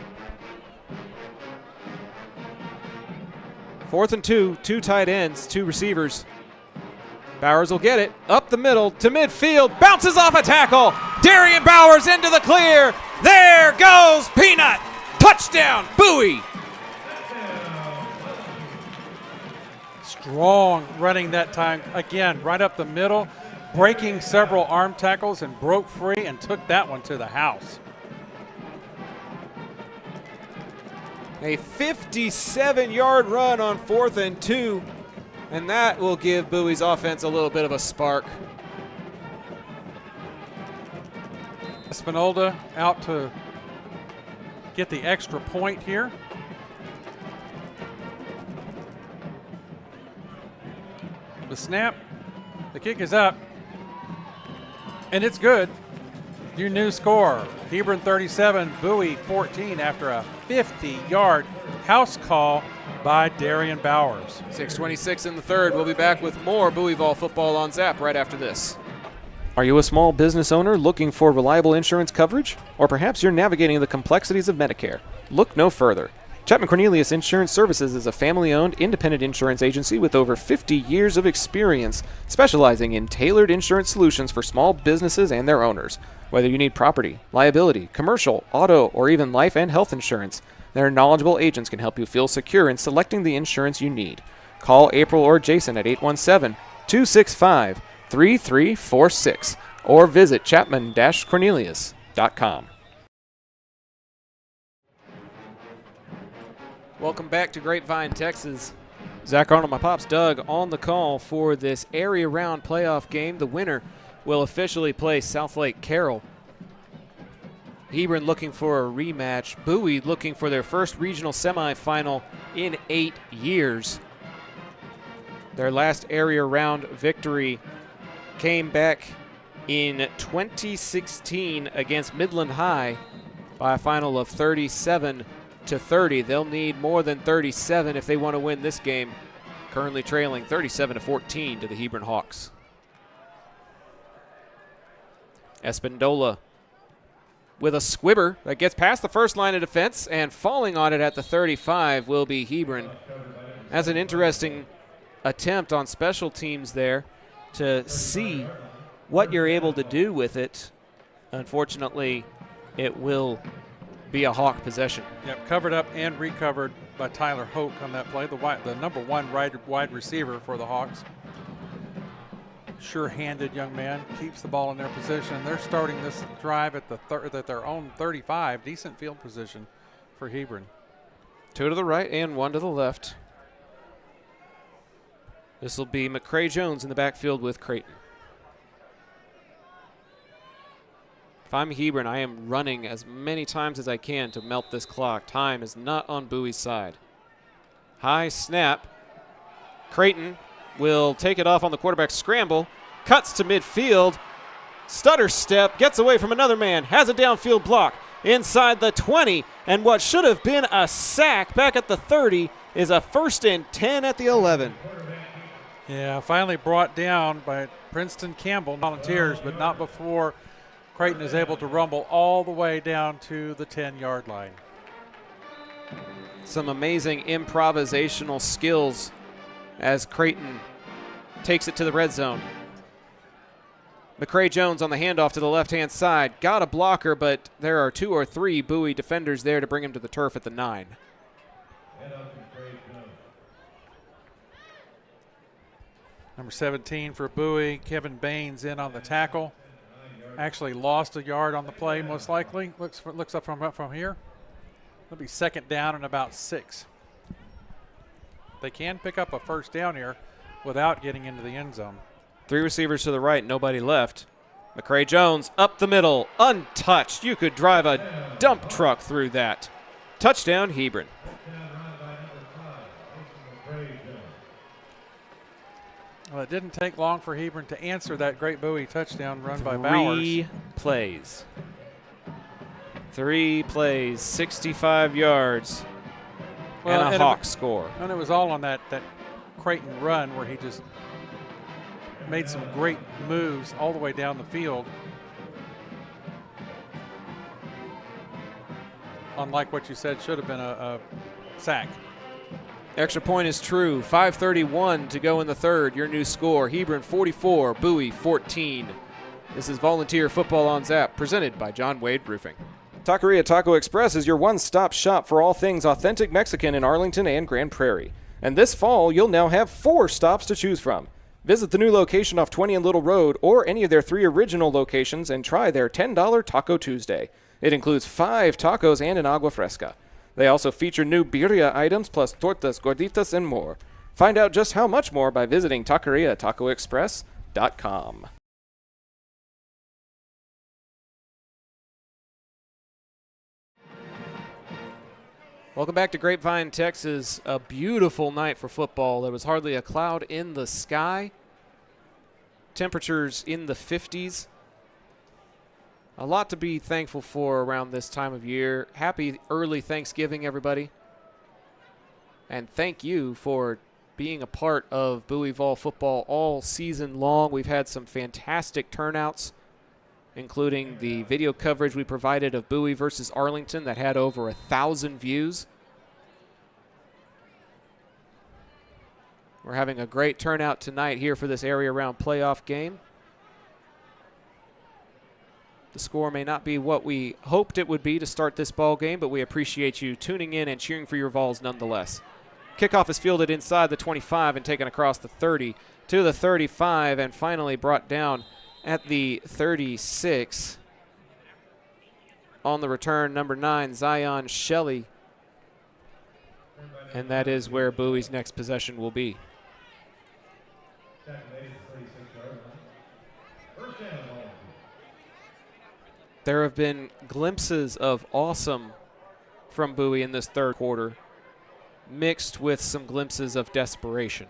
4th and 2, 2 tight ends, 2 receivers. Bowers will get it up the middle to midfield, bounces off a tackle. Darian Bowers into the clear. There goes Peanut. Touchdown, Bowie. Strong running that time. Again, right up the middle, breaking several arm tackles and broke free and took that one to the house. A 57-yard run on 4th and 2, and that will give Bowie's offense a little bit of a spark. Espinolda out to get the extra point here. The snap, the kick is up, and it's good. Your new score, Hebron 37, Bowie 14 after a 50-yard house call by Darian Bowers. 6:26 in the third. We'll be back with more Bowieville football on Zap right after this. Are you a small business owner looking for reliable insurance coverage? Or perhaps you're navigating the complexities of Medicare? Look no further. Chapman Cornelius Insurance Services is a family-owned, independent insurance agency with over 50 years of experience, specializing in tailored insurance solutions for small businesses and their owners. Whether you need property, liability, commercial, auto, or even life and health insurance, their knowledgeable agents can help you feel secure in selecting the insurance you need. Call April or Jason at 817-265-3346 or visit chapman-cornelius.com. Welcome back to Grapevine, Texas. Zach Arnold, my pops, Doug, on the call for this area round playoff game. The winner will officially play Southlake Carroll. Hebron looking for a rematch. Bowie looking for their first regional semifinal in 8 years. Their last area round victory came back in 2016 against Midland High by a final of 37-30. They'll need more than 37 if they want to win this game. Currently trailing 37-14 to the Hebron Hawks. Espindola with a squibber that gets past the first line of defense, and falling on it at the 35 will be Hebron. That's an interesting attempt on special teams there to see what you're able to do with it. Unfortunately, it will be a Hawk possession. Yep, covered up and recovered by Tyler Hoke on that play, the number one wide receiver for the Hawks. Sure-handed young man, keeps the ball in their position. They're starting this drive at their own 35. Decent field position for Hebron. 2 to the right and 1 to the left. This will be McCray Jones in the backfield with Creighton. If I'm Hebron, I am running as many times as I can to melt this clock. Time is not on Bowie's side. High snap. Creighton will take it off on the quarterback scramble. Cuts to midfield. Stutter step. Gets away from another man. Has a downfield block inside the 20. And what should have been a sack back at the 30 is a 1st and 10 at the 11. Yeah, finally brought down by Princeton Campbell Volunteers, but not before Creighton is able to rumble all the way down to the 10-yard line. Some amazing improvisational skills as Creighton takes it to the red zone. McCray Jones on the handoff to the left-hand side. Got a blocker, but there are 2 or 3 Bowie defenders there to bring him to the turf at the 9. Number 17 for Bowie, Kevin Baines in on the tackle. Actually lost a yard on the play, most likely. Looks up from here. It'll be 2nd down and about 6. They can pick up a 1st down here without getting into the end zone. 3 receivers to the right, nobody left. McCray Jones up the middle, untouched. You could drive a dump truck through that. Touchdown, Hebron. Well, it didn't take long for Hebron to answer that great Bowie touchdown run by Bowers. 3 plays. 3 plays, 65 yards, and a Hawk score. And it was all on that Creighton run where he just made some great moves all the way down the field. Unlike what you said should have been a sack. Extra point is true. 5:31 to go in the third. Your new score, Hebron 44, Bowie 14. This is Volunteer Football on Zap, presented by John Wade Roofing. Taqueria Taco Express is your one-stop shop for all things authentic Mexican in Arlington and Grand Prairie. And this fall, you'll now have 4 stops to choose from. Visit the new location off 20 and Little Road or any of their 3 original locations and try their $10 Taco Tuesday. It includes 5 tacos and an agua fresca. They also feature new birria items plus tortas, gorditas, and more. Find out just how much more by visiting TaqueriaTacoExpress.com. Welcome back to Grapevine, Texas. A beautiful night for football. There was hardly a cloud in the sky. Temperatures in the 50s. A lot to be thankful for around this time of year. Happy early Thanksgiving, everybody. And thank you for being a part of Bowie Vol football all season long. We've had some fantastic turnouts, including the video coverage we provided of Bowie versus Arlington that had over 1,000 views. We're having a great turnout tonight here for this area round playoff game. The score may not be what we hoped it would be to start this ball game, but we appreciate you tuning in and cheering for your Vols nonetheless. Kickoff is fielded inside the 25 and taken across the 30 to the 35 and finally brought down at the 36. On the return, number 9, Zion Shelley. And that is where Bowie's next possession will be. There have been glimpses of awesome from Bowie in this third quarter, mixed with some glimpses of desperation.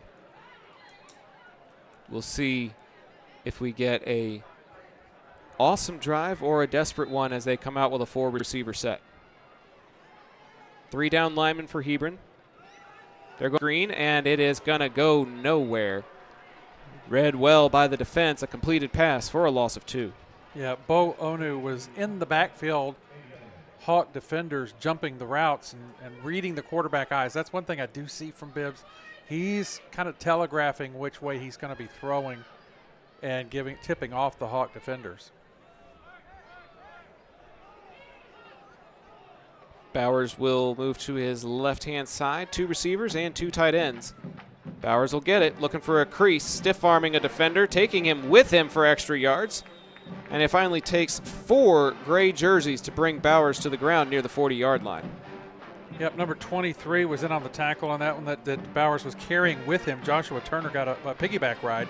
We'll see if we get a awesome drive or a desperate one as they come out with a 4-receiver set. 3 down linemen for Hebron. They're going green, and it is going to go nowhere. Read well by the defense, a completed pass for a loss of 2. Yeah, Bo Onu was in the backfield, Hawk defenders jumping the routes and reading the quarterback eyes. That's one thing I do see from Bibbs. He's kind of telegraphing which way he's going to be throwing and tipping off the Hawk defenders. Bowers will move to his left-hand side. 2 receivers and 2 tight ends. Bowers will get it, looking for a crease, stiff-arming a defender, taking him with him for extra yards. And it finally takes 4 gray jerseys to bring Bowers to the ground near the 40-yard line. Yep, number 23 was in on the tackle on that one that Bowers was carrying with him. Joshua Turner got a piggyback ride.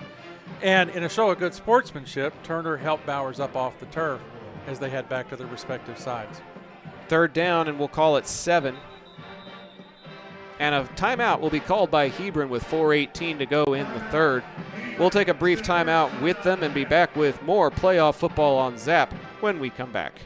And in a show of good sportsmanship, Turner helped Bowers up off the turf as they head back to their respective sides. 3rd down, and we'll call it 7. And a timeout will be called by Hebron with 4:18 to go in the third. We'll take a brief timeout with them and be back with more playoff football on Zap when we come back.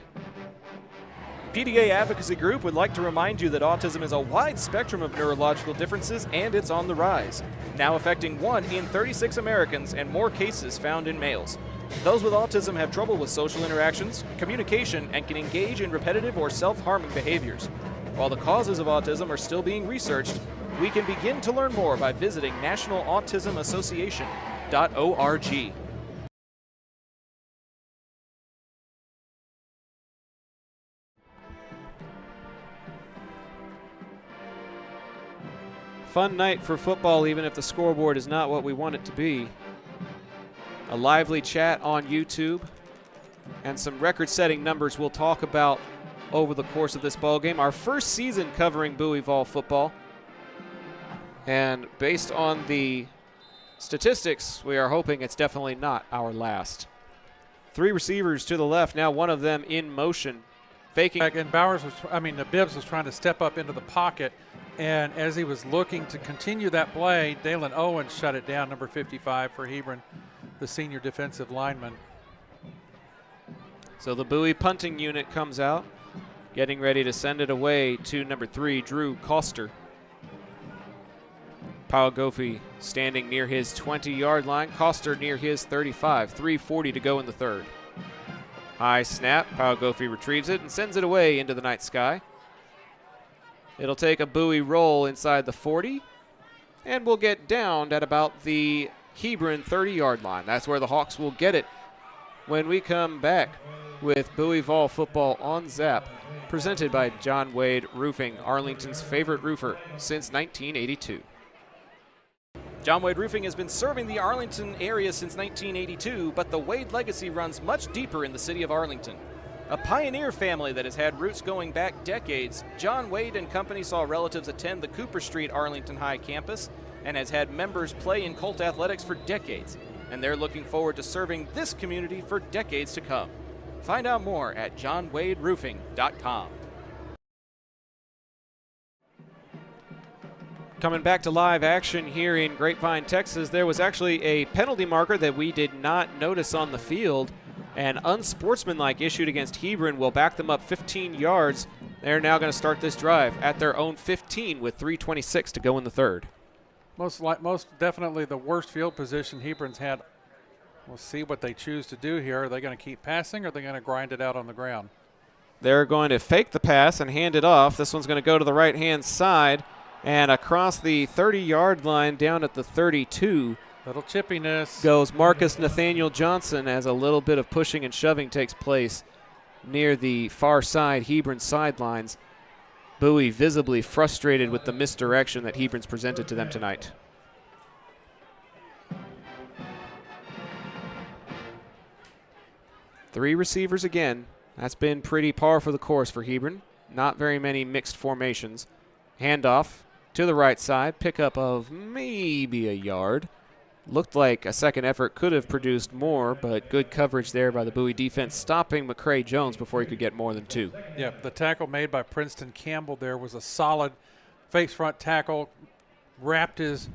PDA Advocacy Group would like to remind you that autism is a wide spectrum of neurological differences and it's on the rise, now affecting 1 in 36 Americans and more cases found in males. Those with autism have trouble with social interactions, communication, and can engage in repetitive or self-harming behaviors. While the causes of autism are still being researched, we can begin to learn more by visiting nationalautismassociation.org. Fun night for football, even if the scoreboard is not what we want it to be. A lively chat on YouTube and some record-setting numbers we'll talk about over the course of this ball game. Our first season covering Bowie Vol football. And based on the statistics, we are hoping it's definitely not our last. 3 receivers to the left, now one of them in motion. Faking. And Bibbs was trying to step up into the pocket, and as he was looking to continue that play, Dalen Owens shut it down, number 55 for Hebron, the senior defensive lineman. So the Bowie punting unit comes out, getting ready to send it away to number 3, Drew Coster. Powell Goffey standing near his 20-yard line, Coster near his 35, 3:40 to go in the third. High snap, Powell Goffey retrieves it and sends it away into the night sky. It'll take a Bowie roll inside the 40, and we'll get downed at about the Hebron 30-yard line. That's where the Hawks will get it when we come back with Bowie Vol football on Zap, presented by John Wade Roofing, Arlington's favorite roofer since 1982. John Wade Roofing has been serving the Arlington area since 1982, but the Wade legacy runs much deeper in the city of Arlington. A pioneer family that has had roots going back decades, John Wade and Company saw relatives attend the Cooper Street Arlington High campus and has had members play in Colt athletics for decades, and they're looking forward to serving this community for decades to come. Find out more at johnwaderoofing.com. Coming back to live action here in Grapevine, Texas, there was actually a penalty marker that we did not notice on the field An unsportsmanlike issued against Hebron will back them up 15 yards. They're now going to start this drive at their own 15 with 3:26 to go in the third. Most definitely the worst field position Hebron's had. We'll see what they choose to do here. Are they going to keep passing, or are they going to grind it out on the ground? They're going to fake the pass and hand it off. This one's going to go to the right-hand side and across the 30-yard line down at the 32. Little chippiness. Goes Marcus Nathaniel Johnson as a little bit of pushing and shoving takes place near the far side Hebron sidelines. Bowie visibly frustrated with the misdirection that Hebron's presented to them tonight. Three receivers again. That's been pretty par for the course for Hebron. Not very many mixed formations. Handoff to the right side. Pickup of maybe a yard. Looked like a second effort could have produced more, but good coverage there by the Bowie defense, stopping McCray Jones before he could get more than two. Yeah, the tackle made by Princeton Campbell there was a solid face front tackle, wrapped his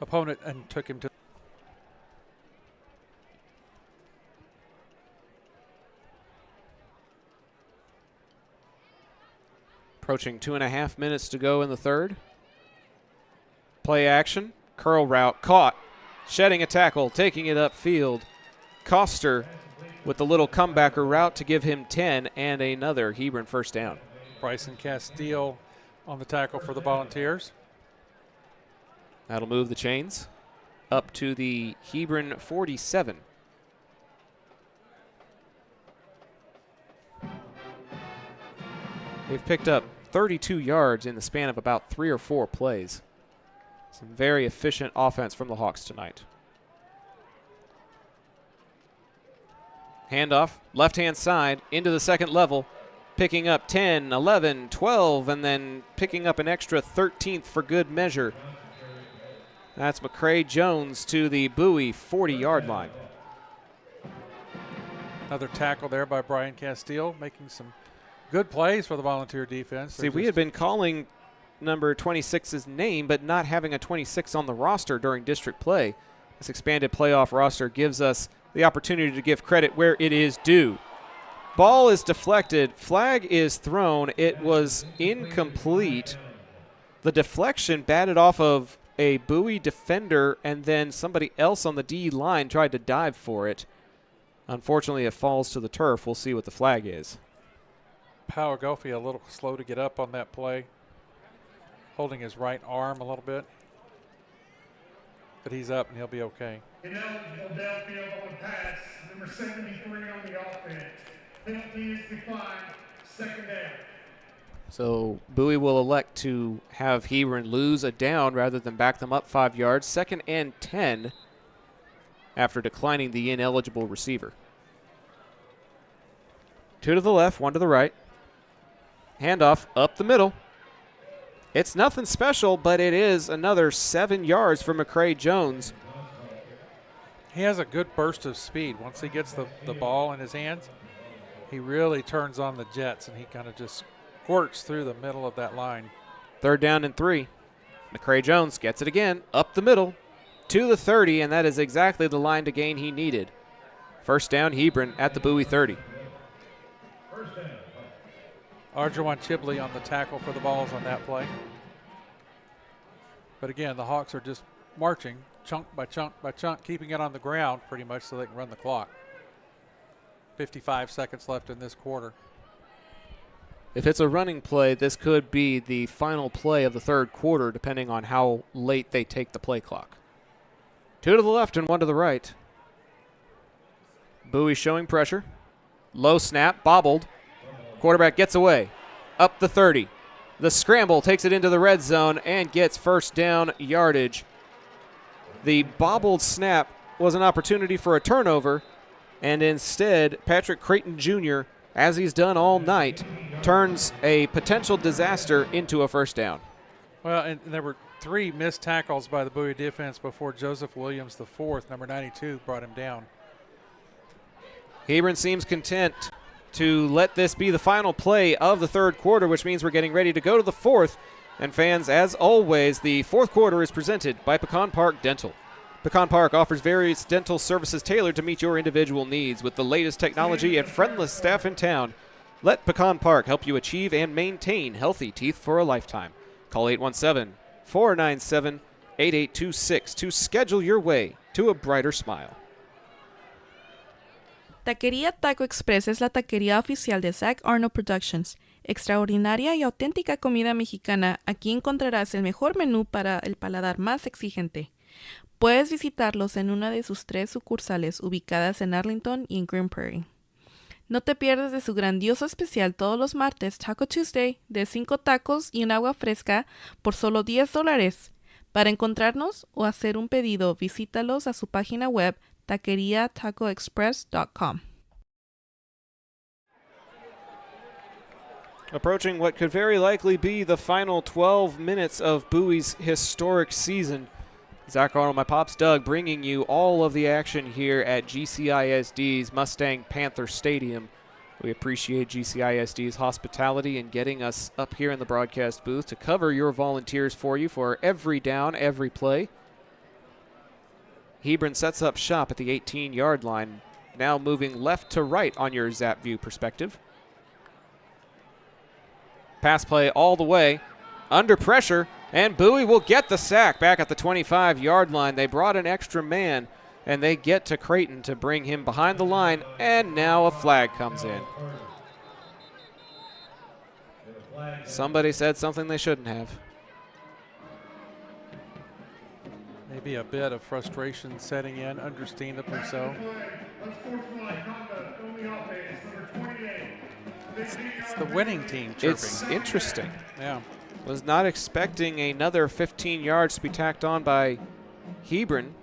opponent and took him to. Approaching 2.5 minutes to go in the third. Play action, curl route, caught, shedding a tackle, taking it upfield. Coster with the little comebacker route to give him 10 and another Hebron first down. Bryson Castile on the tackle for the Volunteers. That'll move the chains up to the Hebron 47. They've picked up 32 yards in the span of about 3 or 4 plays. Some very efficient offense from the Hawks tonight. Handoff, left-hand side, into the second level, picking up 10, 11, 12, and then picking up an extra 13th for good measure. That's McCray Jones to the Bowie 40-yard line. Another tackle there by Brian Castile, making some good plays for the Volunteer defense. See, we had been calling number 26's name, but not having a 26 on the roster during district play. This expanded playoff roster gives us the opportunity to give credit where it is due. Ball is deflected. Flag is thrown. It was incomplete. The deflection batted off of a Bowie defender, and then somebody else on the D line tried to dive for it. Unfortunately, it falls to the turf. We'll see what the flag is. Power Goffey a little slow to get up on that play, holding his right arm a little bit. But he's up and he'll be okay. Ineligible downfield on the pass, number 73 on the offense. Penalty is declined, second down. So Bowie will elect to have Hebron lose a down rather than back them up 5 yards. 2nd and 10 after declining the ineligible receiver. 2 to the left, 1 to the right. Handoff up the middle. It's nothing special, but it is another 7 yards for McCray Jones. He has a good burst of speed. Once he gets the ball in his hands, he really turns on the jets, and he kind of just squirts through the middle of that line. 3rd down and 3. McCray Jones gets it again, up the middle, to the 30, and that is exactly the line to gain he needed. First down, Hebron at the Bowie 30. Arjuan Chibley on the tackle for the Vols on that play. But again, the Hawks are just marching chunk by chunk by chunk, keeping it on the ground pretty much so they can run the clock. 55 seconds left in this quarter. If it's a running play, this could be the final play of the third quarter, depending on how late they take the play clock. 2 to the left and 1 to the right. Bowie showing pressure. Low snap, bobbled. Quarterback gets away. Up the 30. The scramble takes it into the red zone and gets first down yardage. The bobbled snap was an opportunity for a turnover, and instead, Patrick Creighton Jr., as he's done all night, turns a potential disaster into a first down. Well, and there were 3 missed tackles by the Bowie defense before Joseph Williams, the 4th, number 92, brought him down. Hebron seems content to let this be the final play of the third quarter, which means we're getting ready to go to the fourth. And fans, as always, the fourth quarter is presented by Pecan Park Dental. Pecan Park offers various dental services tailored to meet your individual needs with the latest technology and friendless staff in town. Let Pecan Park help you achieve and maintain healthy teeth for a lifetime. Call 817-497-8826 to schedule your way to a brighter smile. Taquería Taco Express es la taquería oficial de Zach Arnold Productions. Extraordinaria y auténtica comida mexicana. Aquí encontrarás el mejor menú para el paladar más exigente. Puedes visitarlos en una de sus 3 sucursales ubicadas en Arlington y en Green Prairie. No te pierdas de su grandioso especial todos los martes, Taco Tuesday, de 5 tacos y un agua fresca por solo $10. Para encontrarnos o hacer un pedido, visítalos a su página web taqueriatacoexpress.com. Approaching what could very likely be the final 12 minutes of Bowie's historic season. Zach Arnold, my pops Doug, bringing you all of the action here at GCISD's Mustang-Panther Stadium. We appreciate GCISD's hospitality in getting us up here in the broadcast booth to cover your volunteers for you for every down, every play. Hebron sets up shop at the 18-yard line, now moving left to right on your Zap View perspective. Pass play all the way, under pressure, and Bowie will get the sack back at the 25-yard line. They brought an extra man, and they get to Creighton to bring him behind the line, and now a flag comes in. Somebody said something they shouldn't have. Maybe a bit of frustration setting in, understandably so. It's the winning team chirping. It's interesting. Yeah. Was not expecting another 15 yards to be tacked on by Hebron,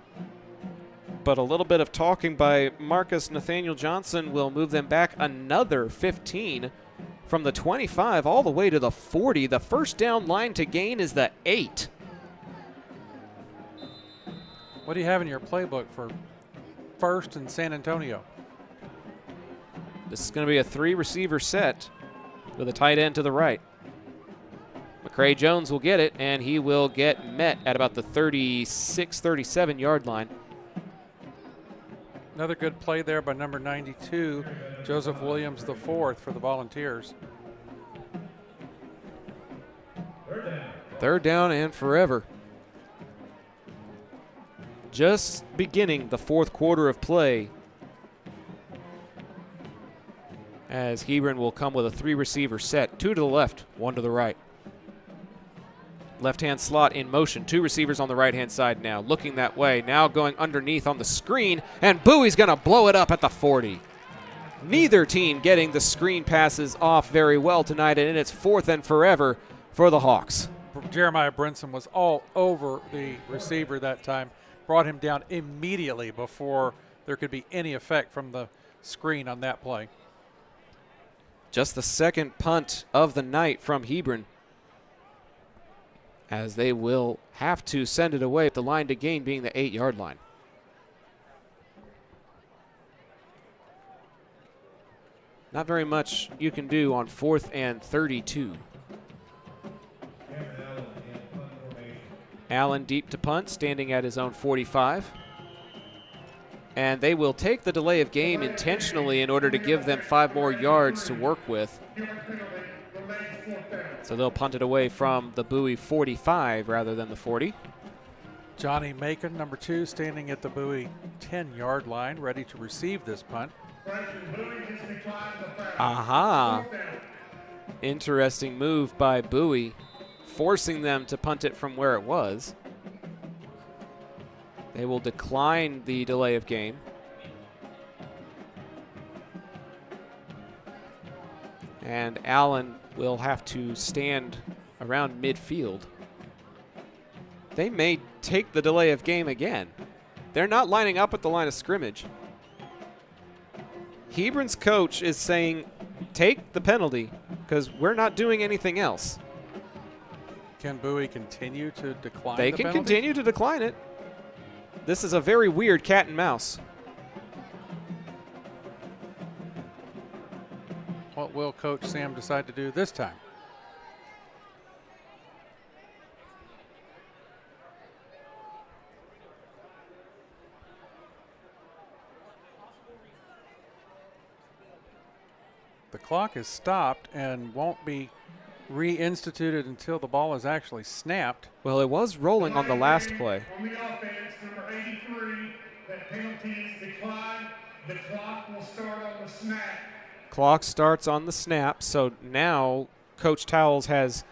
but a little bit of talking by Marcus Nathaniel Johnson will move them back another 15 from the 25 all the way to the 40. The first down line to gain is the 8. What do you have in your playbook for first and San Antonio? This is going to be a 3-receiver set with a tight end to the right. McCray Jones will get it, and he will get met at about the 36, 37-yard line. Another good play there by number 92, Joseph Williams IV for the Volunteers. Third down and forever. Just beginning the fourth quarter of play, as Hebron will come with a 3-receiver set, 2 to the left, 1 to the right. Left-hand slot in motion, 2 receivers on the right-hand side now, looking that way, now going underneath on the screen, and Bowie's going to blow it up at the 40. Neither team getting the screen passes off very well tonight, and it's 4th and forever for the Hawks. Jeremiah Brinson was all over the receiver that time, brought him down immediately before there could be any effect from the screen on that play. Just the second punt of the night from Hebron, as they will have to send it away, the line to gain being the 8-yard line. Not very much you can do on 4th and 32. Allen deep to punt, standing at his own 45. And they will take the delay of game intentionally in order to give them 5 more yards to work with. So they'll punt it away from the Bowie 45 rather than the 40. Johnny Macon, number 2, standing at the Bowie 10-yard line, ready to receive this punt. Aha. Interesting move by Bowie, forcing them to punt it from where it was. They will decline the delay of game. And Allen will have to stand around midfield. They may take the delay of game again. They're not lining up at the line of scrimmage. Hebron's coach is saying, take the penalty because we're not doing anything else. Can Bowie continue to decline They the can penalty? continue to decline it. This is a very weird cat and mouse. What will Coach Sam decide to do this time? The clock is stopped and won't be reinstituted until the ball is actually snapped. Well, it was rolling on the last play. On the offense, number 83, that penalty is declined. The clock will start on the snap. Clock starts on the snap, so now Coach Towles has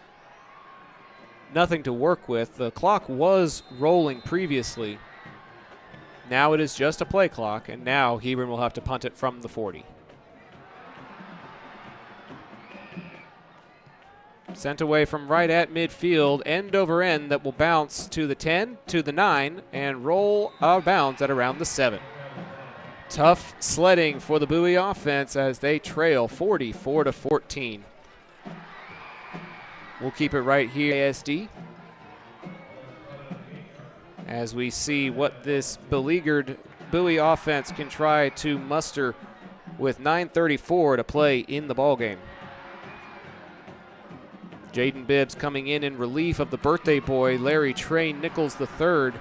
nothing to work with. The clock was rolling previously. Now it is just a play clock, and now Hebron will have to punt it from the 40. Sent away from right at midfield, end over end, that will bounce to the 10, to the 9, and roll out of bounds at around the 7. Tough sledding for the Bowie offense as they trail 44-14. We'll keep it right here, ASD, as we see what this beleaguered Bowie offense can try to muster with 9:34 to play in the ballgame. Jaden Bibbs coming in relief of the birthday boy, Larry Trey Nichols III.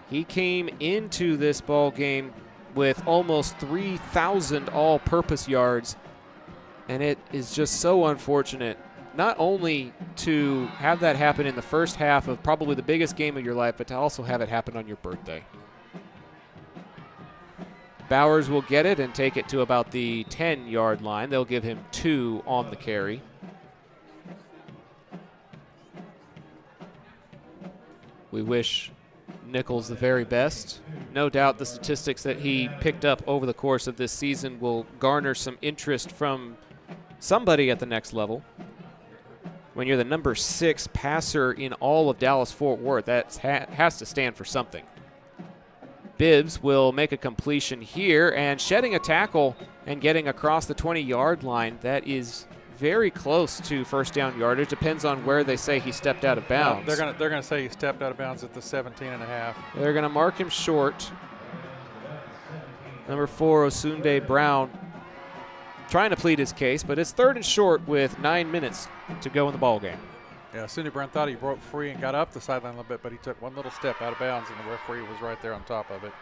He came into this ball game with almost 3,000 all-purpose yards, and it is just so unfortunate not only to have that happen in the first half of probably the biggest game of your life, but to also have it happen on your birthday. Bowers will get it and take it to about the 10-yard line. They'll give him 2 on the carry. We wish Nichols the very best. No doubt the statistics that he picked up over the course of this season will garner some interest from somebody at the next level. When you're the number 6 passer in all of Dallas-Fort Worth, that has to stand for something. Bibbs will make a completion here and shedding a tackle and getting across the 20-yard line. That is very close to first down yardage. Depends on where they say he stepped out of bounds. No, they're gonna say he stepped out of bounds at the 17.5. They're gonna mark him short. Number 4, Osunde Brown, trying to plead his case, but it's 3rd and short with 9 minutes to go in the ball game. Yeah, Cindy Brown thought he broke free and got up the sideline a little bit, but he took one little step out of bounds, and the referee was right there on top of it.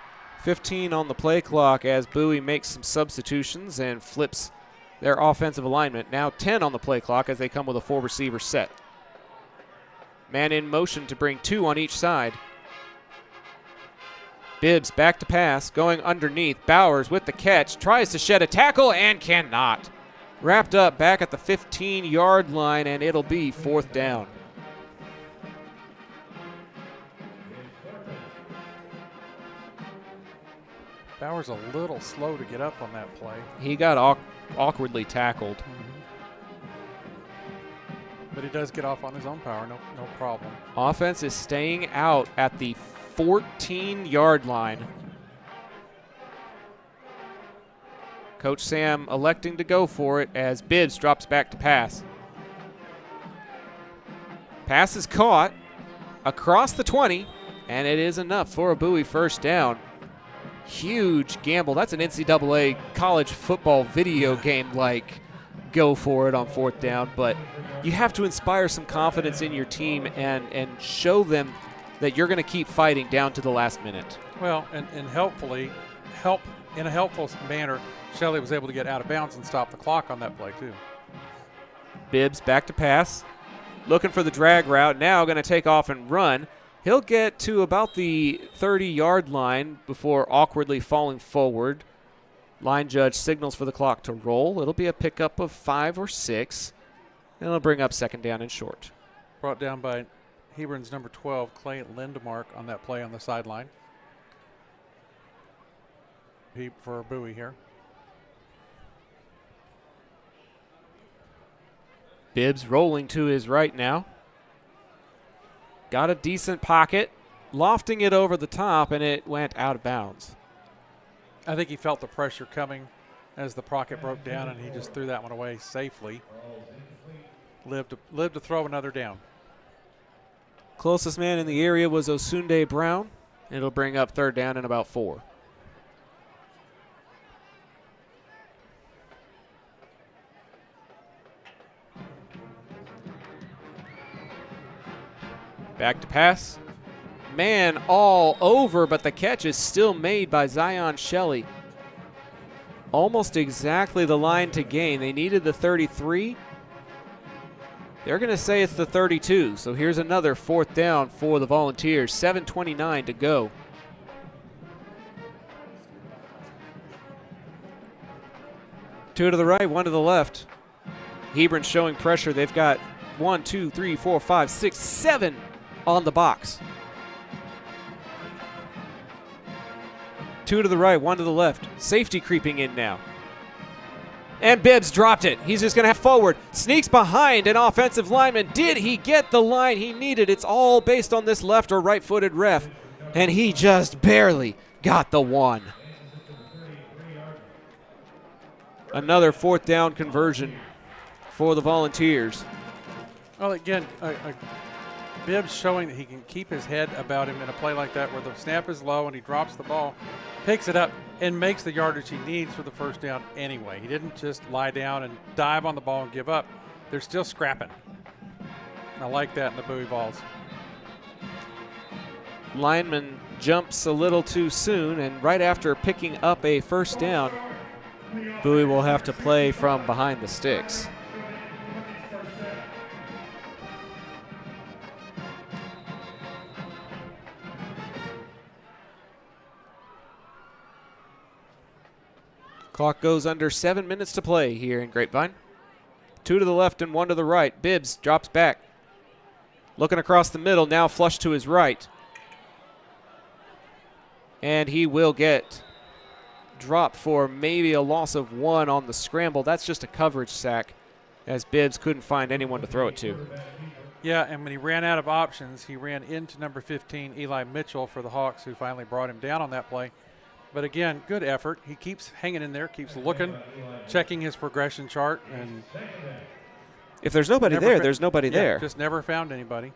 15 on the play clock as Bowie makes some substitutions and flips their offensive alignment. Now 10 on the play clock as they come with a 4-receiver set. Man in motion to bring 2 on each side. Bibbs back to pass, going underneath. Bowers with the catch, tries to shed a tackle and cannot. Wrapped up back at the 15-yard line, and it'll be 4th down. Bowers a little slow to get up on that play. He got awkwardly tackled. But he does get off on his own power, no problem. Offense is staying out at the 14-yard line. Coach Sam electing to go for it as Bibbs drops back to pass. Pass is caught across the 20, and it is enough for a Bowie first down. Huge gamble. That's an NCAA college football video game like go for it on 4th down, but you have to inspire some confidence in your team and show them that you're going to keep fighting down to the last minute. Well, and helpfully, in a helpful manner, Shelley was able to get out of bounds and stop the clock on that play too. Bibbs back to pass, looking for the drag route, now going to take off and run. He'll get to about the 30-yard line before awkwardly falling forward. Line judge signals for the clock to roll. It'll be a pickup of 5 or 6, and it'll bring up 2nd down and short. Brought down by Hebron's number 12, Clay Lindemark, on that play on the sideline. For Bowie here. Bibbs rolling to his right now. Got a decent pocket, lofting it over the top, and it went out of bounds. I think he felt the pressure coming as the pocket broke down, and he just threw that one away safely. Lived to throw another down. Closest man in the area was Osunde Brown. It'll bring up 3rd down and about 4. Back to pass. Man all over, but the catch is still made by Zion Shelley. almost exactly the line to gain. They needed the 33. They're going to say it's the 32. So here's another 4th down for the Volunteers. 7:29 to go. Two to the right, one to the left. Hebron showing pressure. They've got 1, 2, 3, 4, 5, 6, 7 on the box. Two to the right, one to the left. Safety creeping in now. And Bibbs dropped it. He's just going to have forward. Sneaks behind an offensive lineman. Did he get the line he needed? It's all based on this left or right-footed ref. And he just barely got the one. Another 4th down conversion for the Volunteers. Well, again, Bibbs showing that he can keep his head about him in a play like that where the snap is low and he drops the ball, picks it up, and makes the yardage he needs for the 1st down anyway. He didn't just lie down and dive on the ball and give up. They're still scrapping. I like that in the Bowie Vols. Lineman jumps a little too soon, and right after picking up a 1st down, Bowie will have to play from behind the sticks. Clock goes under 7 minutes to play here in Grapevine. 2 to the left and 1 to the right. Bibbs drops back. Looking across the middle, now flush to his right. And he will get dropped for maybe a loss of 1 on the scramble. That's just a coverage sack, as Bibbs couldn't find anyone to throw it to. Yeah, and when he ran out of options, he ran into number 15, Eli Mitchell, for the Hawks, who finally brought him down on that play. But again, good effort. He keeps hanging in there, keeps looking, checking his progression chart. And if there's nobody there, there's nobody there. Just never found anybody.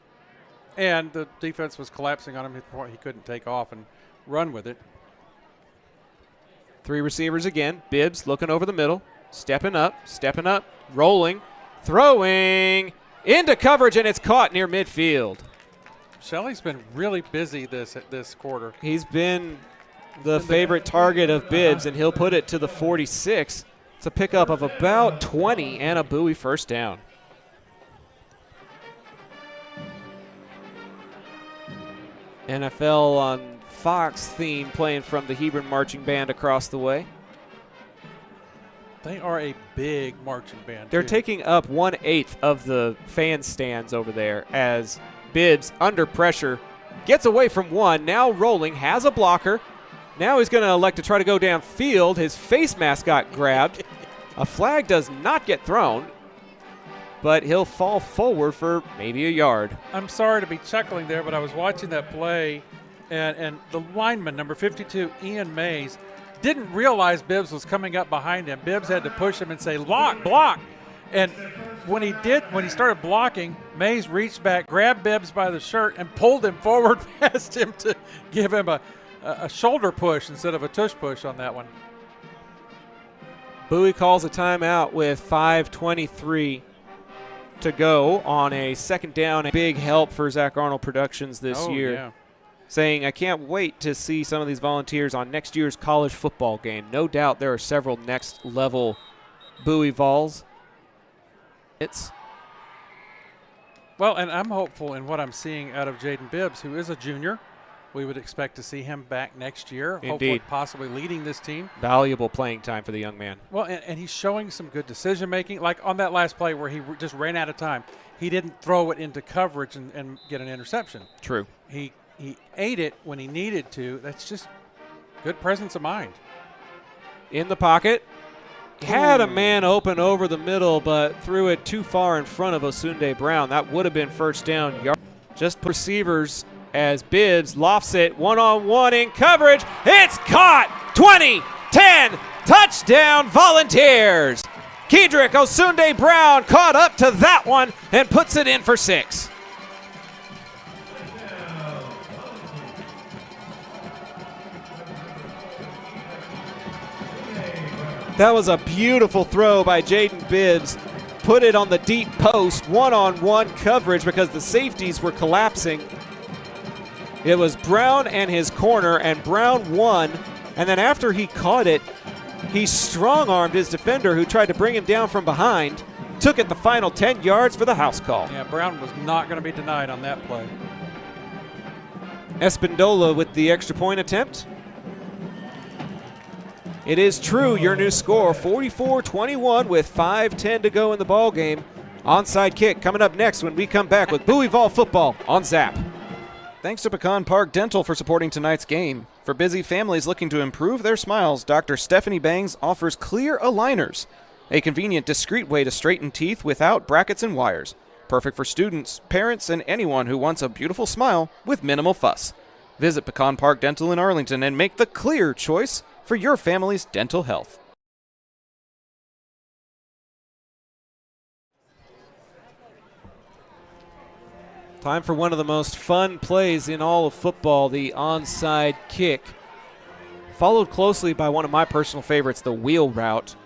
And the defense was collapsing on him to the point he couldn't take off and run with it. 3 receivers again. Bibbs looking over the middle, stepping up, rolling, throwing into coverage, and it's caught near midfield. Shelley's been really busy this quarter. He's been the favorite target of Bibbs, and he'll put it to the 46. It's a pickup of about 20 and a Bowie 1st down. NFL on Fox theme playing from the Hebron Marching Band across the way. They are a big marching band. They're taking up 1/8 of the fan stands over there as Bibbs, under pressure, gets away from one, now rolling, has a blocker. Now he's going to elect to try to go downfield. His face mask got grabbed. A flag does not get thrown, but he'll fall forward for maybe a yard. I'm sorry to be chuckling there, but I was watching that play, and the lineman, number 52, Ian Mays, didn't realize Bibbs was coming up behind him. Bibbs had to push him and say, block. And when he started blocking, Mays reached back, grabbed Bibbs by the shirt, and pulled him forward past him to give him a shoulder push instead of a tush push on that one. Bowie calls a timeout with 5:23 to go on a 2nd down. A big help for Zach Arnold Productions this year. Yeah. Saying, I can't wait to see some of these Volunteers on next year's college football game. No doubt there are several next level Bowie Vols. Well, and I'm hopeful in what I'm seeing out of Jaden Bibbs, who is a junior. We would expect to see him back next year. Indeed. Hopefully possibly leading this team. Valuable playing time for the young man. Well, and he's showing some good decision making. Like on that last play where he just ran out of time, he didn't throw it into coverage and get an interception. True. He ate it when he needed to. That's just good presence of mind. In the pocket. Had a man open over the middle, but threw it too far in front of Osunde Brown. That would have been 1st down. Just receivers as Bibbs lofts it one-on-one in coverage. It's caught! 20-10, touchdown Volunteers! Kedrick Osunde Brown caught up to that one and puts it in for 6. That was a beautiful throw by Jaden Bibbs. Put it on the deep post, one-on-one coverage because the safeties were collapsing. It was Brown and his corner, and Brown won. And then after he caught it, He strong-armed his defender who tried to bring him down from behind, took it the final 10 yards for the house call. Yeah, Brown was not going to be denied on that play. Espindola with the extra point attempt. It is true, your new score, 44-21 with 5:10 to go in the ball game. Onside kick coming up next when we come back with Bowie Vol football on Zap. Thanks to Pecan Park Dental for supporting tonight's game. For busy families looking to improve their smiles, Dr. Stephanie Bangs offers clear aligners, a convenient, discreet way to straighten teeth without brackets and wires. Perfect for students, parents, and anyone who wants a beautiful smile with minimal fuss. Visit Pecan Park Dental in Arlington and make the clear choice for your family's dental health. Time for one of the most fun plays in all of football, the onside kick. Followed closely by one of my personal favorites, the wheel route.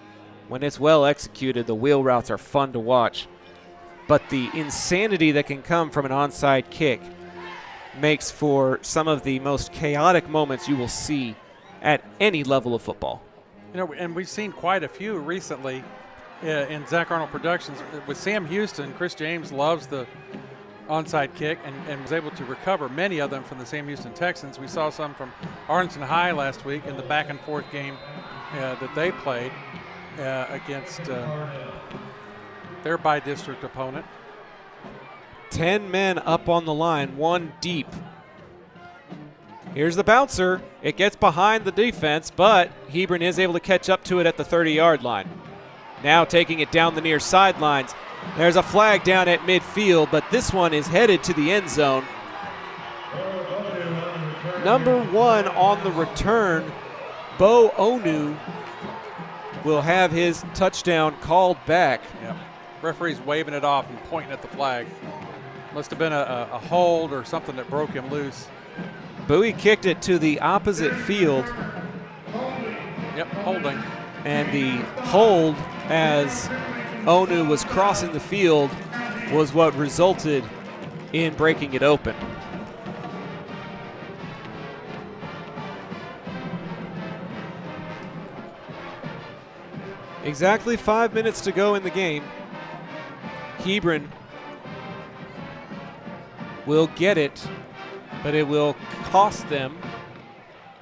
When it's well executed, the wheel routes are fun to watch. But the insanity that can come from an onside kick makes for some of the most chaotic moments you will see at any level of football. You know, and we've seen quite a few recently in Zach Arnold Productions. With Sam Houston, Chris James loves the onside kick and was able to recover many of them from the Sam Houston Texans. We saw some from Arlington High last week in the back and forth game that they played against their by-district opponent. 10 men up on the line, one deep. Here's the bouncer. It gets behind the defense, but Hebron is able to catch up to it at the 30-yard line. Now taking it down the near sidelines. There's a flag down at midfield, but this one is headed to the end zone. Number 1 on the return, Bo Onu, will have his touchdown called back. Yep. Referee's waving it off and pointing at the flag. Must have been a hold or something that broke him loose. Bowie kicked it to the opposite field. Yep, holding. And the hold as Onu was crossing the field was what resulted in breaking it open. Exactly 5 minutes to go in the game. Hebron will get it, but it will cost them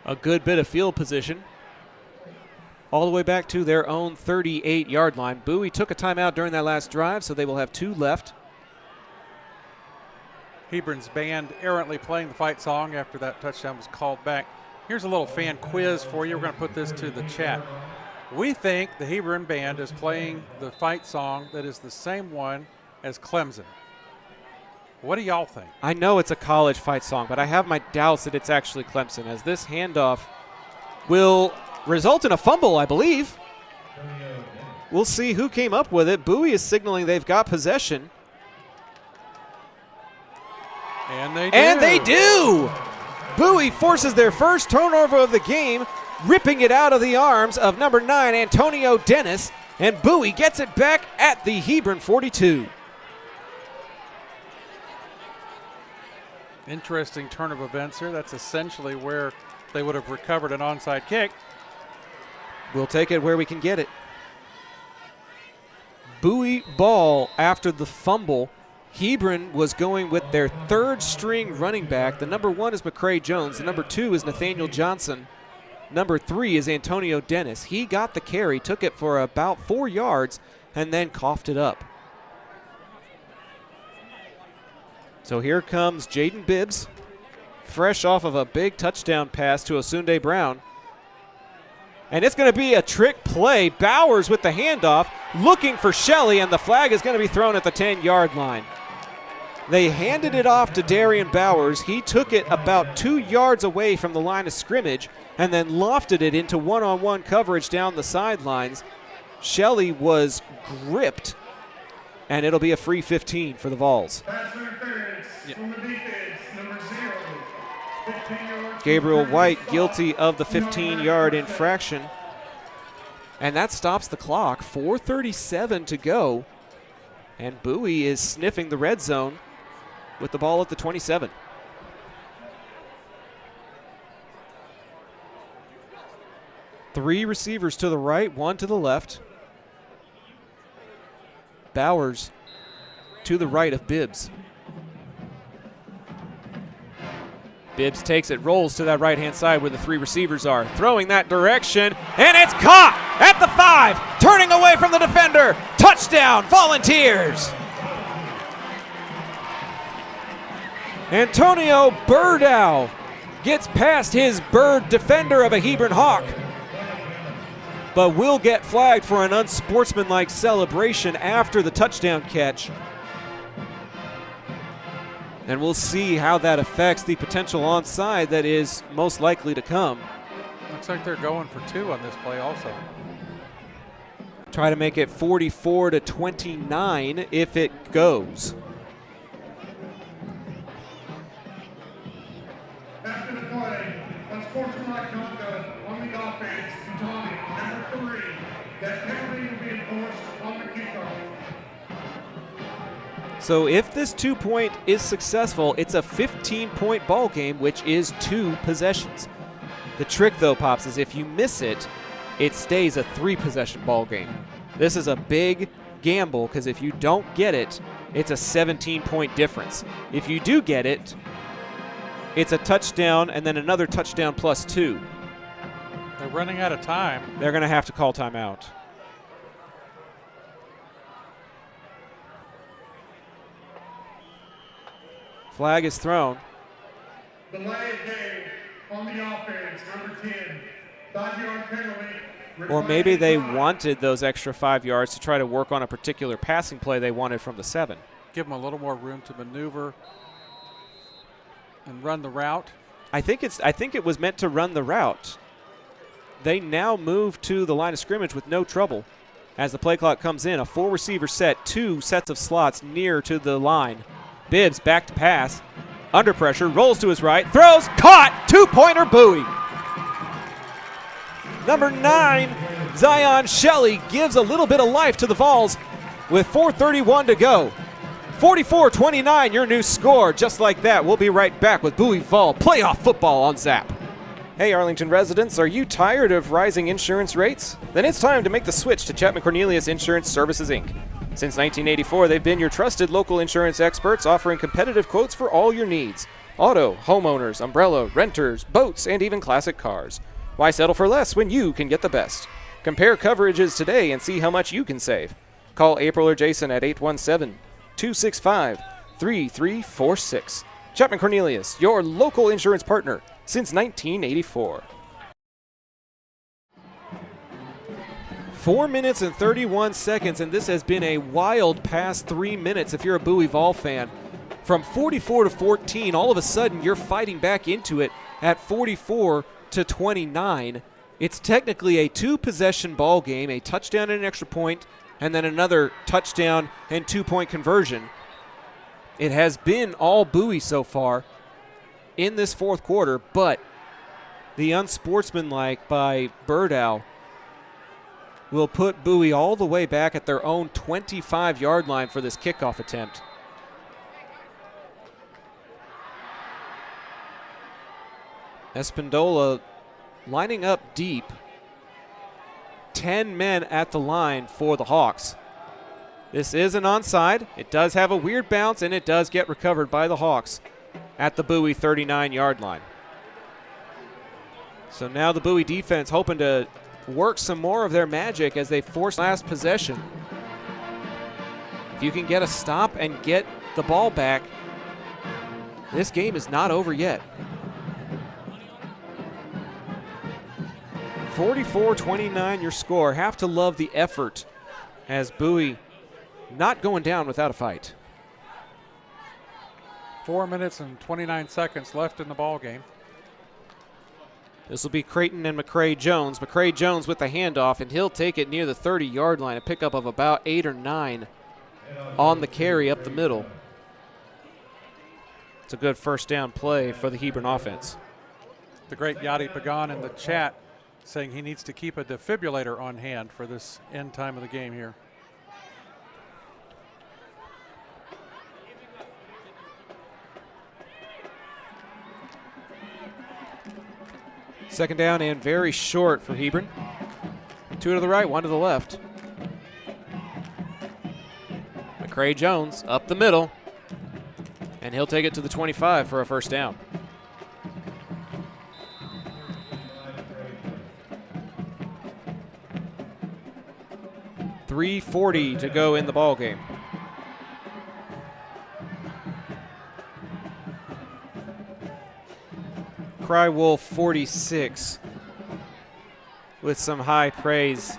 a good bit of field position. All the way back to their own 38-yard line. Bowie took a timeout during that last drive, so they will have 2 left. Hebron's band errantly playing the fight song after that touchdown was called back. Here's a little fan quiz for you. We're going to put this to the chat. We think the Hebron band is playing the fight song that is the same one as Clemson. What do y'all think? I know it's a college fight song, but I have my doubts that it's actually Clemson, as this handoff will result in a fumble, I believe. We'll see who came up with it. Bowie is signaling they've got possession. And they do. And they do! Bowie forces their first turnover of the game, ripping it out of the arms of number 9, Antonio Dennis, and Bowie gets it back at the Hebron 42. Interesting turn of events here. That's essentially where they would have recovered an onside kick. We'll take it where we can get it. Bowie ball after the fumble. Hebron was going with their 3rd string running back. The number 1 is McCray Jones. The number 2 is Nathaniel Johnson. Number 3 is Antonio Dennis. He got the carry, took it for about 4 yards, and then coughed it up. So here comes Jaden Bibbs, fresh off of a big touchdown pass to Osunde Brown. And it's going to be a trick play. Bowers with the handoff, looking for Shelley, and the flag is going to be thrown at the 10-yard line. They handed it off to Darian Bowers. He took it about 2 yards away from the line of scrimmage and then lofted it into one-on-one coverage down the sidelines. Shelley was gripped, and it'll be a free 15 for the Vols. Gabriel White guilty of the 15-yard infraction. And that stops the clock. 4:37 to go. And Bowie is sniffing the red zone with the ball at the 27. 3 receivers to the right, 1 to the left. Bowers to the right of Bibbs. Bibbs takes it, rolls to that right-hand side where the 3 receivers are. Throwing that direction, and it's caught at the 5. Turning away from the defender. Touchdown, Volunteers. Antonio Burdow gets past his bird defender of a Hebron Hawk, but will get flagged for an unsportsmanlike celebration after the touchdown catch. And we'll see how that affects the potential onside that is most likely to come. Looks like they're going for 2 on this play also. Try to make it 44-29 if it goes. After the play, unsportsmanlike conduct on the offense, Tommy, number 3. That penalty will be enforced on the kickoff. So if this 2-point is successful, it's a 15-point ball game, which is 2 possessions. The trick, though, Pops, is if you miss it, it stays a 3-possession ball game. This is a big gamble because if you don't get it, it's a 17-point difference. If you do get it, it's a touchdown and then another touchdown plus 2. They're running out of time. They're going to have to call timeout. Flag is thrown. Delay of game on the offense, number 10. 5-yard penalty. Or maybe they wanted those extra 5 yards to try to work on a particular passing play they wanted from the 7. Give them a little more room to maneuver and run the route. I think it was meant to run the route. They now move to the line of scrimmage with no trouble. As the play clock comes in, a 4-receiver set, 2 sets of slots near to the line. Bibbs back to pass. Under pressure, rolls to his right, throws, caught, 2-pointer Bowie. Number 9, Zion Shelley gives a little bit of life to the Vols with 4:31 to go. 44-29, your new score. Just like that, we'll be right back with Bowie Vol playoff football on Zap. Hey Arlington residents, are you tired of rising insurance rates? Then it's time to make the switch to Chapman Cornelius Insurance Services, Inc. Since 1984, they've been your trusted local insurance experts offering competitive quotes for all your needs. Auto, homeowners, umbrella, renters, boats, and even classic cars. Why settle for less when you can get the best? Compare coverages today and see how much you can save. Call April or Jason at 817-265-3346. Chapman Cornelius, your local insurance partner since 1984. 4 minutes and 31 seconds, and this has been a wild past 3 minutes if you're a Bowie Vol fan. From 44-14, all of a sudden you're fighting back into it at 44-29. It's technically a 2-possession ball game, a touchdown and an extra point, and then another touchdown and 2-point conversion. It has been all Bowie so far in this fourth quarter, but the unsportsmanlike by Burdow will put Bowie all the way back at their own 25-yard line for this kickoff attempt. Espindola lining up deep. 10 men at the line for the Hawks. This is an onside. It does have a weird bounce, and it does get recovered by the Hawks at the Bowie 39-yard line. So now the Bowie defense hoping to work some more of their magic as they force last possession. If you can get a stop and get the ball back, this game is not over yet. 44-29 your score. Have to love the effort as Bowie not going down without a fight. 4 minutes and 29 seconds left in the ball game. This will be Creighton and McCray-Jones. McCray-Jones with the handoff, and he'll take it near the 30-yard line, a pickup of about 8 or 9 on the carry up the middle. It's a good first down play for the Hebron offense. The great Yadi Pagan in the chat saying he needs to keep a defibrillator on hand for this end time of the game here. Second down and very short for Hebron. 2 to the right, 1 to the left. McCray Jones up the middle, and he'll take it to the 25 for a first down. .340 to go in the ball game. Cry Wolf 46 with some high praise.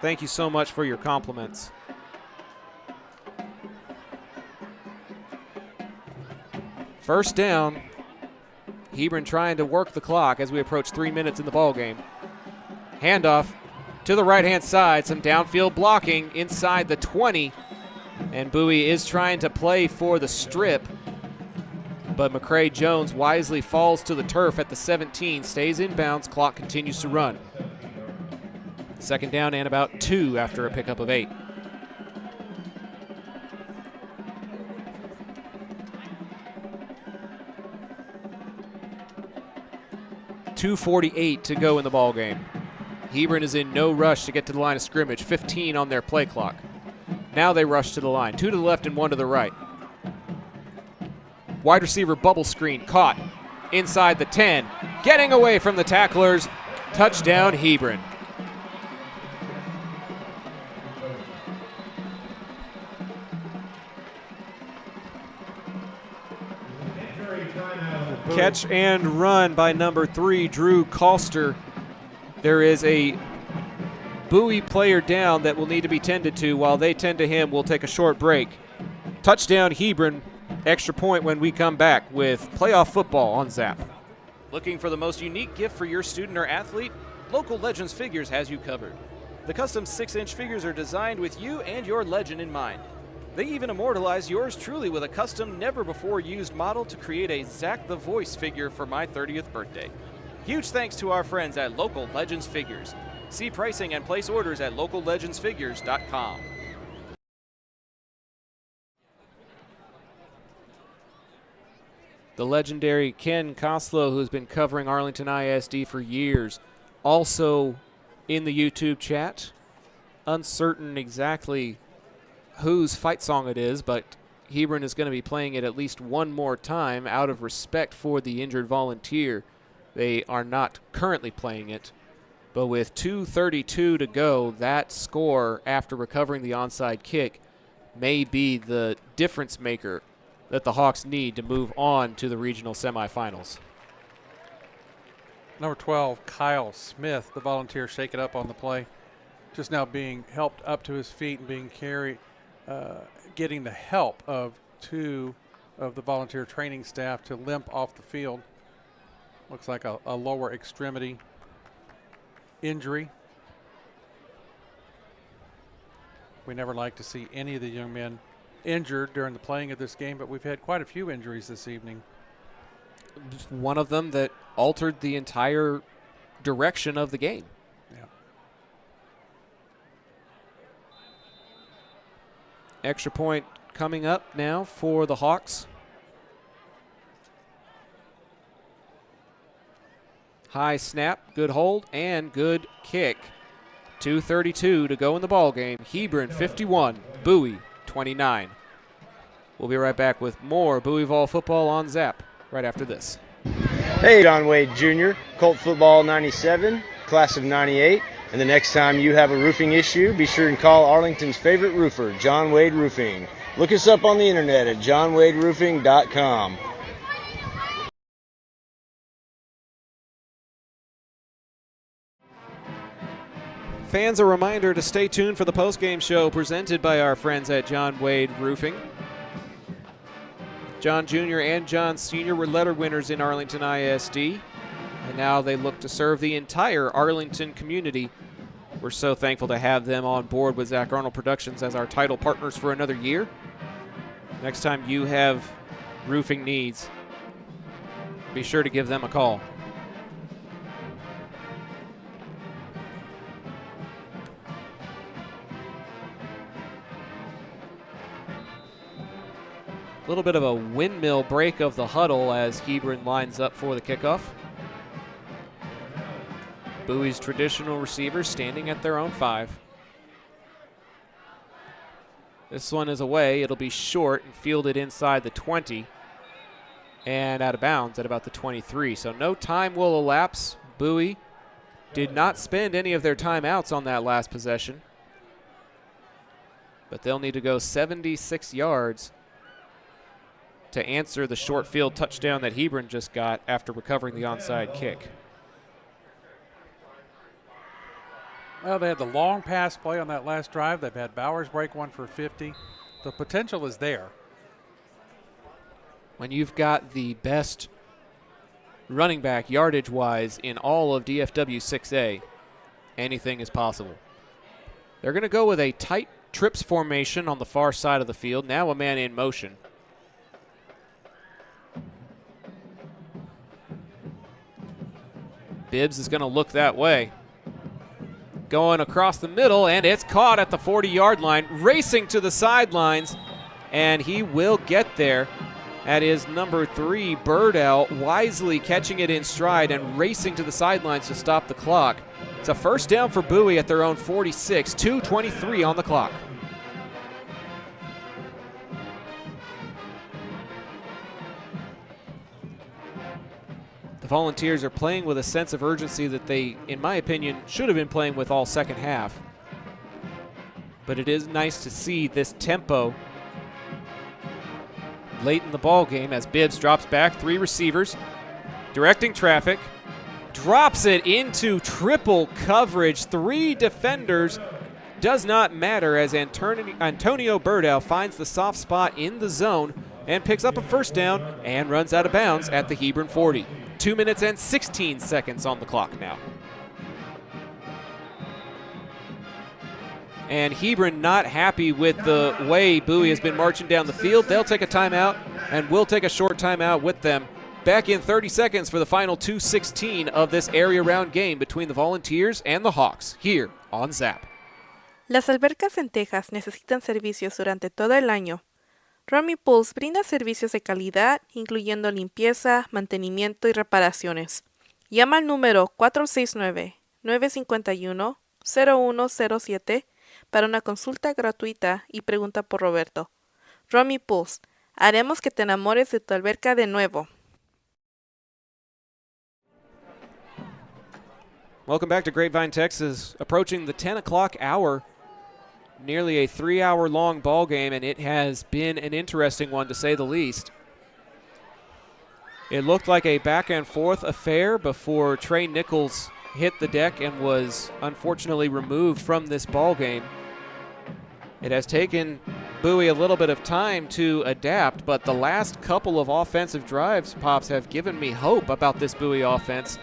Thank you so much for your compliments. First down. Hebron trying to work the clock as we approach 3 minutes in the ball game. Handoff to the right-hand side. Some downfield blocking inside the 20. And Bowie is trying to play for the strip. But McCray Jones wisely falls to the turf at the 17, stays inbounds, clock continues to run. Second down and about 2 after a pickup of 8. .248 to go in the ball game. Hebron is in no rush to get to the line of scrimmage, 15 on their play clock. Now they rush to the line, 2 to the left and 1 to the right. Wide receiver bubble screen caught inside the 10. Getting away from the tacklers. Touchdown Hebron. Catch and run by number 3, Drew Colster. There is a Bowie player down that will need to be tended to. While they tend to him, we'll take a short break. Touchdown Hebron. Extra point when we come back with playoff football on Zap. Looking for the most unique gift for your student or athlete? Local Legends Figures has you covered. The custom 6-inch figures are designed with you and your legend in mind. They even immortalize yours truly with a custom, never-before-used model to create a Zach the Voice figure for my 30th birthday. Huge thanks to our friends at Local Legends Figures. See pricing and place orders at locallegendsfigures.com. The legendary Ken Koslow, who's been covering Arlington ISD for years, also in the YouTube chat. Uncertain exactly whose fight song it is, but Hebron is going to be playing it at least one more time out of respect for the injured volunteer. They are not currently playing it, but with 2:32 to go, that score after recovering the onside kick may be the difference maker that the Hawks need to move on to the regional semifinals. Number 12, Kyle Smith, the volunteer, shaken up on the play. Just now being helped up to his feet and being carried, getting the help of 2 of the volunteer training staff to limp off the field. Looks like a lower extremity injury. We never like to see any of the young men injured during the playing of this game, but we've had quite a few injuries this evening. One of them that altered the entire direction of the game. Yeah. Extra point coming up now for the Hawks. High snap, good hold, and good kick. 2:32 to go in the ball game. Hebron 51, Bowie 29. We'll be right back with more Bowie Vol football on Zap right after this. Hey, John Wade Jr., Colt Football 97, class of 98. And the next time you have a roofing issue, be sure and call Arlington's favorite roofer, John Wade Roofing. Look us up on the internet at johnwaderoofing.com. Fans, a reminder to stay tuned for the postgame show presented by our friends at John Wade Roofing. John Jr. and John Sr. were letter winners in Arlington ISD, and now they look to serve the entire Arlington community. We're so thankful to have them on board with Zach Arnold Productions as our title partners for another year. Next time you have roofing needs, be sure to give them a call. A little bit of a windmill break of the huddle as Hebron lines up for the kickoff. Bowie's traditional receivers standing at their own 5. This one is away. It'll be short and fielded inside the 20 and out of bounds at about the 23. So no time will elapse. Bowie did not spend any of their timeouts on that last possession, but they'll need to go 76 yards to answer the short field touchdown that Hebron just got after recovering the onside kick. Well, they had the long pass play on that last drive. They've had Bowers break one for 50. The potential is there. When you've got the best running back yardage-wise in all of DFW 6A, anything is possible. They're going to go with a tight trips formation on the far side of the field. Now a man in motion. Bibbs is going to look that way. Going across the middle, and it's caught at the 40-yard line, racing to the sidelines, and he will get there. That is number 3, Birdow, wisely catching it in stride and racing to the sidelines to stop the clock. It's a first down for Bowie at their own 46, 2:23 on the clock. The Volunteers are playing with a sense of urgency that they, in my opinion, should have been playing with all second half. But it is nice to see this tempo late in the ball game as Bibbs drops back, 3 receivers, directing traffic, drops it into triple coverage, 3 defenders, does not matter as Antonio Birdow finds the soft spot in the zone and picks up a first down and runs out of bounds at the Hebron 40. 2 minutes and 16 seconds on the clock now. And Hebron not happy with the way Bowie has been marching down the field. They'll take a timeout, and we'll take a short timeout with them. Back in 30 seconds for the final 2:16 of this area round game between the Volunteers and the Hawks here on ZAP. Las albercas en Texas necesitan servicios durante todo el año. Rummy Pools brinda servicios de calidad, incluyendo limpieza, mantenimiento y reparaciones. Llama al número 469-951-0107 para una consulta gratuita y pregunta por Roberto. Rummy Pools, haremos que te enamores de tu alberca de nuevo. Welcome back to Grapevine, Texas. Approaching the 10 o'clock hour. Nearly a 3-hour-long ball game, and it has been an interesting one to say the least. It looked like a back-and-forth affair before Trey Nichols hit the deck and was unfortunately removed from this ball game. It has taken Bowie a little bit of time to adapt, but the last couple of offensive drives, Pops, have given me hope about this Bowie offense.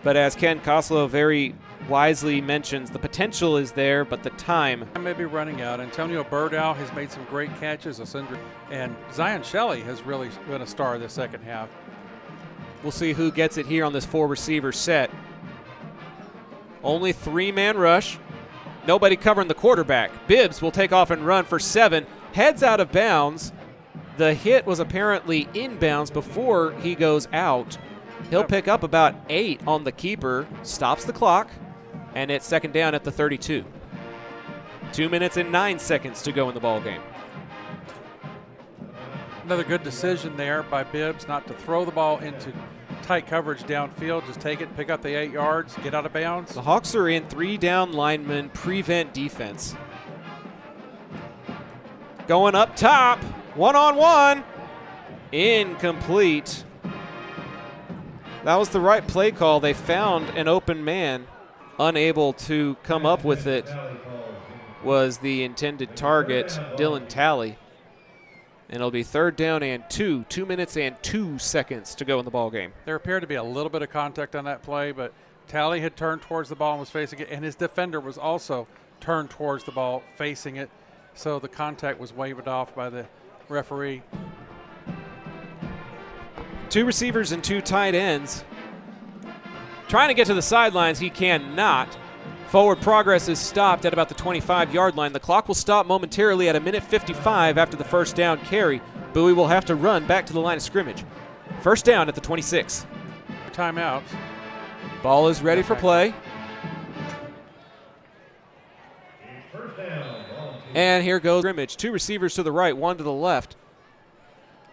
But as Ken Koslow very wisely mentions, the potential is there, but the time may be running out. Antonio Birdow has made some great catches, and Zion Shelley has really been a star this second half. We'll see who gets it here on this 4-receiver set. Only 3-man rush. Nobody covering the quarterback. Bibbs will take off and run for 7. Heads out of bounds. The hit was apparently inbounds before he goes out. He'll pick up about 8 on the keeper. Stops the clock. And it's second down at the 32. 2 minutes and 9 seconds to go in the ball game. Another good decision there by Bibbs not to throw the ball into tight coverage downfield. Just take it, pick up the 8 yards, get out of bounds. The Hawks are in 3-down lineman prevent defense. Going up top, one-on-one, incomplete. That was the right play call. They found an open man. Unable to come up with it was the intended target, Dylan Talley. And it'll be third down and 2. 2 minutes and 2 seconds to go in the ball game. There appeared to be a little bit of contact on that play, but Talley had turned towards the ball and was facing it, and his defender was also turned towards the ball, facing it. So the contact was waved off by the referee. 2 receivers and 2 tight ends. Trying to get to the sidelines, he cannot. Forward progress is stopped at about the 25-yard line. The clock will stop momentarily at 1:55 after the first down carry. Bowie will have to run back to the line of scrimmage. First down at the 26. Timeouts. Ball is ready for play. First down, Volunteers. And here goes scrimmage. 2 receivers to the right, 1 to the left.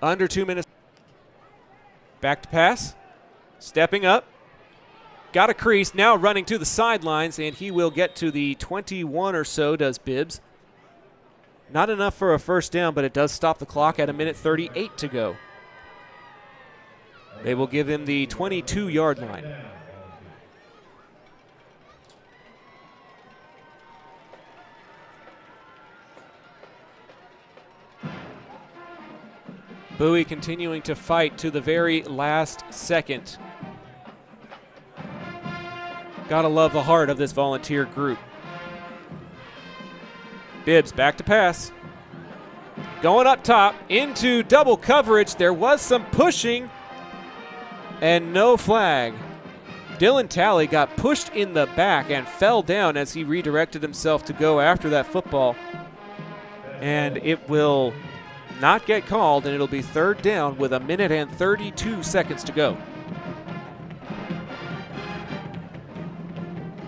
Under 2 minutes. Back to pass. Stepping up. Got a crease. Now running to the sidelines, and he will get to the 21 or so, does Bibbs. Not enough for a first down, but it does stop the clock at 1:38 to go. They will give him the 22-yard line. Bowie continuing to fight to the very last second. Gotta love the heart of this volunteer group. Bibbs back to pass. Going up top into double coverage. There was some pushing and no flag. Dylan Talley got pushed in the back and fell down as he redirected himself to go after that football. And it will not get called, and it'll be third down with 1:32 to go.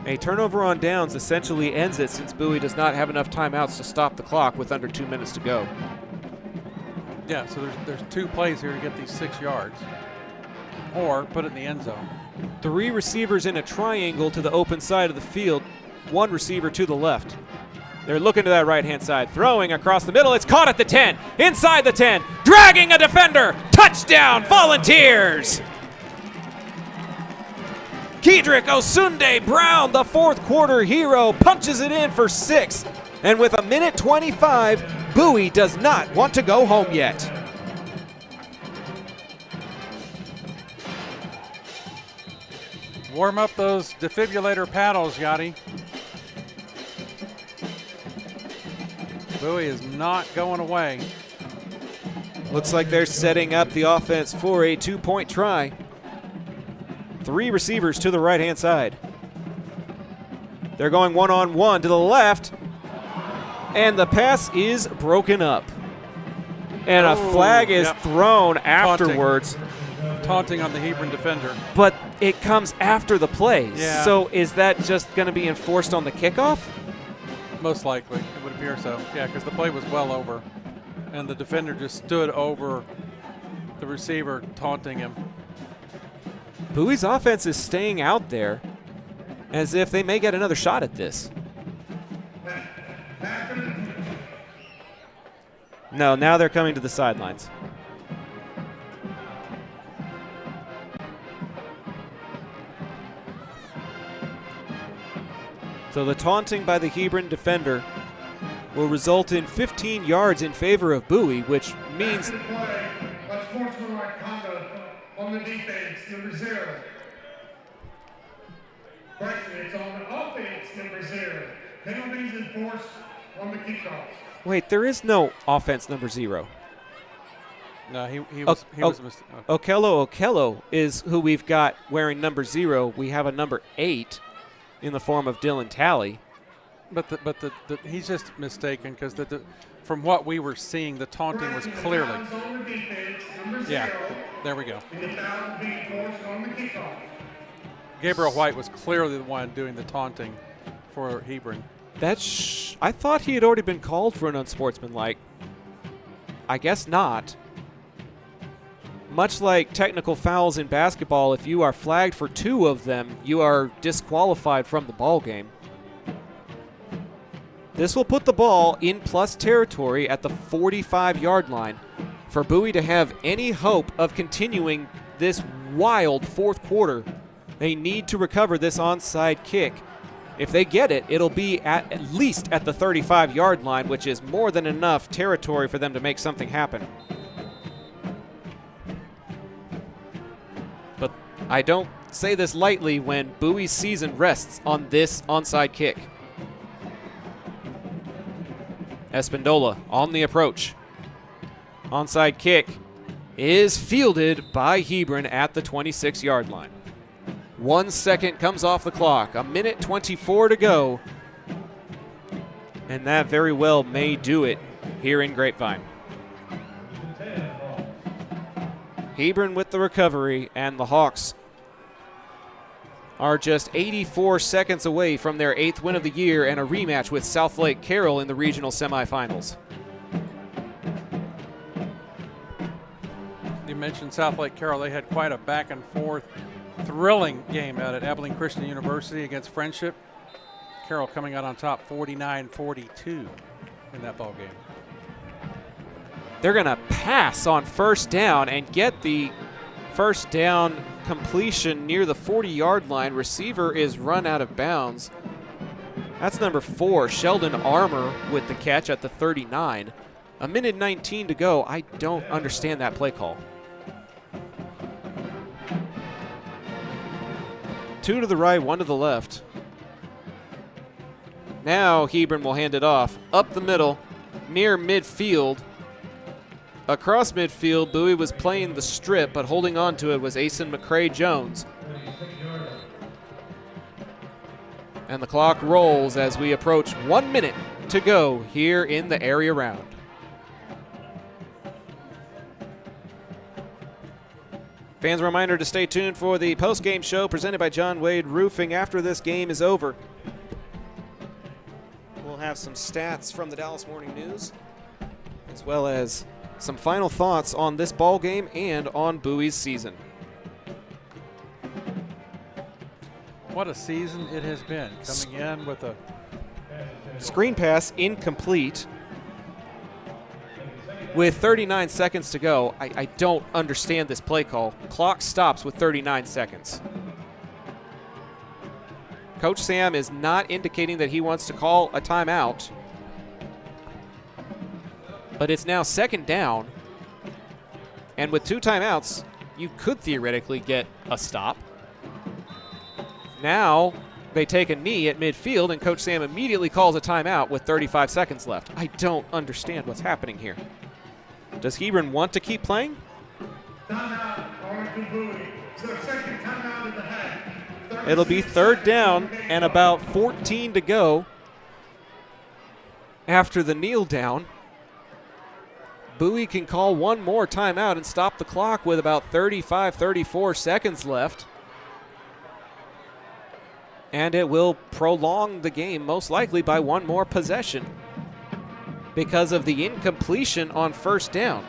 A turnover on downs essentially ends it since Bowie does not have enough timeouts to stop the clock with under 2 minutes to go. Yeah, so there's 2 plays here to get these 6 yards. Or put it in the end zone. 3 receivers in a triangle to the open side of the field. 1 receiver to the left. They're looking to that right-hand side. Throwing across the middle. It's caught at the 10. Inside the 10. Dragging a defender. Touchdown, Volunteers! Kedrick Osunde Brown, the fourth quarter hero, punches it in for 6. And with 1:25, Bowie does not want to go home yet. Warm up those defibrillator paddles, Yachty. Bowie is not going away. Looks like they're setting up the offense for a 2-point try. 3 receivers to the right-hand side. They're going one-on-one to the left, and the pass is broken up. And a flag is thrown afterwards. Taunting on the Hebron defender. But it comes after the play. Yeah. So is that just going to be enforced on the kickoff? Most likely, it would appear so. Yeah, because the play was well over, and the defender just stood over the receiver, taunting him. Bowie's offense is staying out there as if they may get another shot at this. No, now they're coming to the sidelines. So the taunting by the Hebron defender will result in 15 yards in favor of Bowie, which means... Unsportsmanlike conduct on the defense, number 0. Correction, it's on the offense, number 0. Penalties enforced on the kickoff. Wait, there is no offense number 0. No, he was a mistake. Okello is who we've got wearing number 0. We have a number 8 in the form of Dylan Talley. But he's just mistaken because from what we were seeing, the taunting was clearly. Yeah, there we go. Gabriel White was clearly the one doing the taunting for Hebron. I thought he had already been called for an unsportsmanlike. I guess not. Much like technical fouls in basketball, if you are flagged for 2 of them, you are disqualified from the ball game. This will put the ball in plus territory at the 45-yard line. For Bowie to have any hope of continuing this wild fourth quarter, they need to recover this onside kick. If they get it, it'll be at least at the 35-yard line, which is more than enough territory for them to make something happen. But I don't say this lightly when Bowie's season rests on this onside kick. Espindola on the approach. Onside kick is fielded by Hebron at the 26-yard line. 1 second comes off the clock. 1:24 to go. And that very well may do it here in Grapevine. Hebron with the recovery, and the Hawks are just 84 seconds away from their 8th win of the year and a rematch with Southlake Carroll in the regional semifinals. You mentioned Southlake Carroll. They had quite a back and forth, thrilling game out at Abilene Christian University against Friendship. Carroll coming out on top 49-42 in that ball game. They're going to pass on first down and get the first down completion near the 40-yard line. Receiver is run out of bounds. That's number 4, Sheldon Armour, with the catch at the 39. A minute 19 to go. I don't understand that play call. 2 to the right, 1 to the left. Now Hebron will hand it off up the middle near midfield. Across midfield, Bowie was playing the strip, but holding on to it was Asen McCray-Jones. And the clock rolls as we approach 1 minute to go here in the area round. Fans, a reminder to stay tuned for the post-game show presented by John Wade Roofing after this game is over. We'll have some stats from the Dallas Morning News, as well as some final thoughts on this ball game and on Bowie's season. What a season it has been, coming in with a screen pass incomplete with 39 seconds to go. I don't understand this play call. Clock stops with 39 seconds. Coach Sam is not indicating that he wants to call a timeout. But it's now second down. And with 2 timeouts, you could theoretically get a stop. Now they take a knee at midfield, and Coach Sam immediately calls a timeout with 35 seconds left. I don't understand what's happening here. Does Hebron want to keep playing? Timeout, Arlington Bowie. It's their second timeout in the half. It'll be third down and about 14 to go after the kneel down. Bowie can call one more timeout and stop the clock with about 35, 34 seconds left. And it will prolong the game most likely by 1 more possession because of the incompletion on first down.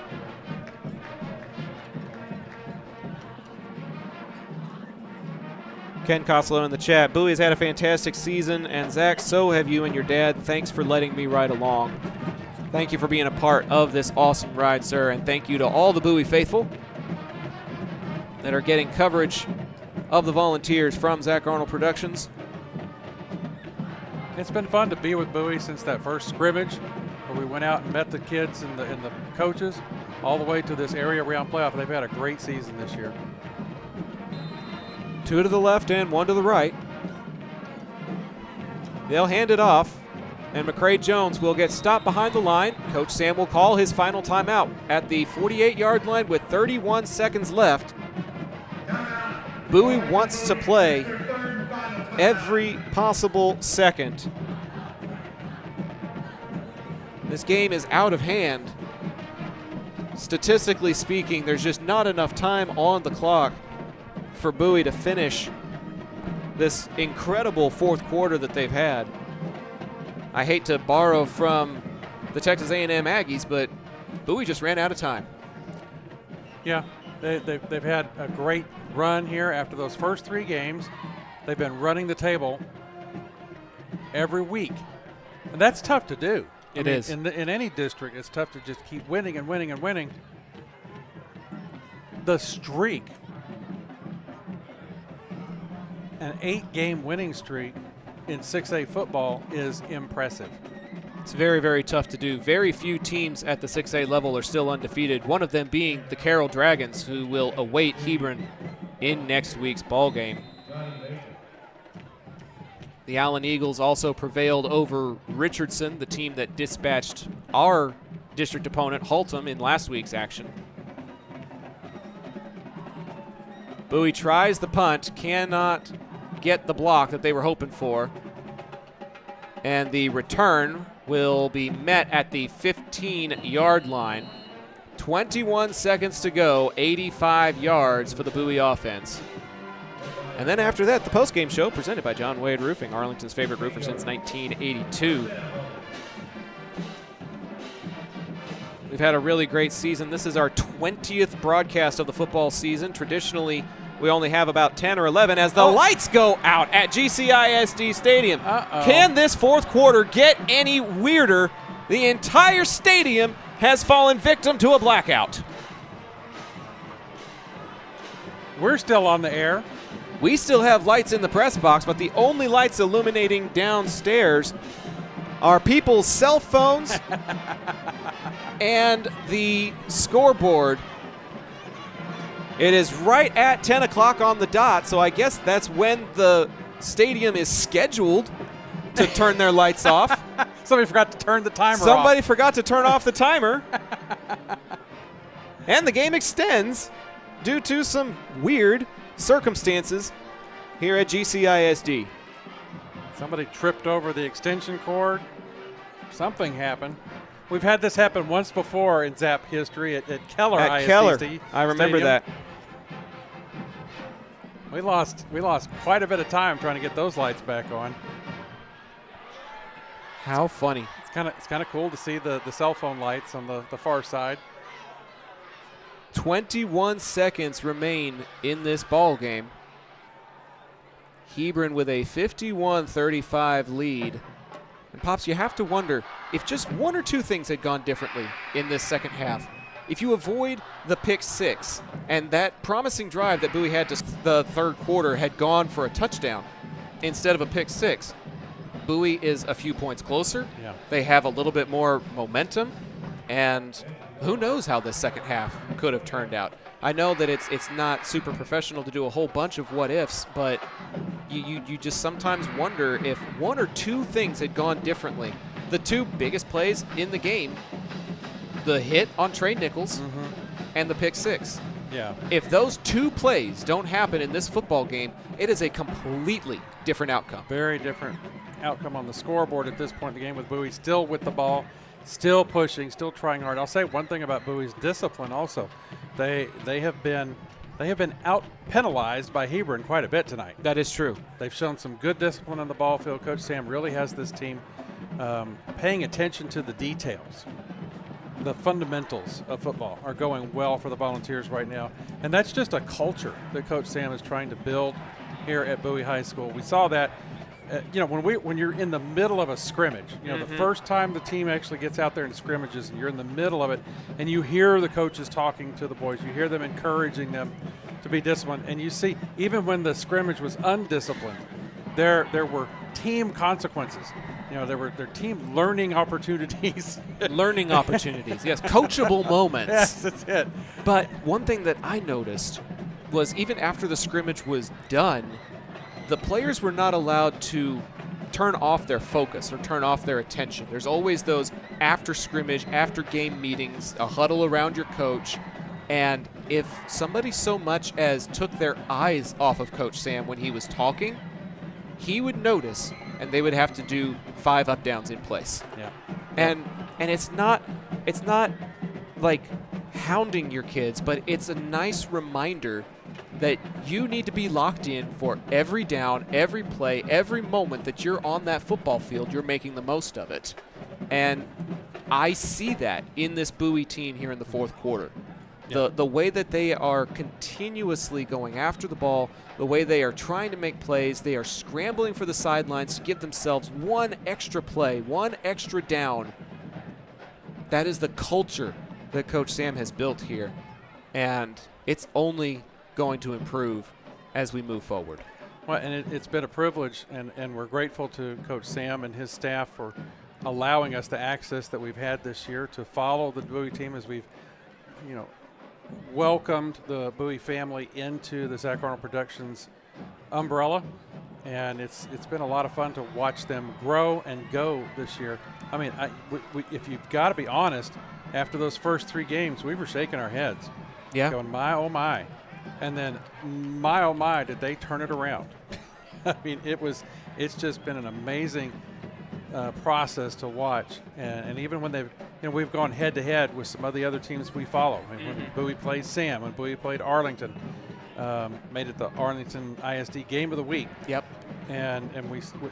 Ken Costello in the chat. Bowie has had a fantastic season, and Zach, so have you and your dad. Thanks for letting me ride along. Thank you for being a part of this awesome ride, sir, and thank you to all the Bowie faithful that are getting coverage of the Volunteers from Zach Arnold Productions. It's been fun to be with Bowie since that first scrimmage where we went out and met the kids and the coaches all the way to this area round playoff. They've had a great season this year. 2 to the left and 1 to the right. They'll hand it off, and McCray-Jones will get stopped behind the line. Coach Sam will call his final timeout at the 48-yard line with 31 seconds left. Bowie wants to play every possible second. This game is out of hand. Statistically speaking, there's just not enough time on the clock for Bowie to finish this incredible fourth quarter that they've had. I hate to borrow from the Texas A&M Aggies, but Bowie just ran out of time. Yeah, they've had a great run here after those first 3 games. They've been running the table every week, and that's tough to do. It is. In any district, it's tough to just keep winning and winning and winning. The streak, an 8-game winning streak in 6A football, is impressive. It's very, very tough to do. Very few teams at the 6A level are still undefeated, one of them being the Carroll Dragons, who will await Hebron in next week's ball game. The Allen Eagles also prevailed over Richardson, the team that dispatched our district opponent, Haltom, in last week's action. Bowie tries the punt, cannot get the block that they were hoping for. And the return will be met at the 15-yard line. 21 seconds to go, 85 yards for the Bowie offense. And then after that, the postgame show presented by John Wade Roofing, Arlington's favorite roofer since 1982. We've had a really great season. This is our 20th broadcast of the football season. Traditionally, we only have about 10 or 11 as the lights go out at GCISD Stadium. Can this fourth quarter get any weirder? The entire stadium has fallen victim to a blackout. We're still on the air. We still have lights in the press box, but the only lights illuminating downstairs are people's cell phones and the scoreboard. It is right at 10 o'clock on the dot, so I guess that's when the stadium is scheduled to turn their lights off. Somebody forgot to turn the timer off. Somebody forgot to turn off the timer. And the game extends due to some weird circumstances here at GCISD. Somebody tripped over the extension cord. Something happened. We've had this happen once before in ZAP history at Keller At ISD Keller, I remember Stadium. that. We lost quite a bit of time trying to get those lights back on. How funny. It's kind of cool to see the cell phone lights on the far side. 21 seconds remain in this ball game. Hebron with a 51-35 lead. And Pops, you have to wonder if just one or two things had gone differently in this second half. If you avoid the pick six and that promising drive that Bowie had to the third quarter had gone for a touchdown instead of a pick six, Bowie is a few points closer. Yeah. They have a little bit more momentum, and who knows how this second half could have turned out. I know that it's not super professional to do a whole bunch of what ifs, but you just sometimes wonder if one or two things had gone differently. The two biggest plays in the game, the hit on Trey Nichols and the pick six. Yeah. If those two plays don't happen in this football game, it is a completely different outcome. Very different outcome on the scoreboard at this point in the game with Bowie still with the ball, still pushing, still trying hard. I'll say one thing about Bowie's discipline also. They have been out penalized by Hebron quite a bit tonight. That is true. They've shown some good discipline on the ball field. Coach Sam really has this team paying attention to the details. The fundamentals of football are going well for the Volunteers right now, and that's just a culture that Coach Sam is trying to build here at Bowie High School. We saw that, when you're in the middle of a scrimmage, the first time the team actually gets out there in scrimmages, and you're in the middle of it, and you hear the coaches talking to the boys, you hear them encouraging them to be disciplined, and you see even when the scrimmage was undisciplined, there were team consequences. There were team learning opportunities. Learning opportunities, yes. Coachable moments. Yes, that's it. But one thing that I noticed was even after the scrimmage was done, the players were not allowed to turn off their focus or turn off their attention. There's always those after scrimmage, after game meetings, a huddle around your coach. And if somebody so much as took their eyes off of Coach Sam when he was talking, he would notice, and they would have to do 5 up downs in place. Yeah. And it's not like hounding your kids, but it's a nice reminder that you need to be locked in for every down, every play, every moment that you're on that football field, you're making the most of it. And I see that in this Bowie team here in the fourth quarter. The way that they are continuously going after the ball, the way they are trying to make plays, they are scrambling for the sidelines to give themselves one extra play, one extra down. That is the culture that Coach Sam has built here, and it's only going to improve as we move forward. Well, and it's been a privilege, and we're grateful to Coach Sam and his staff for allowing us the access that we've had this year to follow the Bowie team as we've, welcomed the Bowie family into the Zach Arnold Productions umbrella, and it's been a lot of fun to watch them grow and go this year. I mean, if you've got to be honest, after those first 3 games, we were shaking our heads. Yeah. Going, my, oh, my. And then, my, oh, my, did they turn it around. I mean, it's just been an amazing process to watch. And even when we've gone head-to-head with some of the other teams we follow. I mean, when Bowie played Sam, when Bowie played Arlington, made it the Arlington ISD Game of the Week. Yep. And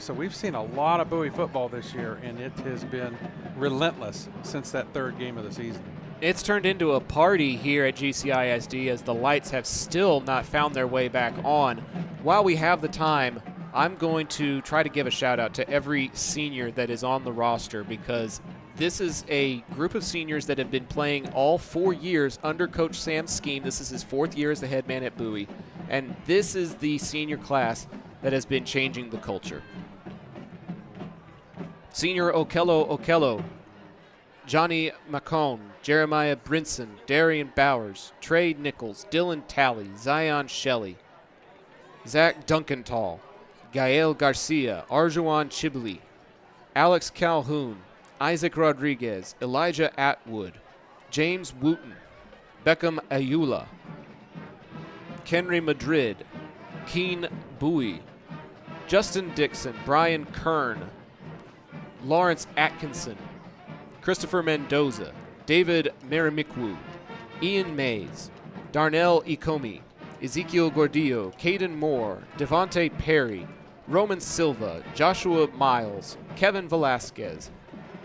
so we've seen a lot of Bowie football this year, and it has been relentless since that third game of the season. It's turned into a party here at GCISD as the lights have still not found their way back on. While we have the time, I'm going to try to give a shout out to every senior that is on the roster, because this is a group of seniors that have been playing all 4 years under Coach Sam's scheme. This is his 4th year as the head man at Bowie, and this is the senior class that has been changing the culture. Senior Okello, Johnny McCone, Jeremiah Brinson, Darian Bowers, Trey Nichols, Dylan Talley, Zion Shelley, Zach Duncantal, Gael Garcia, Arjuan Chibli, Alex Calhoun, Isaac Rodriguez, Elijah Atwood, James Wooten, Beckham Ayula, Kenry Madrid, Keen Bowie, Justin Dixon, Brian Kern, Lawrence Atkinson, Christopher Mendoza, David Marimikwu, Ian Mays, Darnell Ikomi, Ezekiel Gordillo, Caden Moore, Devontae Perry, Roman Silva, Joshua Miles, Kevin Velasquez,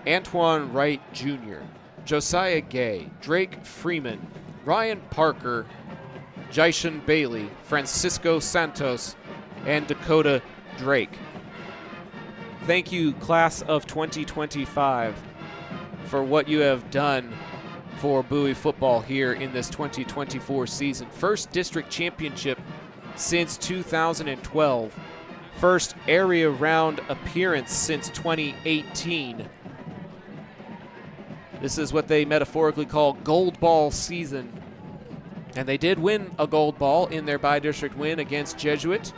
Antoine Wright Jr., Josiah Gay, Drake Freeman, Ryan Parker, Jason Bailey, Francisco Santos, and Dakota Drake. Thank you, class of 2025, for what you have done for Bowie football here in this 2024 season. First district championship since 2012. First area round appearance since 2018. This is what they metaphorically call gold ball season. And they did win a gold ball in their by-district win against Jesuit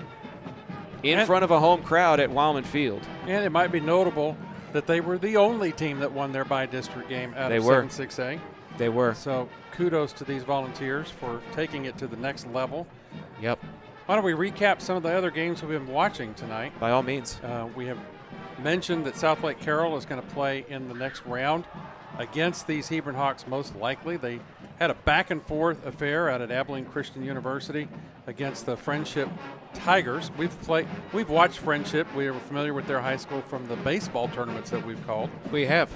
in front of a home crowd at Wildman Field. And it might be notable that they were the only team that won their by-district game out of 7-6A. They were. So kudos to these volunteers for taking it to the next level. Yep. Why don't we recap some of the other games we've been watching tonight? By all means. We have mentioned that South Lake Carroll is going to play in the next round against these Hebron Hawks, most likely. They had a back-and-forth affair out at Abilene Christian University against the Friendship Tigers. We've watched Friendship. We are familiar with their high school from the baseball tournaments that we've called. We have.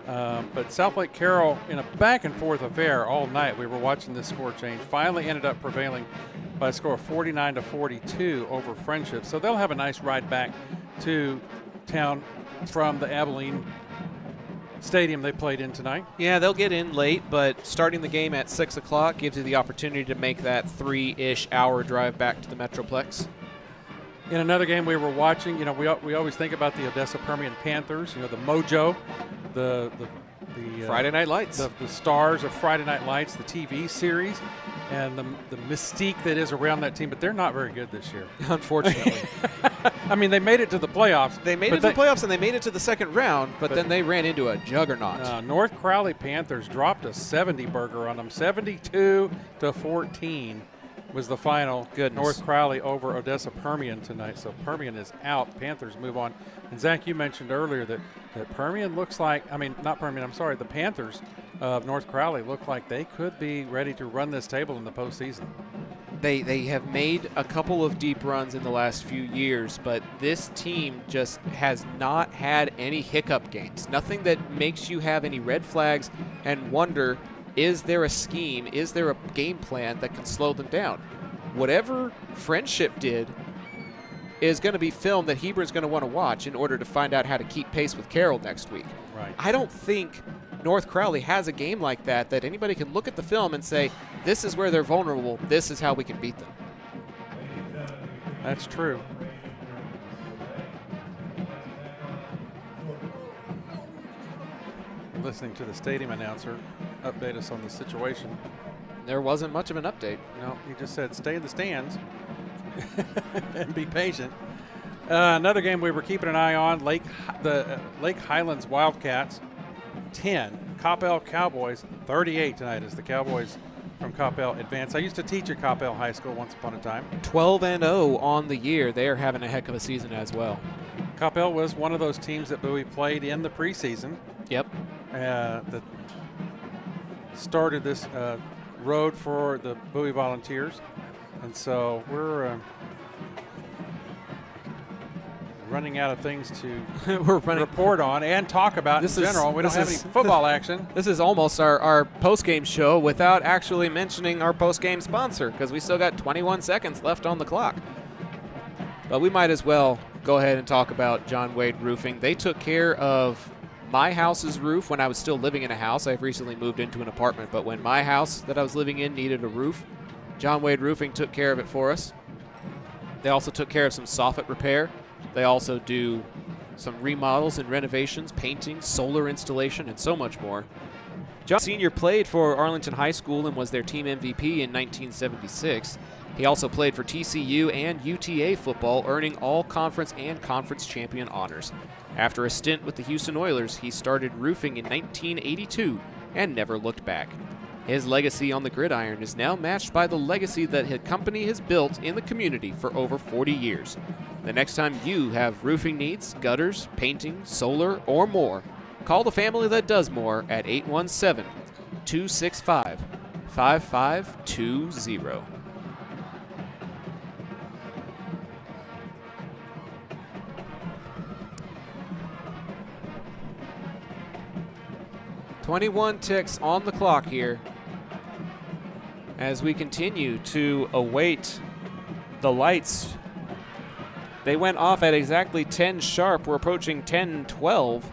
But South Lake Carroll, in a back-and-forth affair all night, we were watching this score change, finally ended up prevailing by a score of 49-42 over Friendship. So they'll have a nice ride back to town from the Abilene stadium they played in tonight. Yeah, they'll get in late, but starting the game at 6 o'clock gives you the opportunity to make that 3-ish hour drive back to the Metroplex. In another game we were watching, we always think about the Odessa Permian Panthers, the mojo, the Friday Night Lights. The stars of Friday Night Lights, the TV series, and the mystique that is around that team, but they're not very good this year. Unfortunately. I mean, they made it to the playoffs. They made it to the playoffs, and they made it to the second round, but then they ran into a juggernaut. North Crowley Panthers dropped a 70 burger on them, 72-14 was the final. Goodness. North Crowley over Odessa Permian tonight, so Permian is out. Panthers move on. And Zach, you mentioned earlier that Permian looks like, the Panthers of North Crowley look like they could be ready to run this table in the postseason. They have made a couple of deep runs in the last few years, but this team just has not had any hiccup games. Nothing that makes you have any red flags and wonder, is there a scheme, is there a game plan that can slow them down? Whatever Friendship did is going to be film that Hebron's going to want to watch in order to find out how to keep pace with Carroll next week. Right. I don't think North Crowley has a game like that anybody can look at the film and say, this is where they're vulnerable, this is how we can beat them. That's true. Listening to the stadium announcer update us on the situation. There wasn't much of an update. No, he just said stay in the stands and be patient. Another game we were keeping an eye on, the Lake Highlands Wildcats 10, Coppell Cowboys 38 tonight as the Cowboys from Coppell advance. I used to teach at Coppell High School once upon a time. 12-0 on the year. They are having a heck of a season as well. Coppell was one of those teams that Bowie played in the preseason. Yep. That started this road for the Bowie Volunteers. And so we're running out of things to report on and talk about in general. We don't have any football action. This is almost our post-game show without actually mentioning our post-game sponsor, because we still got 21 seconds left on the clock. But we might as well go ahead and talk about John Wade Roofing. They took care of my house's roof when I was still living in a house. I've recently moved into an apartment, but when my house that I was living in needed a roof, John Wade Roofing took care of it for us. They also took care of some soffit repair. They also do some remodels and renovations, painting, solar installation, and so much more. John Sr. played for Arlington High School and was their team MVP in 1976. He also played for TCU and UTA football, earning all conference and conference champion honors. After a stint with the Houston Oilers, he started roofing in 1982 and never looked back. His legacy on the gridiron is now matched by the legacy that his company has built in the community for over 40 years. The next time you have roofing needs, gutters, painting, solar, or more, call the family that does more at 817-265-5520. "21 ticks on the clock here as we continue to await the lights. They went off at exactly 10 sharp. We're approaching 10:12.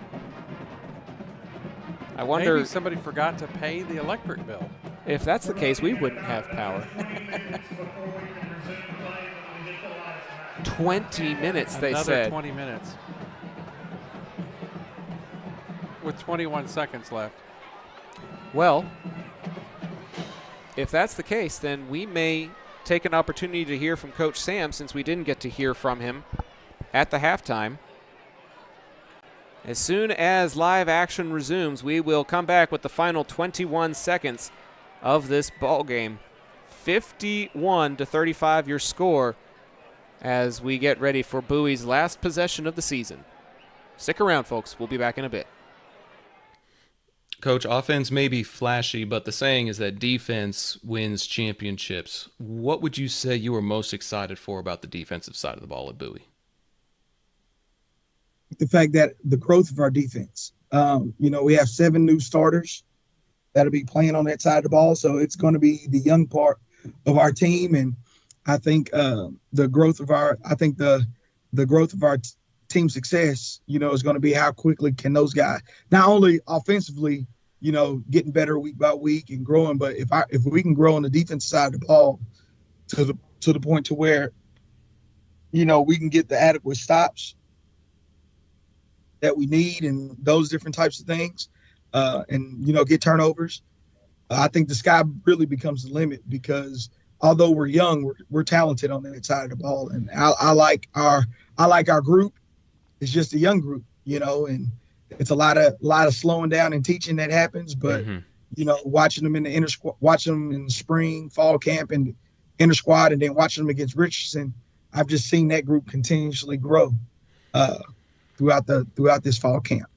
I wonder maybe somebody forgot to pay the electric bill. If that's the case, we wouldn't have power. 20 minutes, they Another said. 20 minutes. With 21 seconds left. Well, if that's the case, then we may take an opportunity to hear from Coach Sam, since we didn't get to hear from him at the halftime. As soon as live action resumes, we will come back with the final 21 seconds of this ball game. 51-35 your score as we get ready for Bowie's last possession of the season. Stick around, folks. We'll be back in a bit. Coach, offense may be flashy, but the saying is that defense wins championships. What would you say you were most excited for about the defensive side of the ball at Bowie? The fact that the growth of our defense. We have 7 new starters that'll be playing on that side of the ball, so it's going to be the young part of our team, and I think the growth of our team success, is going to be how quickly can those guys, not only offensively, getting better week by week and growing, but if we can grow on the defensive side of the ball to the point to where, we can get the adequate stops that we need and those different types of things, and get turnovers. I think the sky really becomes the limit, because although we're young, we're talented on that side of the ball, and I like our group. It's just a young group, and it's a lot of slowing down and teaching that happens. But watching them in the watching them in the spring, fall camp, and inter squad, and then watching them against Richardson, I've just seen that group continuously grow throughout this fall camp.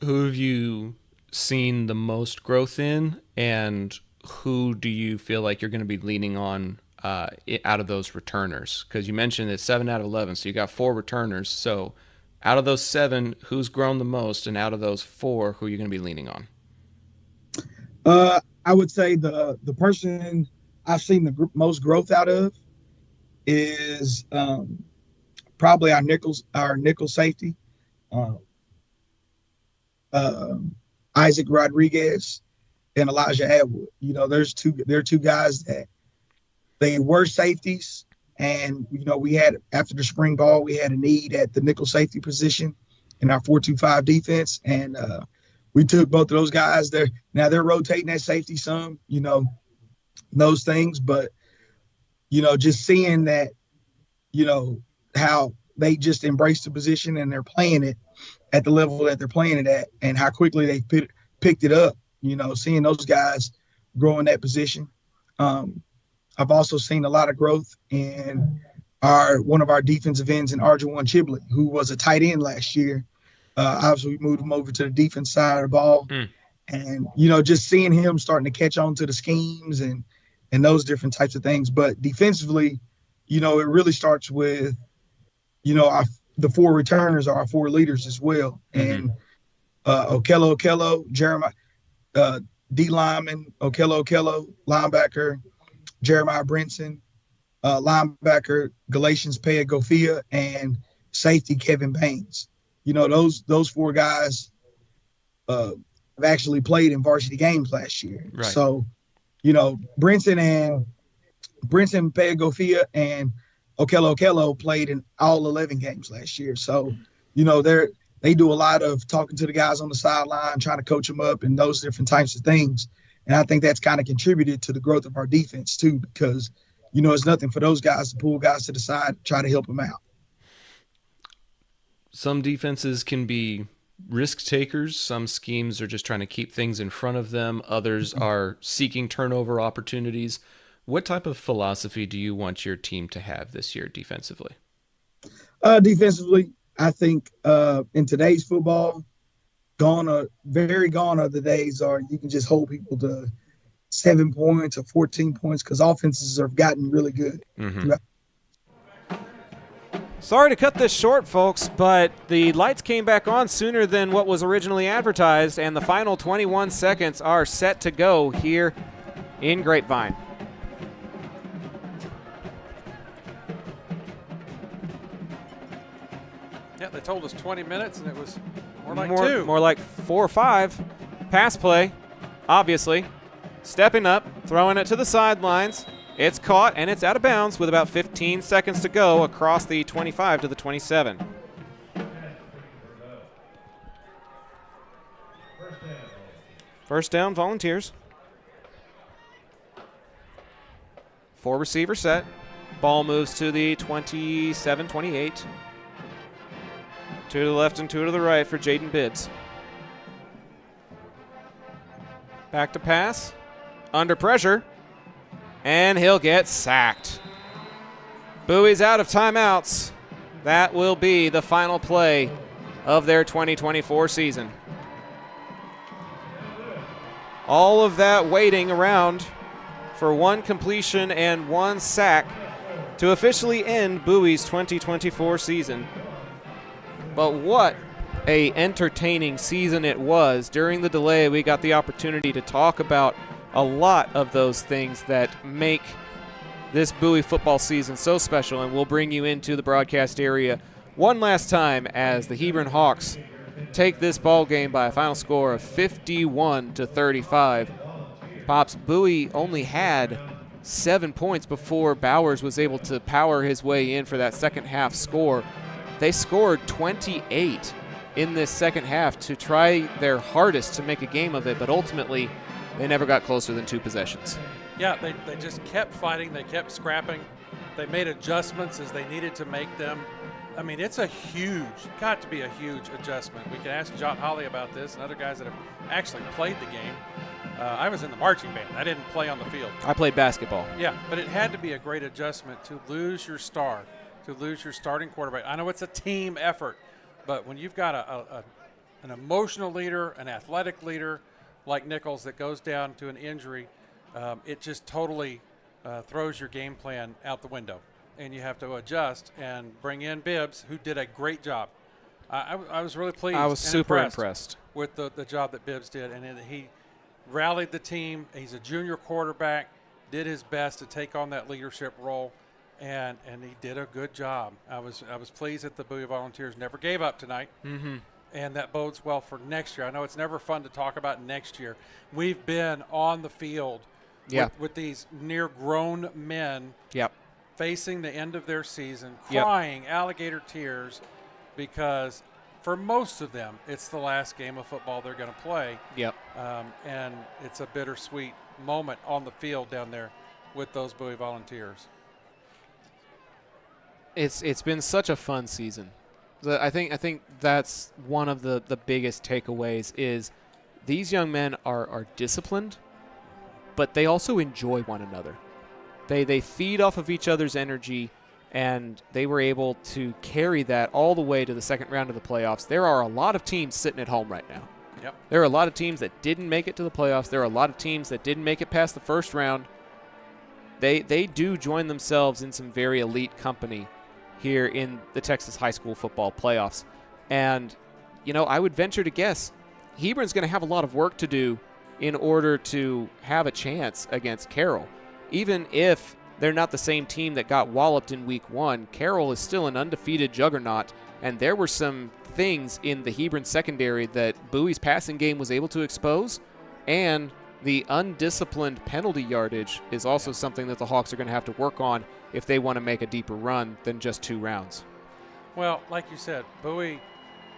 Who have you seen the most growth in, and who do you feel like you're going to be leaning on out of those returners? Because you mentioned it's 7 out of 11, so you got 4 returners. So out of those 7, who's grown the most, and out of those 4, who are you going to be leaning on? I would say the person I've seen the most growth out of is probably our nickel safety, Isaac Rodriguez and Elijah Atwood. They're two guys that they were safeties, and we had, after the spring ball, we had a need at the nickel safety position in our 4-2-5 defense, and we took both of those guys. They're rotating that safety some, those things, but just seeing that, how they just embraced the position and they're playing it at the level that they're playing it at, and how quickly they picked it up. Seeing those guys grow in that position. I've also seen a lot of growth in one of our defensive ends in Arjuan Chibley, who was a tight end last year. Obviously, we moved him over to the defense side of the ball. And, just seeing him starting to catch on to the schemes and and those different types of things. But defensively, it really starts with, the 4 returners are our 4 leaders as well. And Okello, Jeremiah, D lineman, Okello, linebacker, Jeremiah Brinson, linebacker, Galatians Paya-Gofia, and safety Kevin Baines. Those 4 guys have actually played in varsity games last year. Right. So, Brinson Paya-Gofia and Okello played in all 11 games last year. So, they do a lot of talking to the guys on the sideline, trying to coach them up and those different types of things. And I think that's kind of contributed to the growth of our defense too, because, it's nothing for those guys to pull guys to the side, try to help them out. Some defenses can be risk takers. Some schemes are just trying to keep things in front of them. Others are seeking turnover opportunities. What type of philosophy do you want your team to have this year defensively? Defensively, I think in today's football, very gone are the days are you can just hold people to 7 points or 14 points because offenses have gotten really good. Sorry to cut this short, folks, but the lights came back on sooner than what was originally advertised, and the final 21 seconds are set to go here in Grapevine. Yeah, they told us 20 minutes, and it was more like 2. More like 4 or 5. Pass play, obviously. Stepping up, throwing it to the sidelines. It's caught, and it's out of bounds with about 15 seconds to go across the 25 to the 27. First down, Volunteers. 4 receiver set. Ball moves to the 27, 28. 2 to the left and 2 to the right for Jaden Bibbs. Back to pass. Under pressure. And he'll get sacked. Bowie's out of timeouts. That will be the final play of their 2024 season. All of that waiting around for 1 completion and 1 sack to officially end Bowie's 2024 season. But what a entertaining season it was. During the delay, we got the opportunity to talk about a lot of those things that make this Bowie football season so special, and we'll bring you into the broadcast area one last time as the Hebron Hawks take this ball game by a final score of 51-35. Pops, Bowie only had 7 points before Bowers was able to power his way in for that second half score. They scored 28 in this second half to try their hardest to make a game of it, but ultimately they never got closer than 2 possessions. Yeah, they just kept fighting. They kept scrapping. They made adjustments as they needed to make them. I mean, it's got to be a huge adjustment. We can ask Jot Holly about this and other guys that have actually played the game. I was in the marching band. I didn't play on the field. I played basketball. Yeah, but it had to be a great adjustment to lose your star, to lose your starting quarterback. I know it's a team effort, but when you've got an emotional leader, an athletic leader like Nichols that goes down to an injury, it just totally throws your game plan out the window. And you have to adjust and bring in Bibbs, who did a great job. I was really pleased. I was super impressed with the job that Bibbs did. And he rallied the team. He's a junior quarterback, did his best to take on that leadership role, and he did a good job. I was pleased that the Bowie Volunteers never gave up tonight. Mm-hmm. And that bodes well for next year. I know it's never fun to talk about next year. We've been on the field with these near-grown men facing the end of their season, crying alligator tears because for most of them, it's the last game of football they're going to play. And it's a bittersweet moment on the field down there with those Bowie Volunteers. It's been such a fun season. I think that's one of the biggest takeaways is these young men are disciplined, but they also enjoy one another. They feed off of each other's energy, and they were able to carry that all the way to the second round of the playoffs. There are a lot of teams sitting at home right now. There are a lot of teams that didn't make it to the playoffs. There are a lot of teams that didn't make it past the first round. they do join themselves in some very elite company here in the Texas high school football playoffs. And, I would venture to guess Hebron's going to have a lot of work to do in order to have a chance against Carroll. Even if they're not the same team that got walloped in week 1, Carroll is still an undefeated juggernaut, and there were some things in the Hebron secondary that Bowie's passing game was able to expose, and the undisciplined penalty yardage is also something that the Hawks are going to have to work on if they want to make a deeper run than just 2 rounds. Well, like you said, Bowie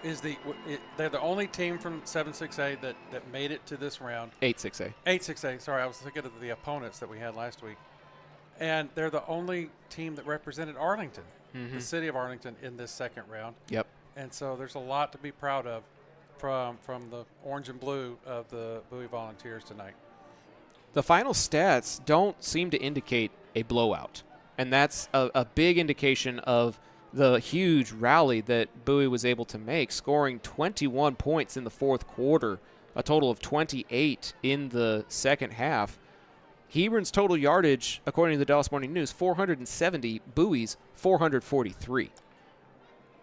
is they're the only team from 7-6A that made it to this round. 8-6A. 8-6A. Sorry, I was thinking of the opponents that we had last week. And they're the only team that represented Arlington, the city of Arlington, in this second round. Yep. And so there's a lot to be proud of from the orange and blue of the Bowie Volunteers tonight. The final stats don't seem to indicate a blowout, and that's a big indication of the huge rally that Bowie was able to make, scoring 21 points in the fourth quarter, a total of 28 in the second half. Hebron's total yardage, according to the Dallas Morning News, 470, Bowie's 443.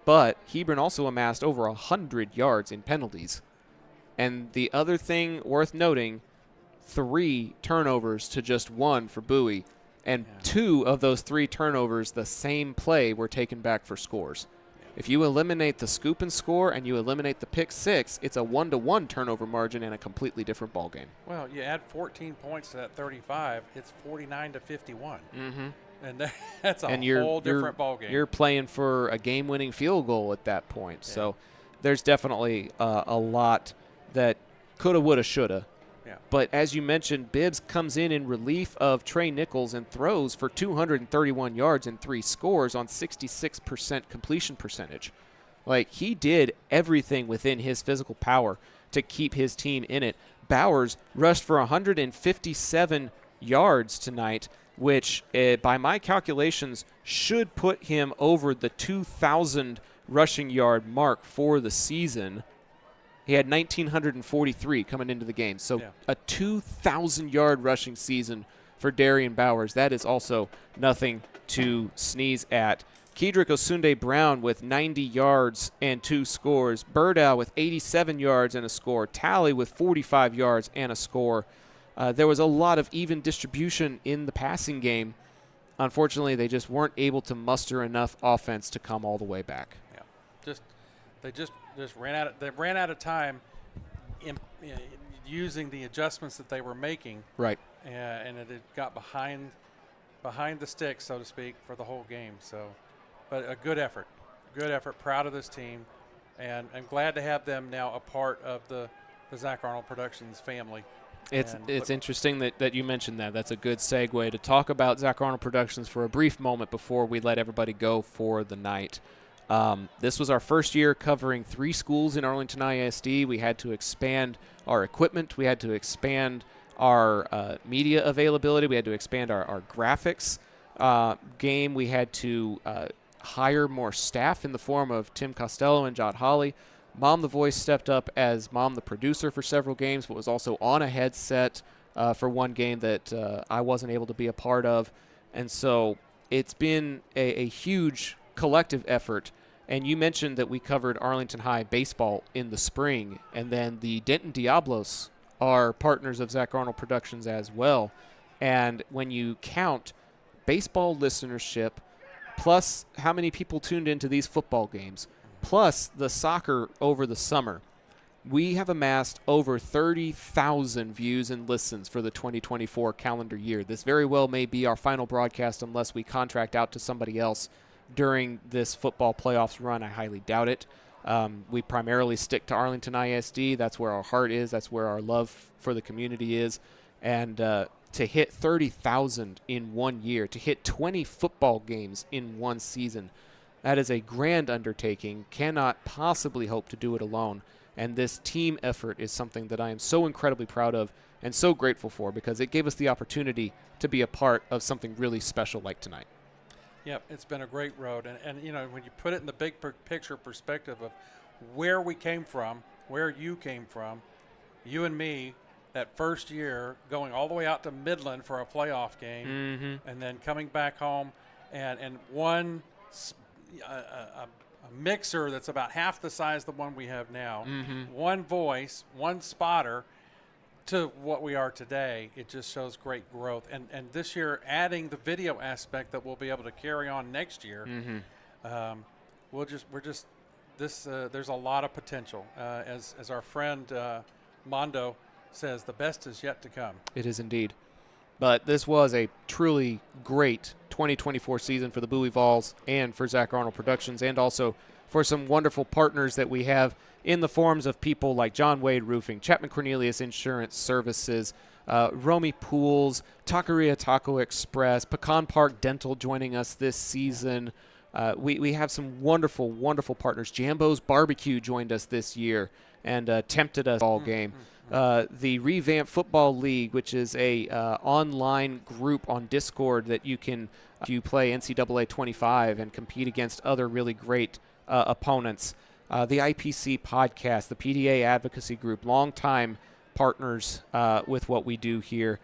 But Hebron also amassed over 100 yards in penalties. And the other thing worth noting, 3 turnovers to just 1 for Bowie. And 2 of those 3 turnovers, the same play, were taken back for scores. If you eliminate the scoop and score and you eliminate the pick 6, it's a 1-to-1 turnover margin and a completely different ball game. Well, you add 14 points to that 35, it's 49-51. Mm-hmm. And that's a whole different ball game. You're playing for a game-winning field goal at that point. Yeah. So there's definitely a lot that coulda, woulda, shoulda. Yeah. But as you mentioned, Bibbs comes in relief of Trey Nichols and throws for 231 yards and 3 scores on 66% completion percentage. Like, he did everything within his physical power to keep his team in it. Bowers rushed for 157 yards tonight, which, by my calculations, should put him over the 2,000 rushing yard mark for the season. He had 1,943 coming into the game. So a 2,000-yard rushing season for Darian Bowers. That is also nothing to sneeze at. Kedrick Osunde-Brown with 90 yards and 2 scores. Burdow with 87 yards and a score. Talley with 45 yards and a score. There was a lot of even distribution in the passing game. Unfortunately, they just weren't able to muster enough offense to come all the way back. Yeah, they just ran out of time in using the adjustments that they were making. Right. And it got behind the sticks, so to speak, for the whole game. So, but a good effort. Proud of this team, and I'm glad to have them now a part of the Zach Arnold Productions family. It's interesting that you mentioned that. That's a good segue to talk about Zach Arnold Productions for a brief moment before we let everybody go for the night. This was our first year covering 3 schools in Arlington ISD. We had to expand our equipment. We had to expand our media availability. We had to expand our graphics game. We had to hire more staff in the form of Tim Costello and Jod Holly. Mom the Voice stepped up as Mom the producer for several games, but was also on a headset for one game that I wasn't able to be a part of. And so it's been a huge collective effort. And you mentioned that we covered Arlington High baseball in the spring, and then the Denton Diablos are partners of Zach Arnold Productions as well. And when you count baseball listenership, plus how many people tuned into these football games, plus the soccer over the summer, we have amassed over 30,000 views and listens for the 2024 calendar year. This very well may be our final broadcast unless we contract out to somebody else during this football playoffs run. I highly doubt it. We primarily stick to Arlington ISD. That's where our heart is. That's where our love for the community is. And to hit 30,000 in 1 year, to hit 20 football games in one season, that is a grand undertaking. Cannot possibly hope to do it alone. And this team effort is something that I am so incredibly proud of and so grateful for, because it gave us the opportunity to be a part of something really special like tonight. Yep, it's been a great road. And you know, when you put it in the big picture perspective of where we came from, where you came from, you and me that first year, going all the way out to Midland for a playoff game, and then coming back home, and one a mixer that's about half the size of the one we have now, one voice, one spotter, to what we are today. It just shows great growth. And this year, adding the video aspect that we'll be able to carry on next year, there's a lot of potential. As our friend Mondo says, the best is yet to come. It is indeed. But this was a truly great 2024 season for the Bowie Vols and for Zach Arnold Productions, and also for some wonderful partners that we have in the forms of people like John Wade Roofing, Chapman Cornelius Insurance Services, Romy Pools, Taqueria Taco Express, Pecan Park Dental joining us this season. We have some wonderful, wonderful partners. Jambo's Barbecue joined us this year and tempted us all game. The Revamped Football League, which is a online group on Discord that you play NCAA 25 and compete against other really great opponents. The IPC podcast, the PDA advocacy group, longtime partners with what we do here.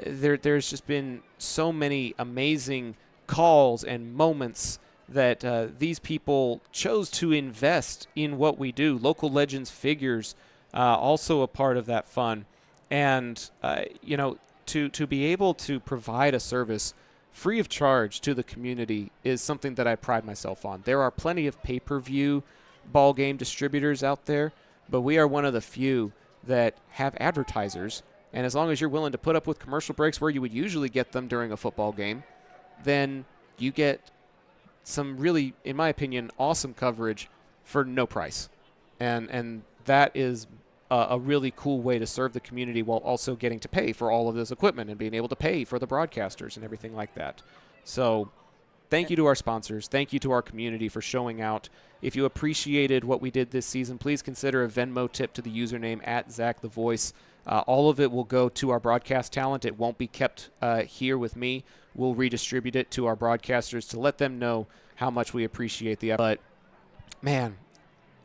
There's just been so many amazing calls and moments that these people chose to invest in what we do. Local legends figures, also a part of that fun. And, to be able to provide a service free of charge to the community is something that I pride myself on. There are plenty of pay-per-view ball game distributors out there, but we are one of the few that have advertisers. And as long as you're willing to put up with commercial breaks where you would usually get them during a football game, then you get some really, in my opinion, awesome coverage for no price. And that is a really cool way to serve the community while also getting to pay for all of this equipment and being able to pay for the broadcasters and everything like that. So thank you to our sponsors. Thank you to our community for showing out. If you appreciated what we did this season, please consider a Venmo tip to the username @ZachTheVoice. All of it will go to our broadcast talent. It won't be kept here with me. We'll redistribute it to our broadcasters to let them know how much we appreciate the effort. But, man,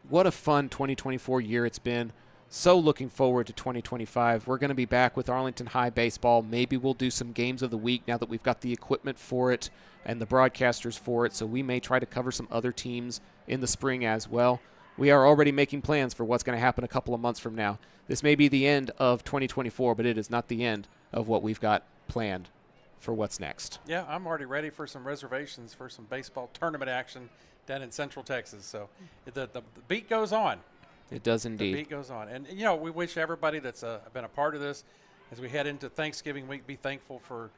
what a fun 2024 year it's been. So looking forward to 2025. We're going to be back with Arlington High baseball. Maybe we'll do some games of the week now that we've got the equipment for it and the broadcasters for it. So we may try to cover some other teams in the spring as well. We are already making plans for what's going to happen a couple of months from now. This may be the end of 2024, but it is not the end of what we've got planned for what's next. Yeah, I'm already ready for some reservations for some baseball tournament action down in Central Texas. So the beat goes on. It does indeed. The beat goes on. And, we wish everybody that's been a part of this, as we head into Thanksgiving week, be thankful for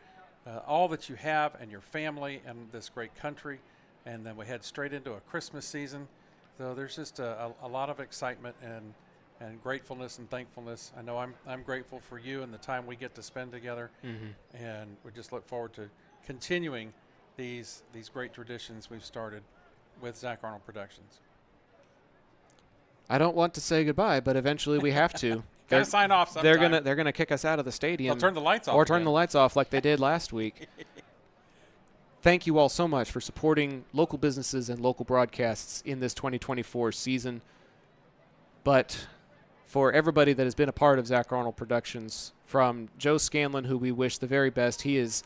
all that you have and your family and this great country. And then we head straight into a Christmas season. So there's just a lot of excitement and gratefulness and thankfulness. I know I'm grateful for you and the time we get to spend together. And we just look forward to continuing these great traditions we've started with Zach Arnold Productions. I don't want to say goodbye, but eventually we have to. Gotta sign off sometime. They're gonna kick us out of the stadium. They'll turn the lights off. Or turn the lights off like they did last week. Thank you all so much for supporting local businesses and local broadcasts in this 2024 season. But for everybody that has been a part of Zach Arnold Productions, from Joe Scanlon, who we wish the very best, he is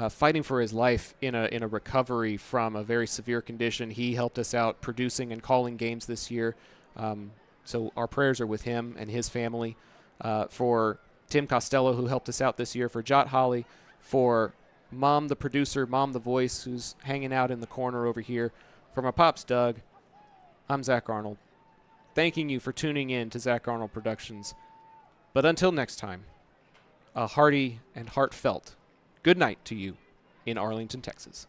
fighting for his life in a recovery from a very severe condition. He helped us out producing and calling games this year. So our prayers are with him and his family. For Tim Costello, who helped us out this year. For Jot Holly. For Mom, the producer, Mom, the voice, who's hanging out in the corner over here. For my pops, Doug, I'm Zach Arnold. Thanking you for tuning in to Zach Arnold Productions. But until next time, a hearty and heartfelt good night to you in Arlington, Texas.